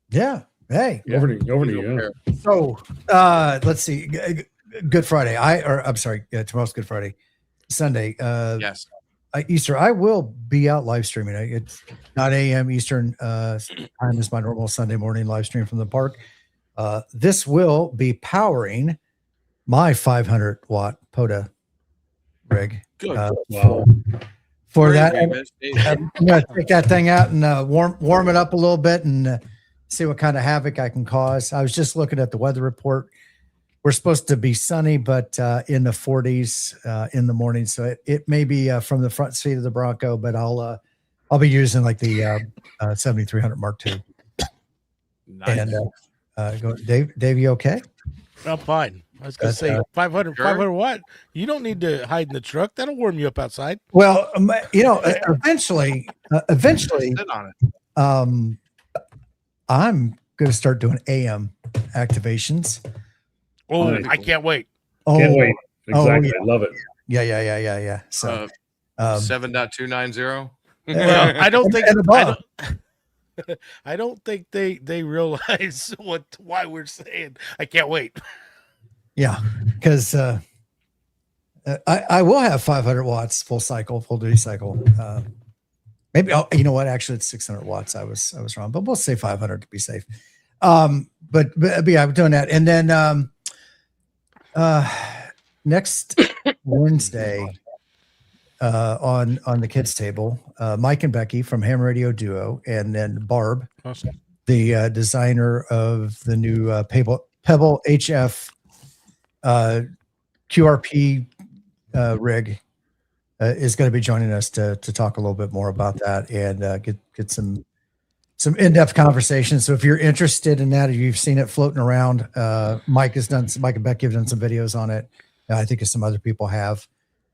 Yeah. Hey. Over to you. So, let's see. Good Friday. I'm sorry. Tomorrow's Good Friday. Sunday. Yes. Easter, I will be out live streaming. It's 9 a.m. Eastern time is my normal Sunday morning live stream from the park. This will be powering my 500-watt POTA rig. Good. Wow. For that, I'm going to take that thing out and warm it up a little bit and see what kind of havoc I can cause. I was just looking at the weather report. We're supposed to be sunny, but in the 40s in the morning. So it may be from the front seat of the Bronco, but I'll be using like the 7300 Mark II. Nice. And Dave, you okay? I'm fine. I was going to say 500 watt. You don't need to hide in the truck. That'll warm you up outside. Well, eventually, Sit on it. I'm going to start doing AM activations. Oh, I can't wait. Can't wait. Exactly. Yeah. I love it. Yeah. So 7.290. Well, I don't think and above. I don't think they realize why we're saying I can't wait. Yeah, because I will have 500 watts full duty cycle. Maybe you know what? Actually, it's 600 watts. I was wrong, but we'll say 500 to be safe. But yeah, I'm doing that, and then next Wednesday on the kids table, Mike and Becky from Ham Radio Duo, and then Barb, Awesome. the designer of the new Pebble HF QRP rig, is going to be joining us to talk a little bit more about that and get some in-depth conversation. So if you're interested in that, if you've seen it floating around, Mike and Becky have done some videos on it. I think some other people have,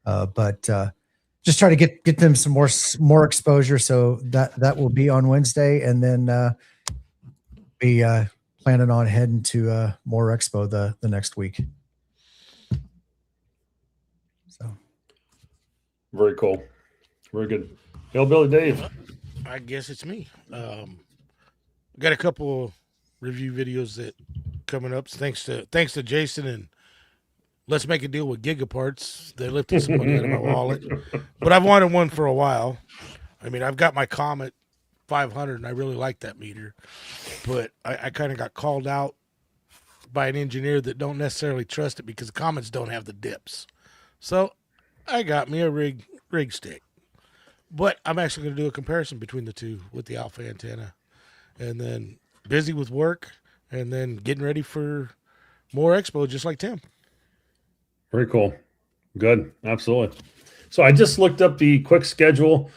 but just try to get them some more exposure. So that will be on Wednesday, and then be planning on heading to Moore Expo the next week. So Very cool. Very good. Hillbilly Dave. I guess it's me. Got a couple review videos that coming up. Thanks to Jason, and let's make a deal with GigaParts. They lifted some money out of my wallet, but I've wanted one for a while. I mean, I've got my Comet 500, and I really like that meter, but I kind of got called out by an engineer that don't necessarily trust it because the Comets don't have the dips. So I got me a rig stick, but I'm actually going to do a comparison between the two with the alpha antenna, and then busy with work, and then getting ready for Moore Expo, just like Tim. Very cool. Good. Absolutely. So I just looked up the quick schedule.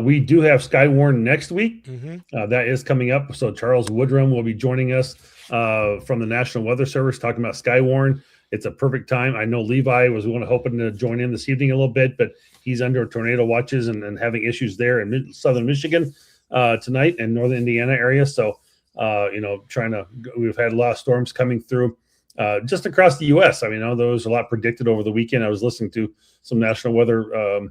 We do have Skywarn next week. That is coming up. So Charles Woodrum will be joining us from the National Weather Service talking about Skywarn. It's a perfect time. I know Levi was hoping to join in this evening a little bit, but he's under tornado watches and having issues there in southern Michigan tonight and northern Indiana area. So, we've had a lot of storms coming through just across the U.S. I mean, there was a lot predicted over the weekend. I was listening to some national weather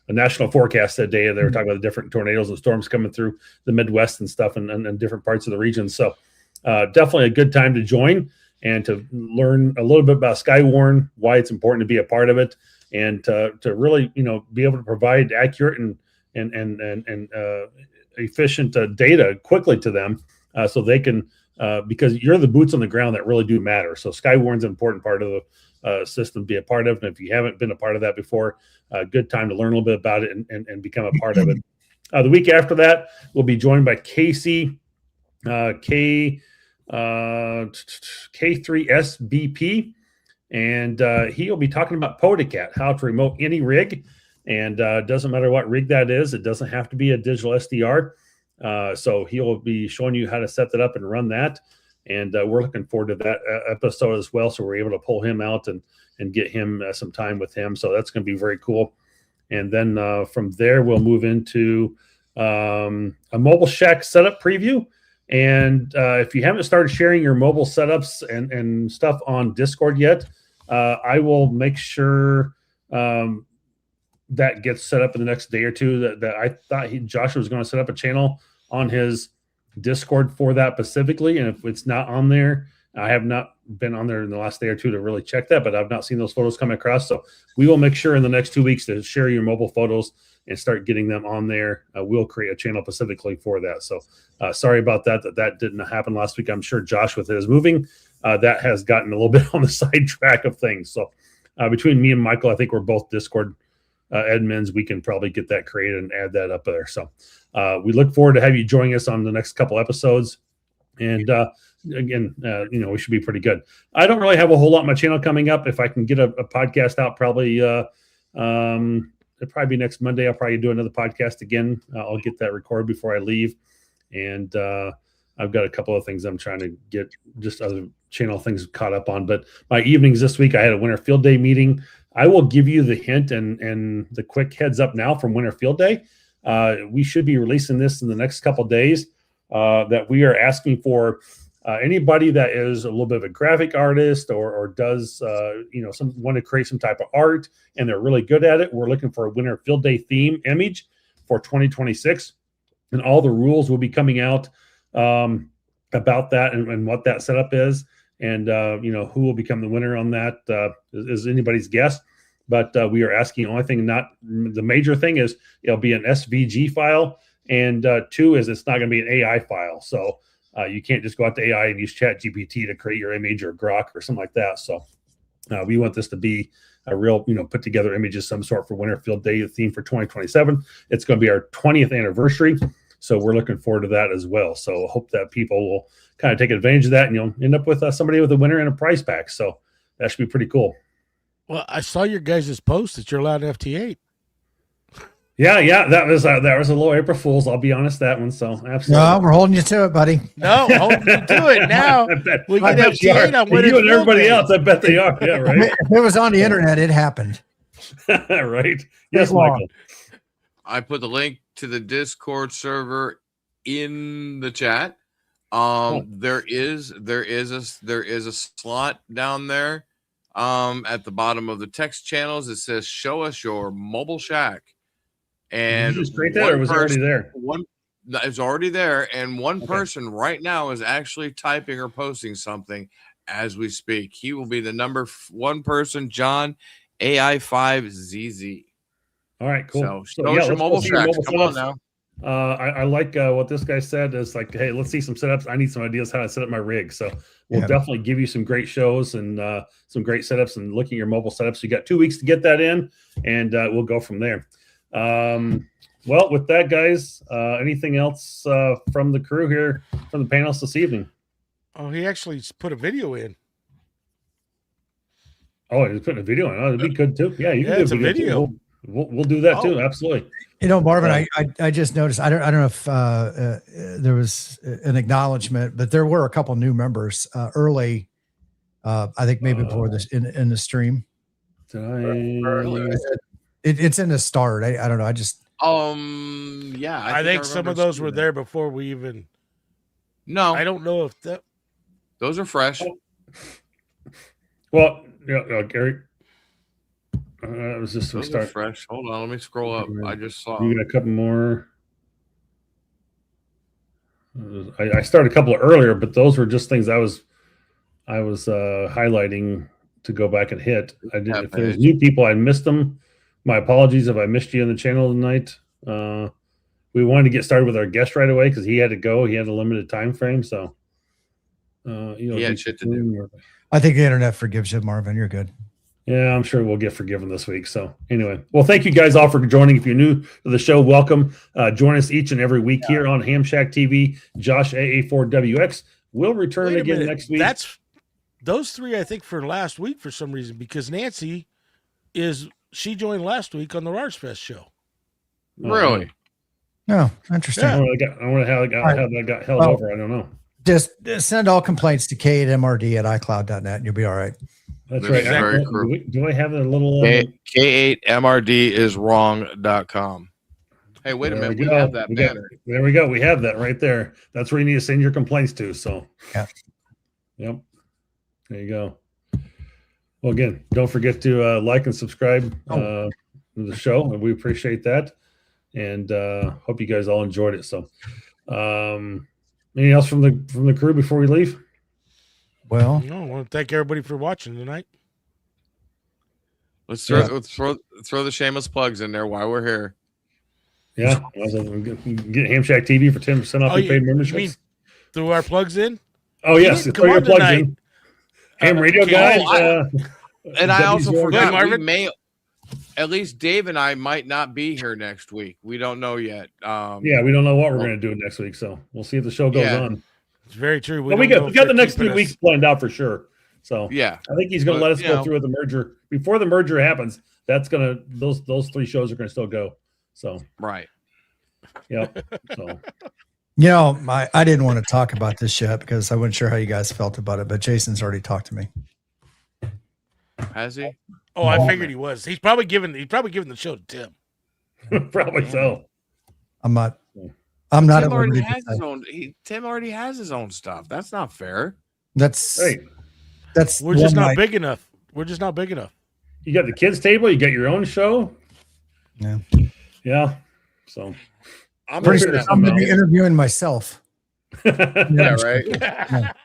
a national forecast that day. They were talking about the different tornadoes and storms coming through the Midwest and stuff and different parts of the region. So definitely a good time to join and to learn a little bit about Skywarn, why it's important to be a part of it, and to really, be able to provide accurate and efficient data quickly to them so they can, because you're the boots on the ground that really do matter. So Skywarn's an important part of the system to be a part of. And if you haven't been a part of that before, good time to learn a little bit about it and become a part of it. The week after that, we'll be joined by Casey K3SBP, and he'll be talking about PodaCat, how to remote any rig, and doesn't matter what rig that is. It doesn't have to be a digital SDR. So he'll be showing you how to set that up and run that. And we're looking forward to that episode as well. So we're able to pull him out and get him some time with him. So that's going to be very cool. And then from there, we'll move into a mobile shack setup preview. And if you haven't started sharing your mobile setups and stuff on Discord yet, I will make sure that gets set up in the next day or two. That I thought Joshua was going to set up a channel on his Discord for that specifically. And if it's not on there, I have not been on there in the last day or two to really check that, but I've not seen those photos come across. So we will make sure in the next 2 weeks to share your mobile photos and start getting them on there. We'll create a channel specifically for that. So sorry about that didn't happen last week. I'm sure Josh with his moving, that has gotten a little bit on the sidetrack of things. So between me and Michael, I think we're both Discord admins. We can probably get that created and add that up there. So we look forward to have you joining us on the next couple episodes. And again, we should be pretty good. I don't really have a whole lot on my channel coming up. If I can get a podcast out, probably it'll probably be next Monday. I'll probably do another podcast again. I'll get that recorded before I leave. And I've got a couple of things I'm trying to get just other channel things caught up on. But my evenings this week, I had a winter field day meeting. I will give you the hint and the quick heads up now from Winter Field Day. We should be releasing this in the next couple of days, that we are asking for anybody that is a little bit of a graphic artist or does, want to create some type of art and they're really good at it. We're looking for a Winter Field Day theme image for 2026. And all the rules will be coming out about that and what that setup is. And, who will become the winner on that is anybody's guess. But we are asking, only thing, not the major thing is it'll be an SVG file. And two is it's not going to be an AI file. So you can't just go out to AI and use ChatGPT to create your image or Grok or something like that. So we want this to be a real, put together image of some sort for Winter Field Day theme for 2027. It's going to be our 20th anniversary. So we're looking forward to that as well. So hope that people will kind of take advantage of that and you'll end up with somebody with a winner and a prize pack. So that should be pretty cool. Well, I saw your guys' post that you're allowed FT8. Yeah. That was a little April Fool's. I'll be honest, that one. So absolutely. No, we're holding you to it, buddy. No, holding you to it now. I bet, We I get bet you are. FT8 on Winners You and Field everybody Day. else, I bet they are. Yeah, right. If it was on the internet, it happened. Right. Yes, long. Michael. I put the link to the Discord server in the chat. There is a slot down there at the bottom of the text channels. It says show us your mobile shack. And Did you just create that, or was it already there? It's already there, and one person right now is actually typing or posting something as we speak. He will be the number one person, John AI5ZZ. All right, cool. So show us your let's go mobile see your shack. mobile Come on setups. now. I like what this guy said. Is like, hey, let's see some setups. I need some ideas how to set up my rig. So we'll Yeah. definitely give you some great shows and some great setups and looking at your mobile setups. You got 2 weeks to get that in, and we'll go from there. Well, with that, guys, anything else from the crew here, from the panels this evening? Oh, he actually put a video in. Oh, he's putting a video in. Oh, that'd be good too. Yeah, you can Yeah, do it's a too. video. We'll do that too. Absolutely. You know, Marvin, I just noticed. I don't know if there was an acknowledgement, but there were a couple new members early. I think maybe before this in the stream. It's in the start. I don't know. I just Yeah, I think some of those were there before we even. No, I don't know if that. those are fresh. Well, yeah, Gary. It was just we Those are start. fresh. Hold on, let me scroll up. I just saw. You got a couple more. I started a couple earlier, but those were just things I was highlighting to go back and hit. I did. If there's new people, I missed them. My apologies if I missed you on the channel tonight. We wanted to get started with our guest right away because he had to go. He had a limited time frame, so he had shit to do. I think the internet forgives you, Marvin. You're good. Yeah, I'm sure we'll get forgiven this week. So anyway, well, thank you guys all for joining. If you're new to the show, welcome. Join us each and every week here on Hamshack TV. Josh AA4WX will return Wait a again minute. next week. That's those three, I think, for last week for some reason, because Nancy she joined last week on the Rars Fest show. Really? No, interesting. Yeah. I wonder how that got held over. I don't know. Just send all complaints to k8mrd@icloud.net and you'll be all right. That's This right. is very Do I have a little? K8MRD is wrong.com. Hey, wait a minute. We have that banner. There we go. We have that right there. That's where you need to send your complaints to. So, yeah. Yep. There you go. Well, again, don't forget to like and subscribe to the show. We appreciate that, and hope you guys all enjoyed it. So, anything else from the crew before we leave? Well, No, I want to thank everybody for watching tonight. Let's throw the shameless plugs in there while we're here. Yeah, get Hamshack TV for 10% off your paid memberships. Threw our plugs in. Oh yes, throw your plugs in. Ham radio okay. guys. And I also forgot, Marvin. we may, at least Dave and I might not be here next week. We don't know yet. Yeah, we don't know what we're going to do next week, so we'll see if the show goes on. It's very true. We got the next 3 weeks planned out for sure. So yeah, I think he's going to let us go through with the merger before the merger happens. That's going to those 3 shows are going to still go. So right. Yep. So. You know, I didn't want to talk about this yet because I wasn't sure how you guys felt about it, but Jason's already talked to me. Has he? Oh, I figured he was. He's probably giving the show to Tim. Probably so. I'm not Tim at already liberty has to his say. own. Tim already has his own stuff. That's not fair. That's We're just not big enough. We're just not big enough. You got the kids table. You got your own show. Yeah. Yeah. So I'm pretty sure I'm going to be interviewing myself. Yeah, right.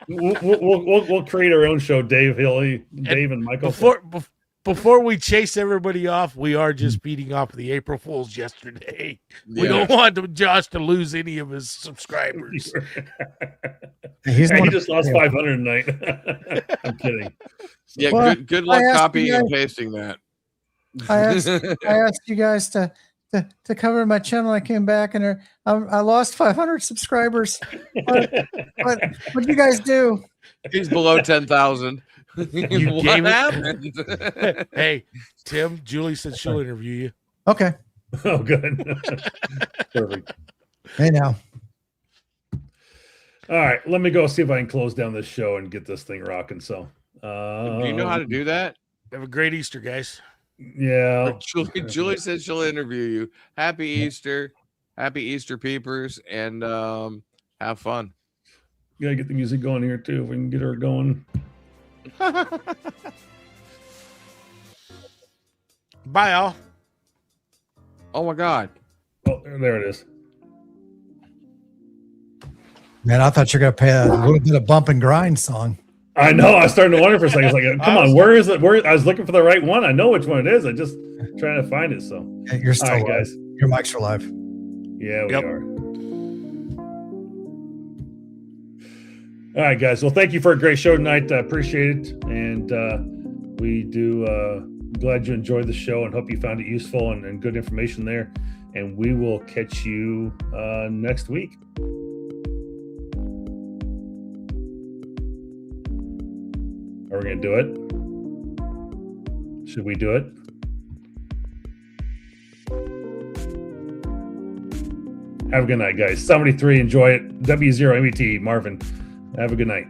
We'll create our own show, Dave. Dave and Michael. Before we chase everybody off, we are just beating off the April Fools yesterday. We don't want Josh to lose any of his subscribers. He just lost 500 tonight. I'm kidding. Yeah, Well, good luck copying and pasting that. I asked you guys to cover my channel. I came back and I lost 500 subscribers. What you guys do? He's below 10,000. What gave happened? Hey, Tim, Julie said she'll interview you. Okay. Oh, good. Perfect. Hey now. All right, let me go see if I can close down this show and get this thing rocking. So, Do you know how to do that? Have a great Easter, guys. Yeah. Julie says she'll interview you. Happy Easter, peepers, and have fun. Gotta get the music going here too. If we can get her going. Bye, all. Oh my God. Oh, there it is. Man, I thought you were gonna play a little bit of bump and grind song. I know. I was starting to wonder for a second. It's like, come on, where is it? Where I was looking for the right one. I know which one it is. I just trying to find it. So, Yeah, you're still all right, live. guys. Your mics are live. Yeah, we Yep. are. All right, guys. Well, thank you for a great show tonight. I appreciate it, and we do. Glad you enjoyed the show, and hope you found it useful and good information there. And we will catch you next week. Are we gonna do it? Should we do it? Have a good night, guys. 73, enjoy it. W0 MET, Marvin. Have a good night.